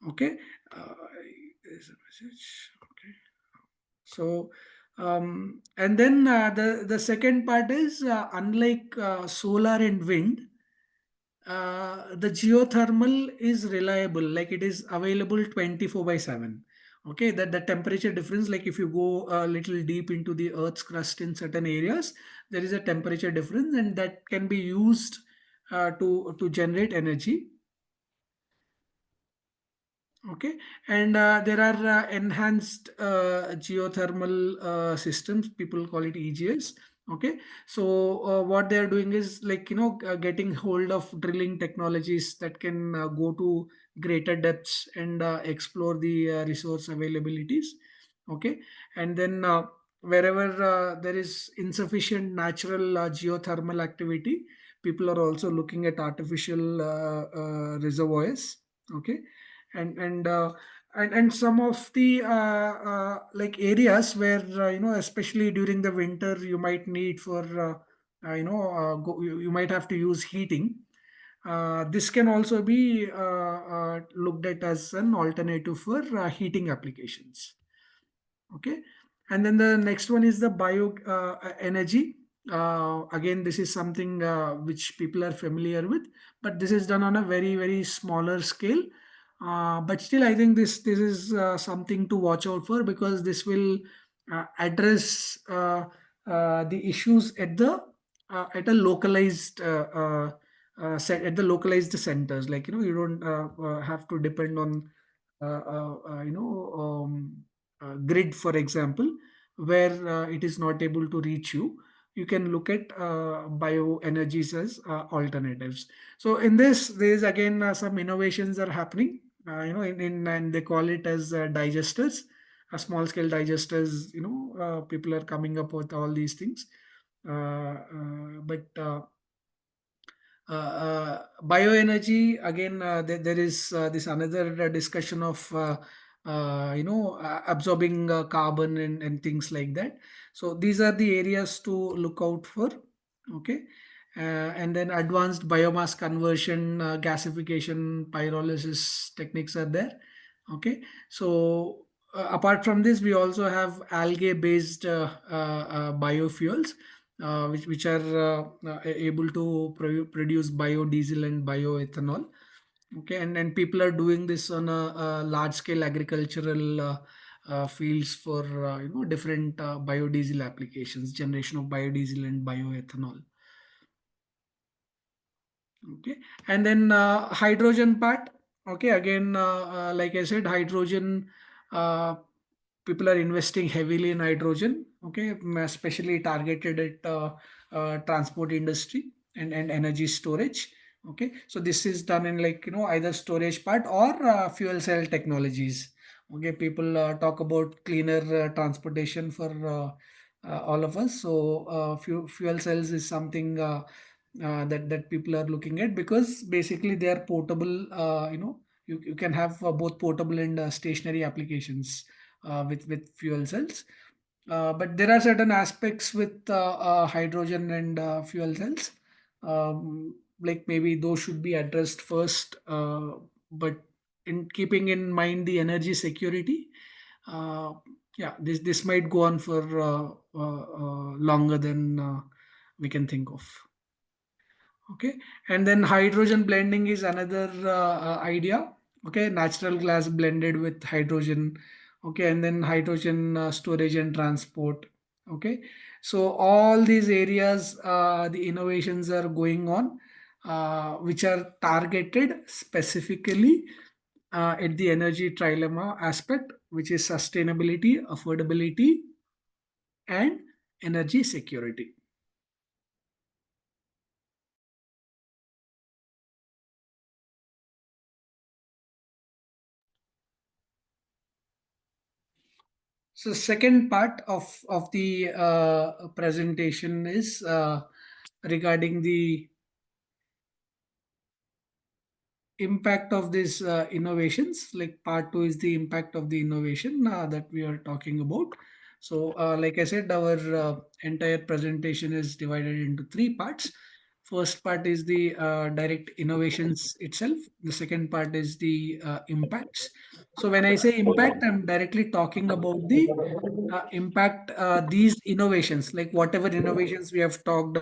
Okay, there's a message. Okay, so and then the second part is unlike solar and wind, the geothermal is reliable, like it is available 24/7. Okay, that the temperature difference, like if you go a little deep into the Earth's crust in certain areas, there is a temperature difference, and that can be used to generate energy. Okay, and there are enhanced geothermal systems, people call it EGS. Okay, so what they are doing is like getting hold of drilling technologies that can go to greater depths and explore the resource availabilities. Okay, and then wherever there is insufficient natural geothermal activity, people are also looking at artificial reservoirs. Okay, and some of the like areas where especially during the winter you might need for you might have to use heating. this can also be looked at as an alternative for heating applications. Okay, and then the next one is the bio energy. Again, this is something which people are familiar with, but this is done on a very smaller scale. But still, I think this is something to watch out for, because this will address the issues at the at a localized at the localized centers. Like, you don't have to depend on grid, for example, where it is not able to reach you. You can look at bioenergies as alternatives. So in this, there is again some innovations are happening. And they call it as digesters, small scale digesters. People are coming up with all these things. But bioenergy, again, there is this another discussion of absorbing carbon and things like that. So these are the areas to look out for. Okay. And then advanced biomass conversion, gasification, pyrolysis techniques are there. Okay. So apart from this, we also have algae based biofuels, which are able to produce biodiesel and bioethanol. Okay, and then people are doing this on a large scale agricultural fields for different biodiesel applications, generation of biodiesel and bioethanol. Okay, and then hydrogen part. Okay, again, like I said, hydrogen, people are investing heavily in hydrogen. Okay, especially targeted at transport industry and energy storage. Okay, so this is done in, like, either storage part or fuel cell technologies. Okay, people talk about cleaner transportation for all of us. So fuel cells is something that people are looking at, because basically they are portable. You can have both portable and stationary applications with fuel cells. But there are certain aspects with hydrogen and fuel cells. Like, maybe those should be addressed first, but in keeping in mind the energy security, yeah, this might go on for longer than we can think of. Okay, and then hydrogen blending is another idea. Okay, natural gas blended with hydrogen. Okay, and then hydrogen storage and transport. Okay, so all these areas, the innovations are going on, which are targeted specifically at the energy trilemma aspect, which is sustainability, affordability, and energy security. So second part of the presentation is regarding the impact of these innovations. Like, part 2 is the impact of the innovation that we are talking about. So like I said, our entire presentation is divided into 3 parts. First part is the direct innovations itself. The second part is the impacts. So when I say impact, I'm directly talking about the impact these innovations, like whatever innovations we have talked.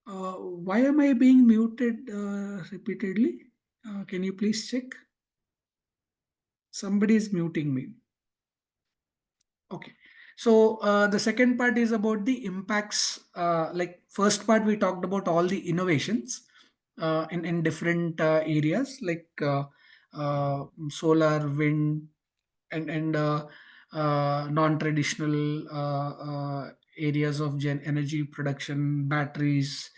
Why am I being muted repeatedly? Can you please check? Somebody is muting me. Okay. So the second part is about the impacts. Like, first part, we talked about all the innovations in different areas, like solar, wind, and non-traditional areas of energy production, batteries.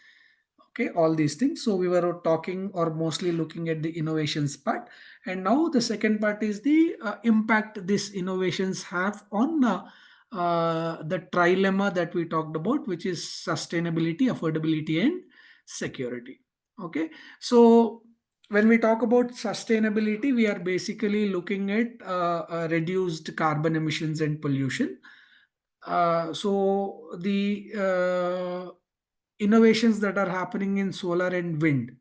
Okay, all these things. So we were talking, or mostly looking at the innovations part, and now the second part is the impact these innovations have on the trilemma that we talked about, which is sustainability, affordability, and security. Okay, so when we talk about sustainability, we are basically looking at reduced carbon emissions and pollution. So the innovations that are happening in solar and wind.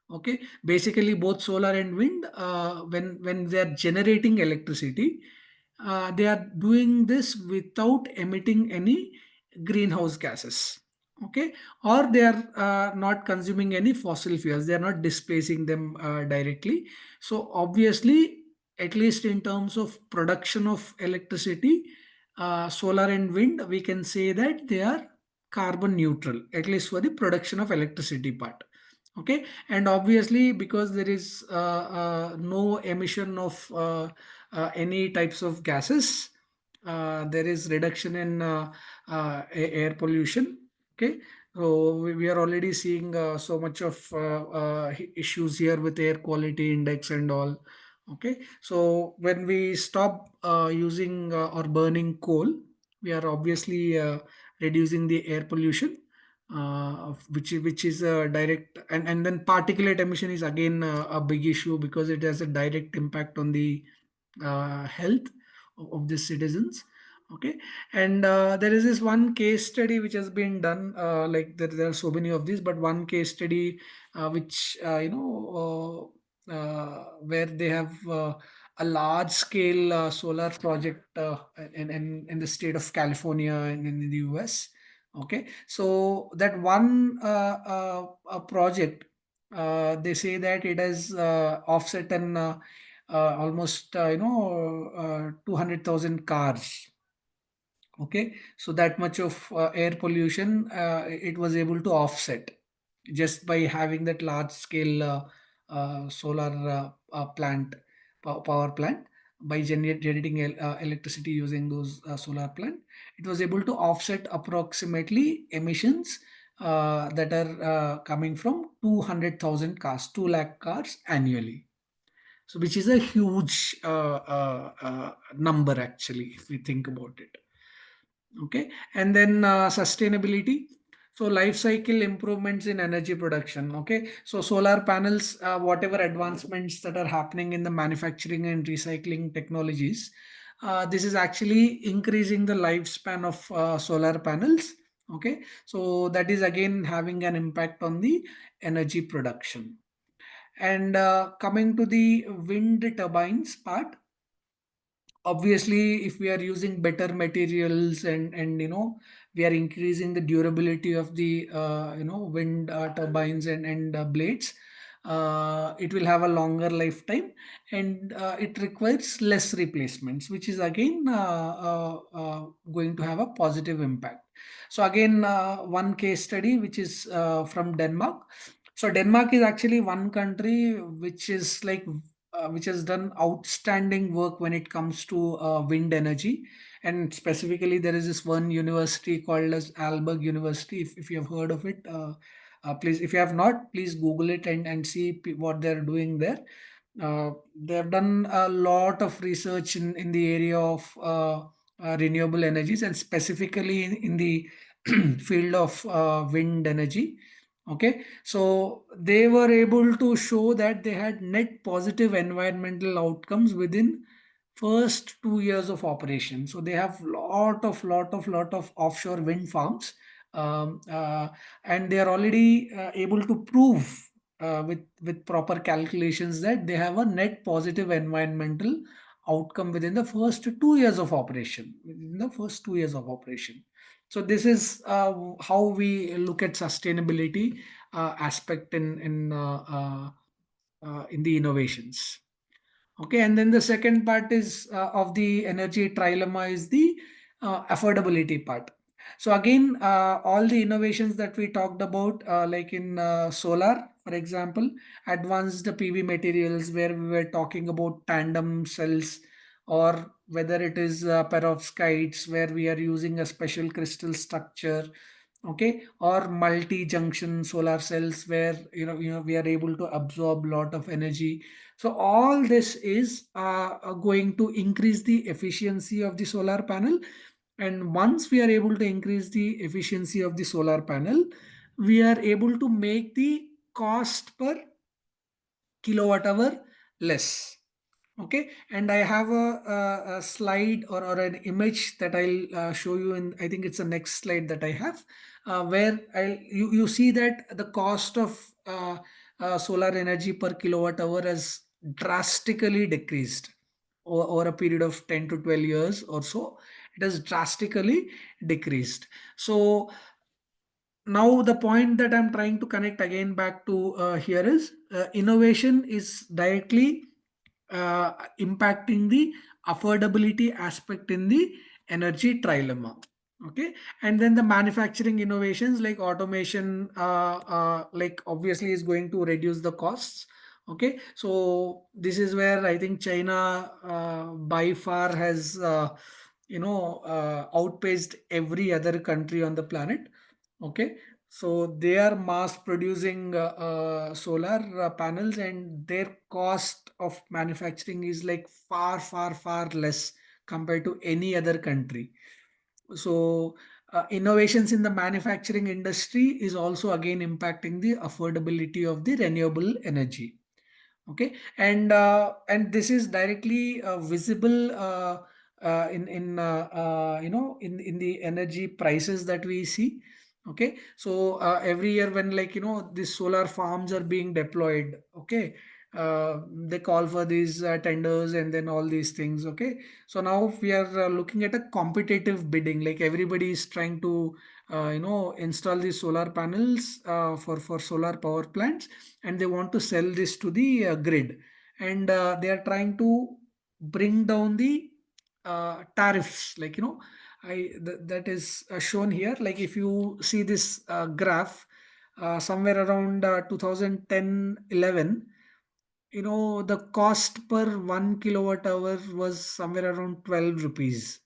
Okay, basically both solar and wind, when they are generating electricity, they are doing this without emitting any greenhouse gases. Okay, or they are not consuming any fossil fuels, they are not displacing them directly. So obviously, at least in terms of production of electricity, solar and wind, we can say that they are carbon neutral, at least for the production of electricity part. Okay, and obviously because there is no emission of any types of gases, there is reduction in air pollution. Okay, so we are already seeing so much of issues here with air quality index and all. Okay, so when we stop using or burning coal, we are obviously reducing the air pollution, which is a direct, and then particulate emission is again a big issue because it has a direct impact on the health of the citizens. Okay, and there is this one case study which has been done, like there are so many of these, but one case study which where they have a large scale solar project in the state of California and in the US. Okay, so that one project, they say that it has offset an almost 200,000 cars. Okay, so that much of air pollution it was able to offset just by having that large scale solar power plant. By generating electricity using those solar plant, it was able to offset approximately emissions that are coming from 200,000 cars, 2 lakh cars annually. So which is a huge number actually, if we think about it. Okay, and then sustainability. So life cycle improvements in energy production. Okay, so solar panels, whatever advancements that are happening in the manufacturing and recycling technologies, this is actually increasing the lifespan of solar panels. Okay, so that is again having an impact on the energy production. And coming to the wind turbines part, obviously if we are using better materials and we are increasing the durability of the wind turbines and blades, it will have a longer lifetime, and it requires less replacements, which is again going to have a positive impact. So again, one case study which is from Denmark. So Denmark is actually one country which is like which has done outstanding work when it comes to wind energy. And specifically, there is this one university called as Aalborg University. If you have heard of it, please, if you have not, please Google it and see what they're doing there. They have done a lot of research in the area of renewable energies, and specifically in the field of wind energy. Okay, so they were able to show that they had net positive environmental outcomes within first 2 years of operation. So they have lot of offshore wind farms, and they are already able to prove with proper calculations that they have a net positive environmental outcome within the first 2 years of operation. Within the first 2 years of operation. So this is how we look at sustainability aspect in the innovations. Okay, and then the second part is of the energy trilemma is the affordability part. So again, all the innovations that we talked about, like in solar, for example, advanced PV materials, where we were talking about tandem cells, or whether it is perovskites, where we are using a special crystal structure. Okay, or multi-junction solar cells, where we are able to absorb a lot of energy. So all this is going to increase the efficiency of the solar panel. And once we are able to increase the efficiency of the solar panel, we are able to make the cost per kilowatt hour less. Okay, and I have a slide or an image that I'll show you in, I think it's the next slide that I have, where you see that the cost of solar energy per kilowatt hour has drastically decreased over a period of 10 to 12 years or so. It has drastically decreased. So now the point that I'm trying to connect again back to here is innovation is directly impacting the affordability aspect in the energy trilemma. Okay, and then the manufacturing innovations like automation, like obviously is going to reduce the costs. Okay, so this is where I think China by far has outpaced every other country on the planet. Okay, so they are mass producing solar panels, and their cost of manufacturing is like far less compared to any other country. So innovations in the manufacturing industry is also again impacting the affordability of the renewable energy. Okay, and this is directly visible in the energy prices that we see. Okay, so every year when, like, these solar farms are being deployed, okay, they call for these tenders and then all these things. Okay, so now we are looking at a competitive bidding, like everybody is trying to install these solar panels for solar power plants, and they want to sell this to the grid, and they are trying to bring down the tariffs, like, that is shown here. Like if you see this graph, somewhere around 2010-11, the cost per 1 kilowatt hour was somewhere around 12 rupees.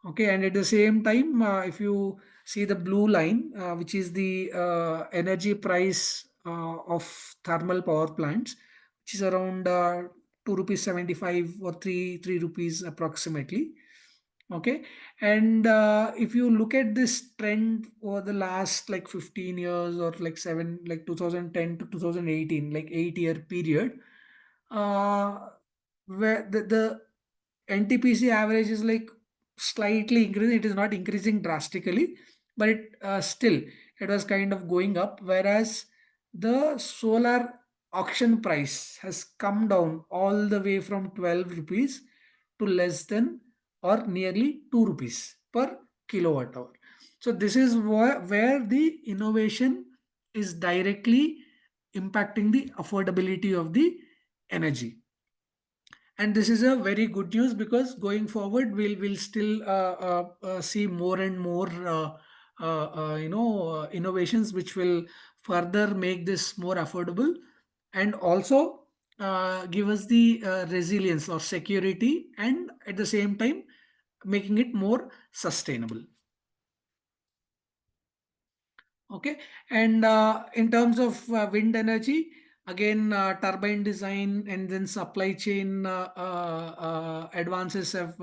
Okay, and at the same time, if you see the blue line, which is the energy price of thermal power plants, which is around 2 rupees 75 or 3 rupees approximately. Okay, and if you look at this trend over the last like 15 years or like 2010 to 2018, like 8-year period, where the NTPC average is like slightly increasing. It is not increasing drastically, but still it was kind of going up. Whereas the solar auction price has come down all the way from 12 rupees to less than or nearly 2 rupees per kilowatt hour. So this is where the innovation is directly impacting the affordability of the energy. And this is a very good news, because going forward we'll still see more and more innovations which will further make this more affordable, and also give us the resilience or security, and at the same time making it more sustainable. Okay, and in terms of wind energy, again, turbine design and then supply chain advances have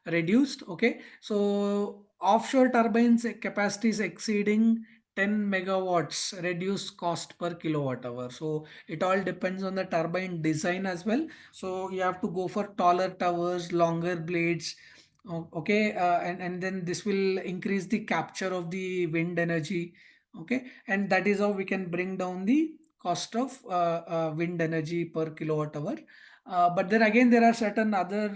reduced. Okay, so offshore turbines capacities exceeding 10 megawatts reduce cost per kilowatt hour. So it all depends on the turbine design as well. So you have to go for taller towers, longer blades. Okay, and then this will increase the capture of the wind energy. Okay, and that is how we can bring down the cost of wind energy per kilowatt hour. But then again, there are certain other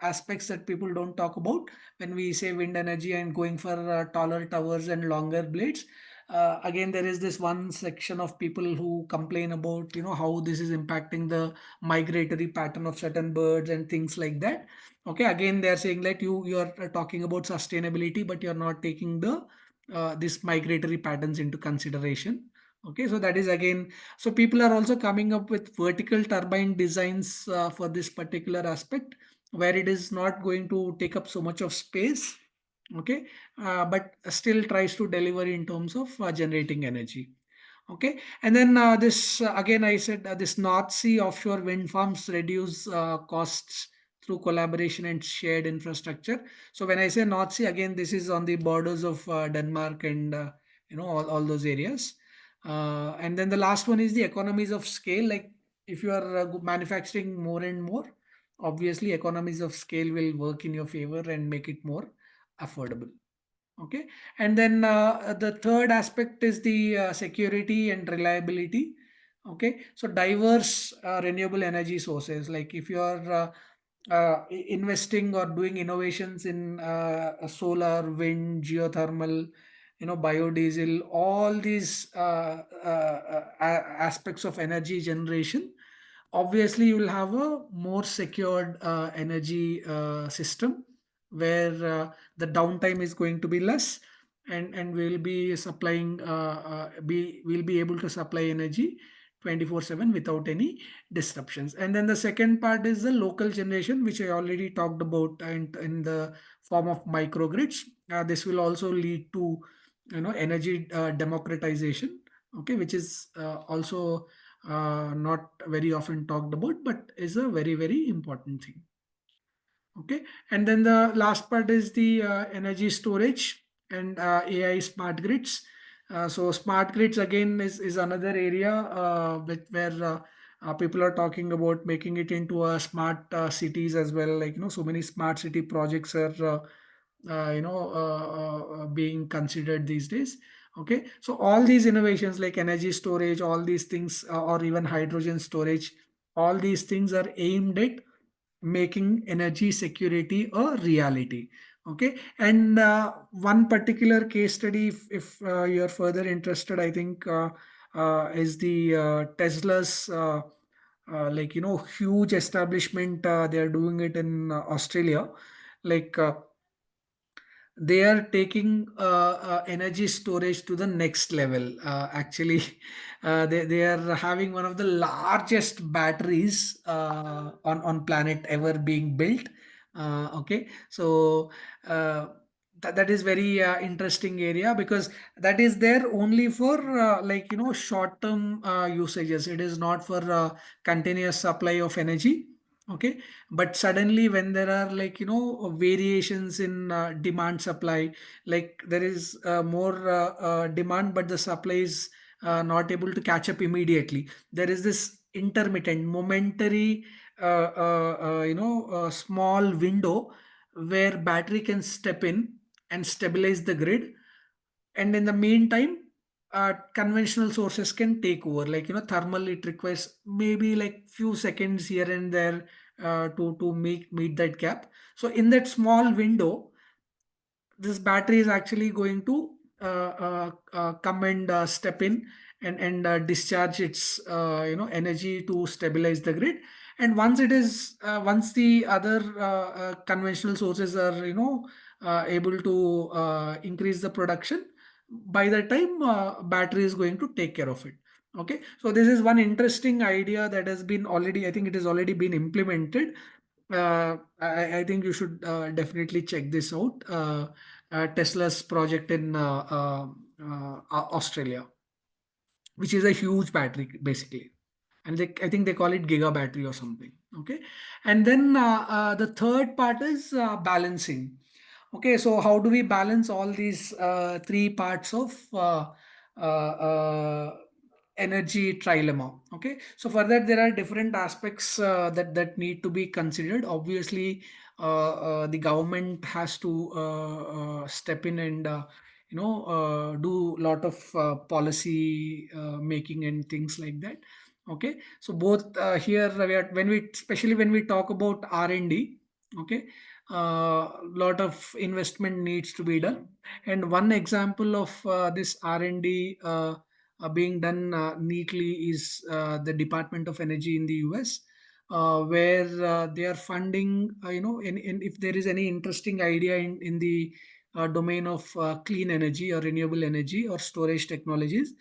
aspects that people don't talk about when we say wind energy and going for taller towers and longer blades. Again, there is this one section of people who complain about how this is impacting the migratory pattern of certain birds and things like that. Okay, again, they are saying that you are talking about sustainability, but you're not taking the this migratory patterns into consideration. Okay, so that is again, so people are also coming up with vertical turbine designs for this particular aspect, where it is not going to take up so much of space. Okay, but still tries to deliver in terms of generating energy. Okay, and then this again, I said this North Sea offshore wind farms reduce costs through collaboration and shared infrastructure. So when I say North Sea, again, this is on the borders of Denmark and all those areas. And then the last one is the economies of scale. Like if you are manufacturing more and more, obviously economies of scale will work in your favor and make it more affordable. Okay, and then the third aspect is the security and reliability. Okay, so diverse renewable energy sources, like if you are investing or doing innovations in solar, wind, geothermal, biodiesel, all these aspects of energy generation, obviously you will have a more secured energy system where the downtime is going to be less, and we'll be supplying we'll be able to supply energy 24/7 without any disruptions. And then the second part is the local generation, which I already talked about in the form of microgrids. This will also lead to energy democratization, okay, which is also not very often talked about, but is a very, very important thing. Okay, and then the last part is the energy storage and AI smart grids. So smart grids again is another area where people are talking about making it into a smart cities as well. Like so many smart city projects are being considered these days. Okay, so all these innovations like energy storage, all these things, or even hydrogen storage, all these things are aimed at making energy security a reality. Okay, and one particular case study, if you're further interested, I think is the Tesla's huge establishment. They are doing it in Australia. Like they are taking energy storage to the next level. Actually, they are having one of the largest batteries on planet ever being built. Okay, so that is very interesting area, because that is there only for short term usages. It is not for continuous supply of energy. Okay, but suddenly when there are variations in demand supply, like there is more demand but the supply is not able to catch up immediately, there is this intermittent momentary small window where battery can step in and stabilize the grid, and in the meantime conventional sources can take over. Like thermal, it requires maybe like few seconds here and there to meet that gap. So in that small window, this battery is actually going to come and step in and discharge its energy to stabilize the grid. And once the other conventional sources are able to increase the production, by the time battery is going to take care of it. Okay, so this is one interesting idea that has been already, I think it has already been implemented. I think you should definitely check this out. Tesla's project in Australia, which is a huge battery basically, and I think they call it giga battery or something. Okay, and then the third part is balancing. Okay, so how do we balance all these three parts of energy trilemma? Okay, so for that there are different aspects that need to be considered. Obviously, the government has to step in and do a lot of policy making and things like that. Okay, so both here especially when we talk about R&D, okay, lot of investment needs to be done. And one example of this R&D being done neatly is the Department of Energy in the US, where they are funding, if there is any interesting idea in the domain of clean energy or renewable energy or storage technologies,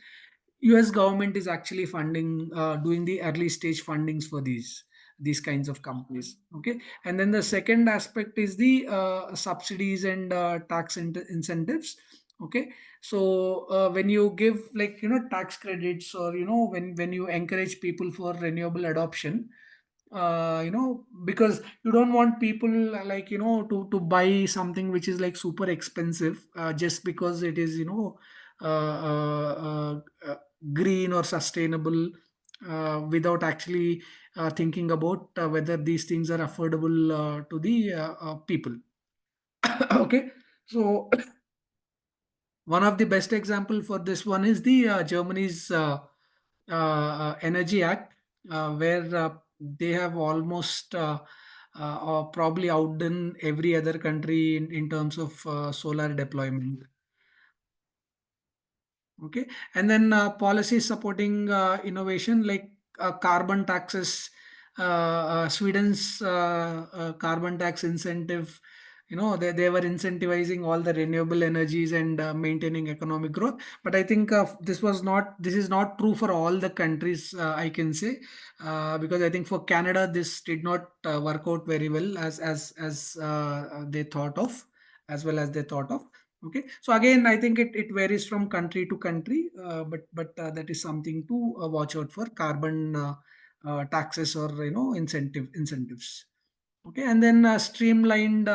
US government is actually funding, doing the early stage fundings for these kinds of companies. Okay, and then the second aspect is the subsidies and tax incentives. Okay, so when you give tax credits, or when you encourage people for renewable adoption, because you don't want people to buy something which is like super expensive just because it is uh, uh, uh, green or sustainable. without actually thinking about whether these things are affordable to the people. Okay, so one of the best example for this one is the Germany's Energy Act, where they have almost probably outdone every other country in terms of solar deployment. Okay, and then policies supporting innovation like carbon taxes. Sweden's carbon tax incentive, they were incentivizing all the renewable energies and maintaining economic growth. But I think this is not true for all the countries, I can say, because I think for Canada this did not work out very well as they thought of, as well as they thought of. Okay, so again, I think it varies from country to country, but that is something to watch out for: carbon taxes or incentives. Okay, and then streamlined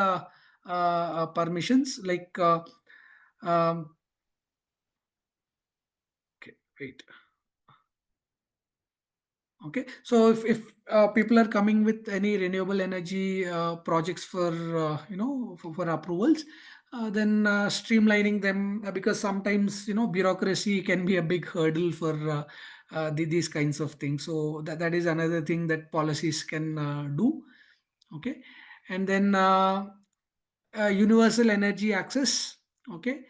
permissions like okay, wait. Okay, so if people are coming with any renewable energy projects for for approvals, then streamlining them, because sometimes bureaucracy can be a big hurdle for these kinds of things. So that is another thing that policies can do. Okay, and then universal energy access. Okay,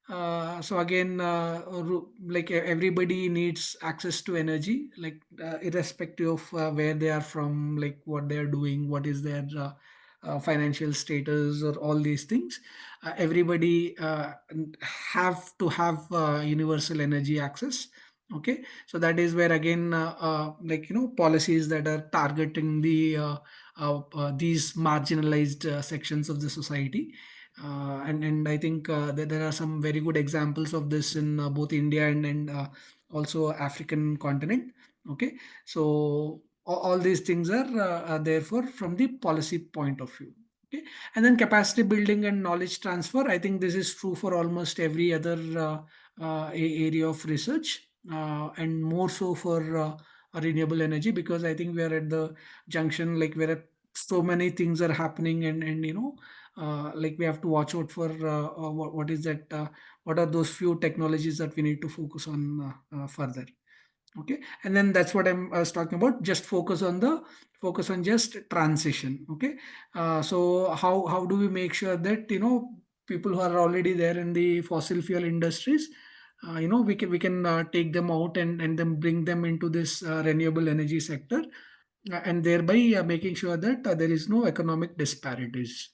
so again, like everybody needs access to energy, like irrespective of where they are from, like what they are doing, what is their financial status, or all these things. Everybody have to have universal energy access. Okay, so that is where again, policies that are targeting these marginalized sections of the society. And I think that there are some very good examples of this in both India and also African continent. Okay, so all these things are therefore from the policy point of view. Okay, and then capacity building and knowledge transfer. I think this is true for almost every other area of research, and more so for renewable energy, because I think we are at the junction, like where so many things are happening, and like we have to watch out for what is that, what are those few technologies that we need to focus on further. Okay, and then that's what I was talking about, just focus on just transition. Okay, so how do we make sure that people who are already there in the fossil fuel industries, we can take them out and then bring them into this renewable energy sector, and thereby making sure that there is no economic disparities.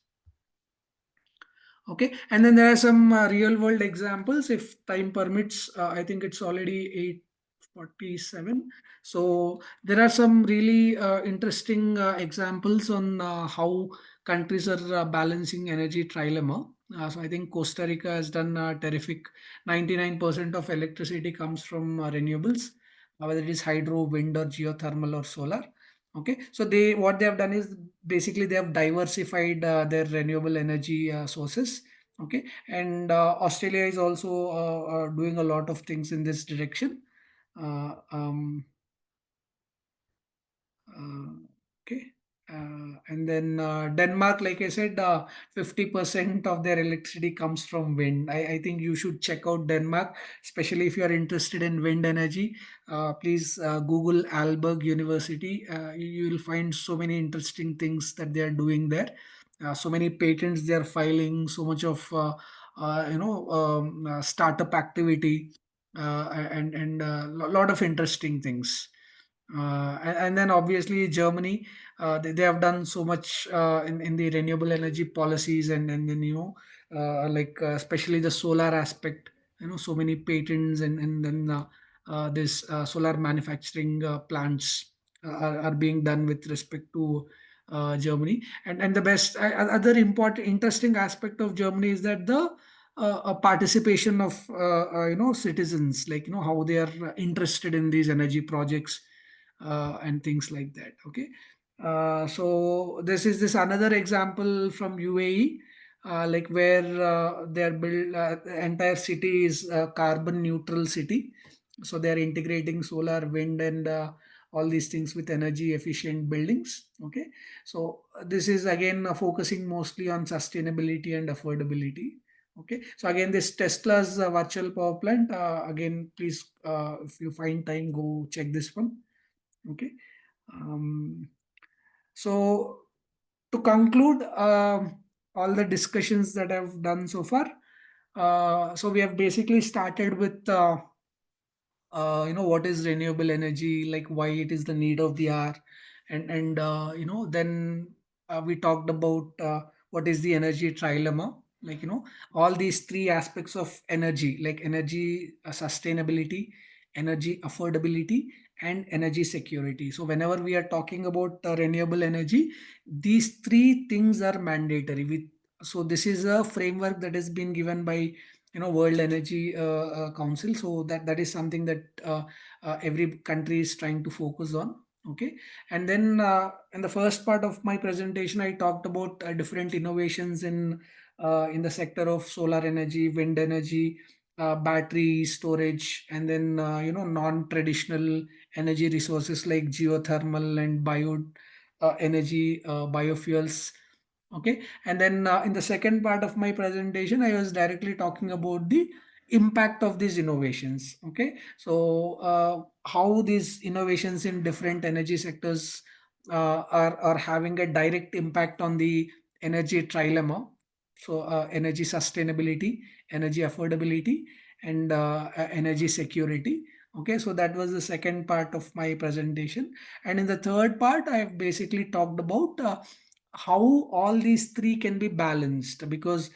Okay, and then there are some real world examples, if time permits. I think it's already 8:47. So there are some really interesting examples on how countries are balancing energy trilemma. So I think Costa Rica has done terrific. 99% of electricity comes from renewables, whether it is hydro, wind, or geothermal or solar. Okay, so what they have done is basically they have diversified their renewable energy sources. Okay, and Australia is also doing a lot of things in this direction. uh, um, okay, and then Denmark, like I said, 50% of their electricity comes from wind. I think you should check out Denmark, especially if you are interested in wind energy. Please Google Aalborg University. You will find so many interesting things that they are doing there. So many patents they are filing, so much of startup activity, and a lot of interesting things. And then obviously Germany, they have done so much in the renewable energy policies, and then especially the solar aspect, so many patents, and then this solar manufacturing plants are being done with respect to Germany. And the best other important interesting aspect of Germany is that the participation of citizens, like how they are interested in these energy projects and things like that. Okay, so this another example from UAE, like where their the entire city is carbon neutral city. So they are integrating solar, wind, and all these things with energy efficient buildings. Okay, so this is again focusing mostly on sustainability and affordability. Okay, so again, this Tesla's virtual power plant, again, please, if you find time, go check this one. Okay, so to conclude all the discussions that I've done so far, so we have basically started with what is renewable energy, like why it is the need of the hour, and then we talked about what is the energy trilemma, like all these three aspects of energy, like energy sustainability, energy affordability, and energy security. So whenever we are talking about renewable energy, these three things are mandatory. So this is a framework that has been given by World Energy Council. So that is something that every country is trying to focus on. Okay, and then in the first part of my presentation, I talked about different innovations in the sector of solar energy, wind energy, battery storage, and then non-traditional energy resources like geothermal and bio energy, biofuels. Okay, and then in the second part of my presentation, I was directly talking about the impact of these innovations. Okay, so how these innovations in different energy sectors are having a direct impact on the energy trilemma. So energy sustainability, energy affordability, and energy security. Okay, so that was the second part of my presentation. And in the third part, I have basically talked about how all these three can be balanced, because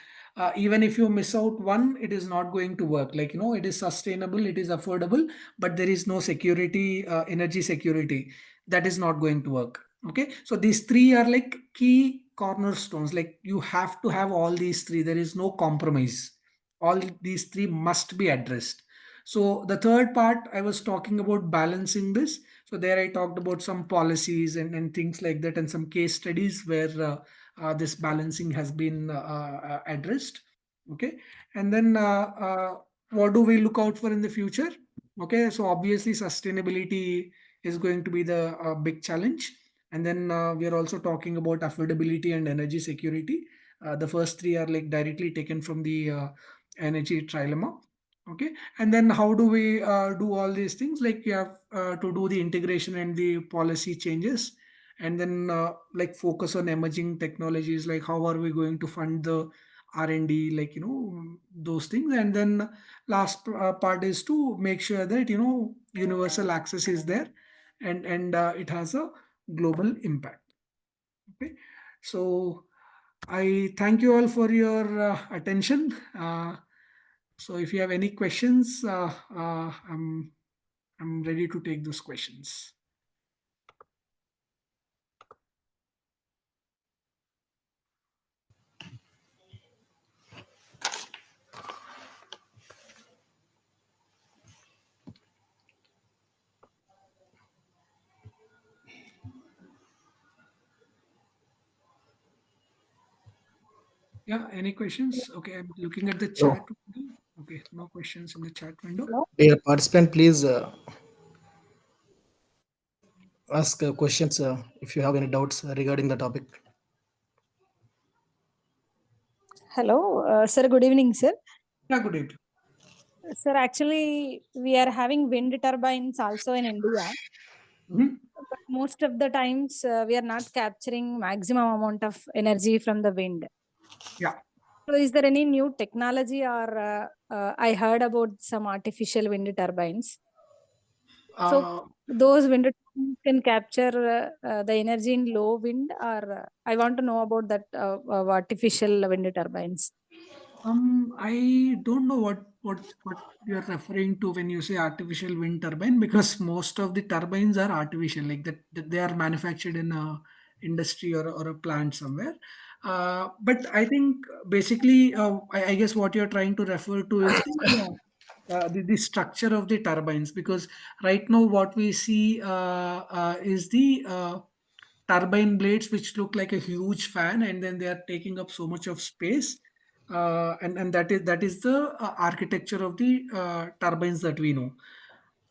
even if you miss out one, it is not going to work. Like, it is sustainable, it is affordable, but there is no security, energy security, that is not going to work. Okay, so these three are like key cornerstones. Like, you have to have all these three, there is no compromise. All these three must be addressed. So the third part, I was talking about balancing this. So there I talked about some policies and things like that, and some case studies where this balancing has been addressed. Okay, and then what do we look out for in the future? Okay, so obviously sustainability is going to be the big challenge. And then we are also talking about affordability and energy security. The first three are like directly taken from the energy trilemma. Okay, and then how do we do all these things? Like, you have to do the integration and the policy changes, and then like focus on emerging technologies, like how are we going to fund the R&D, like those things. And then last part is to make sure that universal access is there, and it has a global impact. Okay, so I thank you all for your attention. So if you have any questions, I'm ready to take those questions. Yeah, any questions? Okay, I'm looking at the chat window. Okay, no questions in the chat window. Dear participant, please ask questions if you have any doubts regarding the topic. Hello, sir. Good evening, sir. Yeah, good evening. Sir, actually, we are having wind turbines also in India. But most of the times, we are not capturing maximum amount of energy from the wind. Yeah. So is there any new technology, or I heard about some artificial wind turbines. So those wind turbines can capture the energy in low wind, or I want to know about that artificial wind turbines. I don't know what you're referring to when you say artificial wind turbine, because most of the turbines are artificial, like that they are manufactured in a industry or a plant somewhere. But I think basically, I guess what you're trying to refer to is the structure of the turbines, because right now what we see is the turbine blades, which look like a huge fan, and then they are taking up so much of space. And that is the architecture of the turbines that we know.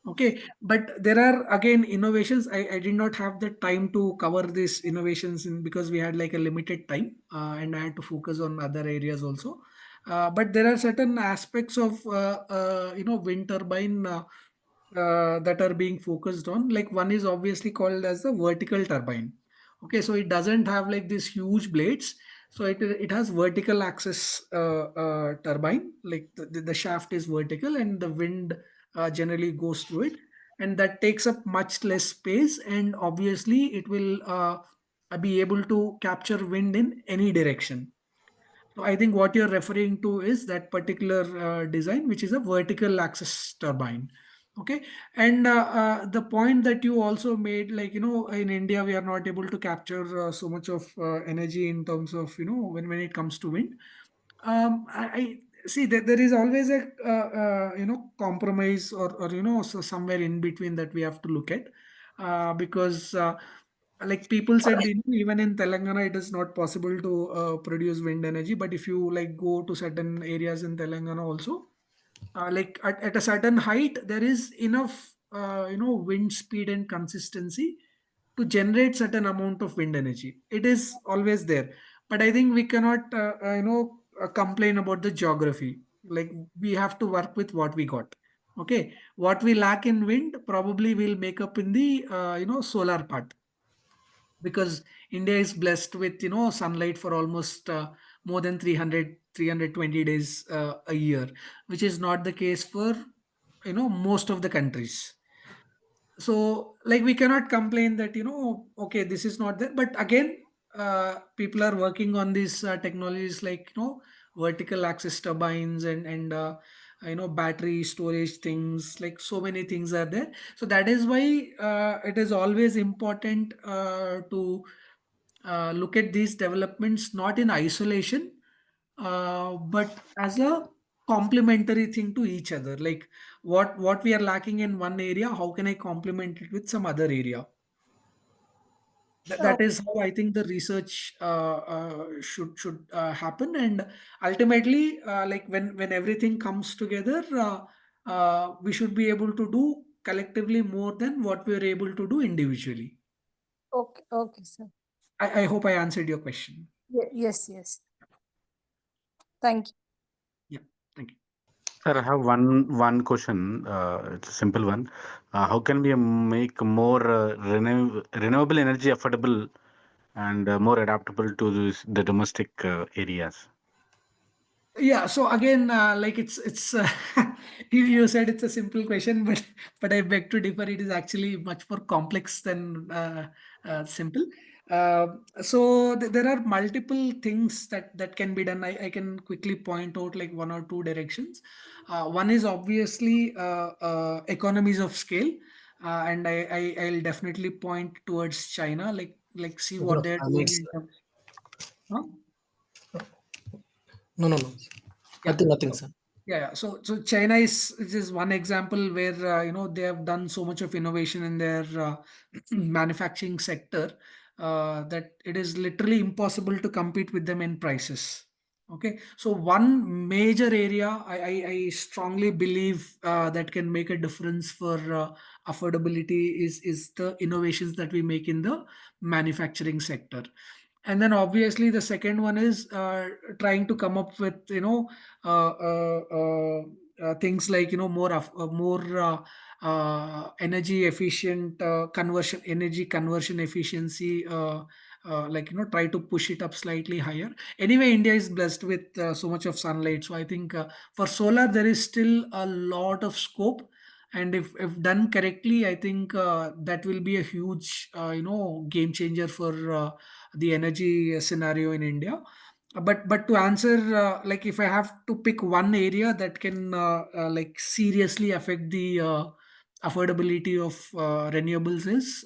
Okay, but there are again innovations. I did not have the time to cover these innovations because we had like a limited time, and I had to focus on other areas also. But there are certain aspects of wind turbine that are being focused on. Like one is obviously called as the vertical turbine. Okay, so it doesn't have like these huge blades. So it has vertical axis turbine. Like the shaft is vertical and the wind generally goes through it, and that takes up much less space, and obviously it will be able to capture wind in any direction. So I think what you're referring to is that particular design, which is a vertical axis turbine. Okay, and the point that you also made, like in India we are not able to capture so much of energy in terms of when it comes to wind. I see that there is always a compromise, or so somewhere in between that we have to look at, because like people said, even in Telangana it is not possible to produce wind energy, but if you like go to certain areas in Telangana also, like at a certain height there is enough wind speed and consistency to generate certain amount of wind energy. It is always there, but I think we cannot complain about the geography. Like we have to work with what we got. Okay, what we lack in wind probably will make up in the solar part, because India is blessed with sunlight for almost more than 320 days a year, which is not the case for most of the countries. So like we cannot complain that okay, this is not there, but again people are working on these technologies, like vertical axis turbines and battery storage things, like so many things are there. So that is why it is always important to look at these developments not in isolation, but as a complementary thing to each other. Like what we are lacking in one area, how can I complement it with some other area? That is how I think the research should happen, and ultimately, like when everything comes together, we should be able to do collectively more than what we are able to do individually. Okay, okay, sir. I hope I answered your question. Yes, yes. Thank you. Yeah, thank you. Sir, I have one question. It's a simple one. How can we make more renewable energy affordable and more adaptable to the domestic areas? Yeah, so again, like it's you said it's a simple question, but I beg to differ. It is actually much more complex than simple. So there are multiple things that can be done. I can quickly point out like one or two directions. One is obviously economies of scale, and I'll definitely point towards China. Like see what they're doing in terms. Huh? No. Yeah. Nothing, sir. Yeah. So China is one example where they have done so much of innovation in their manufacturing sector that it is literally impossible to compete with them in prices. Okay, so one major area I strongly believe that can make a difference for affordability is the innovations that we make in the manufacturing sector. And then obviously the second one is trying to come up with uh, uh, things like more energy efficient energy conversion efficiency, like try to push it up slightly higher. Anyway, India is blessed with so much of sunlight, so I think for solar there is still a lot of scope, and if done correctly, I think that will be a huge game changer for the energy scenario in India. But to answer, like if I have to pick one area that can like seriously affect the affordability of renewables is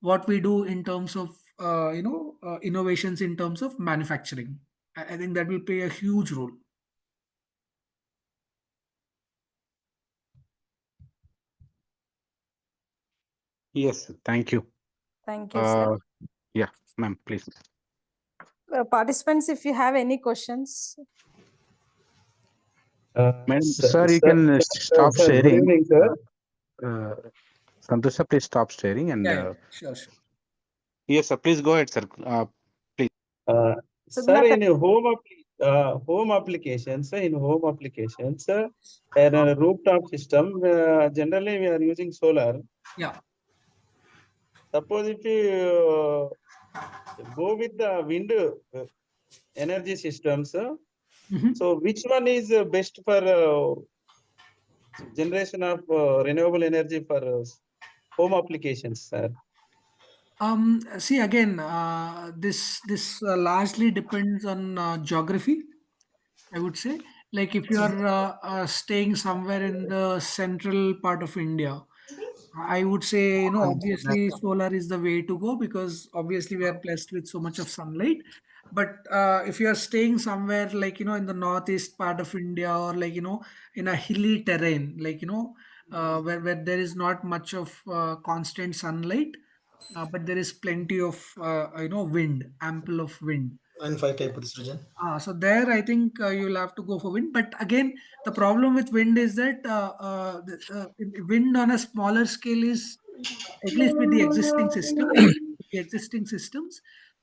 what we do in terms of innovations in terms of manufacturing. I think that will play a huge role. Yes, thank you. Thank you, sir. Yeah, ma'am, please. Participants, if you have any questions. Madam, sir, you can stop Sir, good sharing. evening, sir. Santosh sir, please stop sharing and Sure. yes sir, please go ahead sir. Please. Sir, in home applications, in a rooftop system, generally we are using solar. Yeah. Suppose if you go with the wind energy systems, so which one is best for generation of renewable energy for home applications, sir? See again, this largely depends on geography. I would say, like if you are staying somewhere in the central part of India, I would say, obviously solar is the way to go because obviously we are blessed with so much of sunlight. But if you are staying somewhere like, in the northeast part of India or like, in a hilly terrain, like, where there is not much of constant sunlight, but there is plenty of, wind, ample of wind. And 5K Srijan. So there, I think you'll have to go for wind. But again, the problem with wind is that wind on a smaller scale is, at least with the existing systems,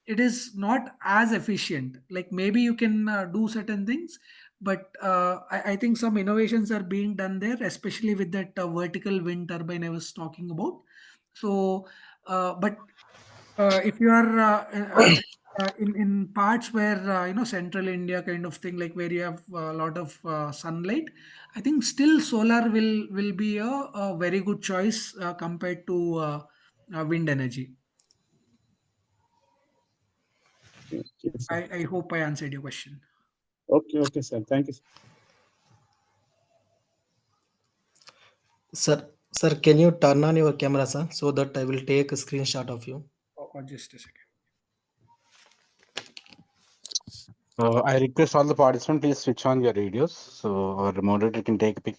it is not as efficient. Like maybe you can do certain things, but I think some innovations are being done there, especially with that vertical wind turbine I was talking about. So, but if you are in parts where central India kind of thing, like where you have a lot of sunlight, I think still solar will be a very good choice compared to wind energy. Yes, I hope I answered your question. Okay, sir. Thank you, sir. Sir, can you turn on your camera, sir, so that I will take a screenshot of you? Just a second. I request all the participants, please switch on your radios so our moderator can take a pic.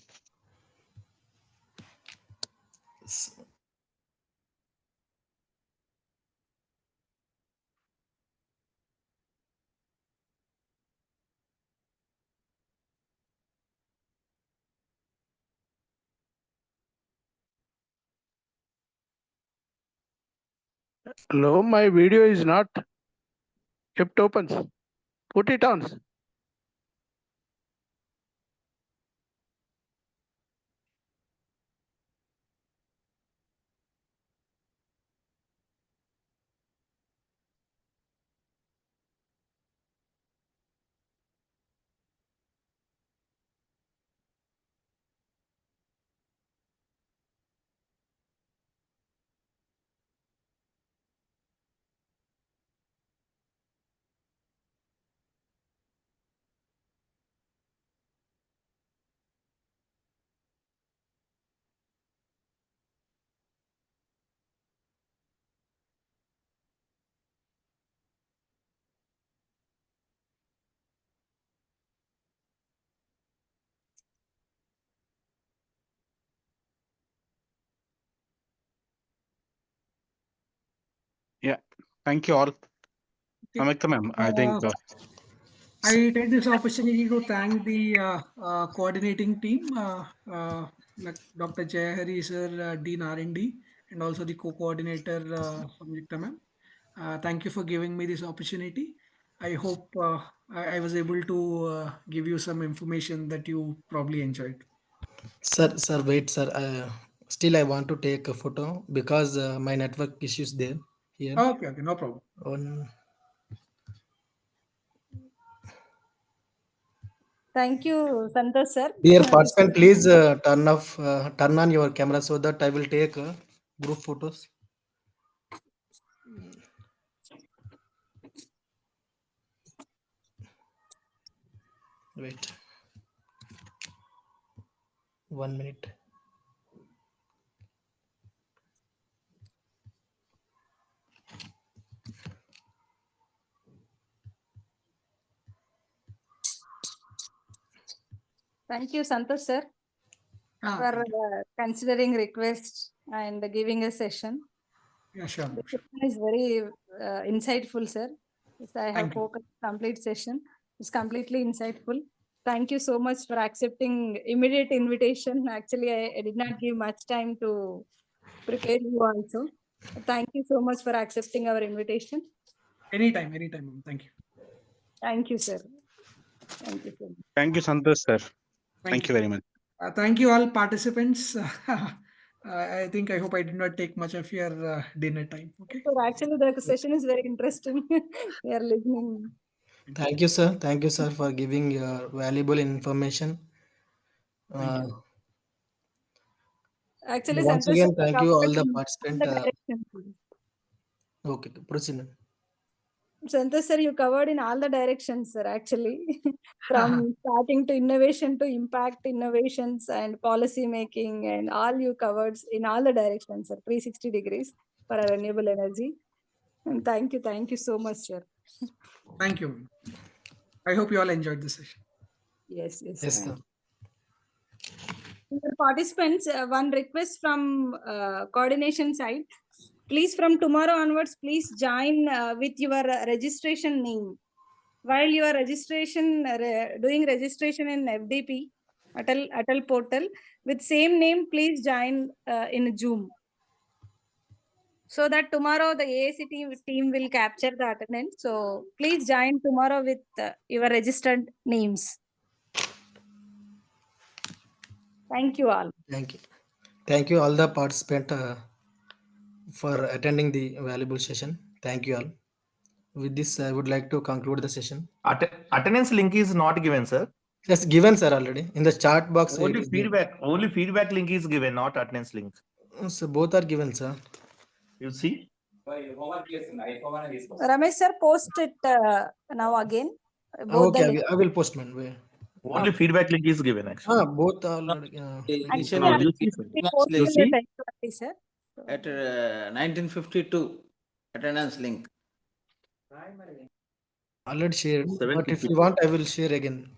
Hello, my video is not kept open. Put it on. Yeah, thank you all. Samyukta ma'am, I think. I take this opportunity to thank the coordinating team, like Dr. Jayahari sir, Dean R&D, and also the co-coordinator, Samyukta ma'am. Thank you for giving me this opportunity. I hope I was able to give you some information that you probably enjoyed. Sir, wait, sir. Still, I want to take a photo because my network issues there here. Okay, no problem. Thank you, Santosh sir. Dear participant, please turn on your camera so that I will take group photos. Wait. 1 minute. Thank you, Santosh sir, for considering request and giving a session. Yeah, sure. The session is very insightful, sir. I have Thank you. focused complete session. It's completely insightful. Thank you so much for accepting immediate invitation. Actually, I did not give much time to prepare you also. Thank you so much for accepting our invitation. Anytime, ma'am. Thank you. Thank you, sir. Thank you so much. Thank you, Santosh sir. Thank you very much. Thank you all participants. I hope I did not take much of your dinner time. Okay. So actually, the session is very interesting. We are listening. Thank you, sir. Thank you, sir, for giving your valuable information. Actually, Once Santosh, again, thank you all covered the in participants. the directions. Okay, proceed. ma'am. Santosh sir, you covered in all the directions, sir, actually. From starting to innovation to impact innovations and policy making, and all you covered in all the directions, sir, 360 degrees for a renewable energy. And thank you so much, sir. Thank you. I hope you all enjoyed the session. Yes, Yes, sir. Dear participants, one request from coordination side. Please, from tomorrow onwards, please join with your registration name. While you are doing registration in FDP, Atal portal, with same name, please join in Zoom. So that tomorrow the AAC team will capture the attendance. So please join tomorrow with your registered names. Thank you all. Thank you. Thank you all the participants for attending the valuable session. Thank you all. With this, I would like to conclude the session. Attendance link is not given, sir. Yes, given, sir, already in the chat box. Only feedback link is given, not attendance link. So both are given, sir. You see? Ramesh sir, post it now again. Both Okay, the I will post, man. Only feedback link is given, actually. Both are. Actually, You see? Sir. At 1952 attendance link. Already shared, but if you want, I will share again.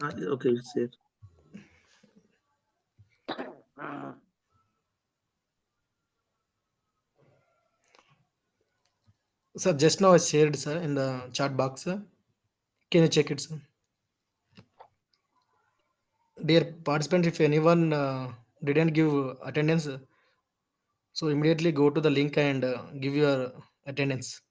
Okay, share. Sir, just now I shared, sir, in the chat box, sir. Can you check it, sir? Dear participant, if anyone didn't give attendance, so immediately go to the link and give your attendance.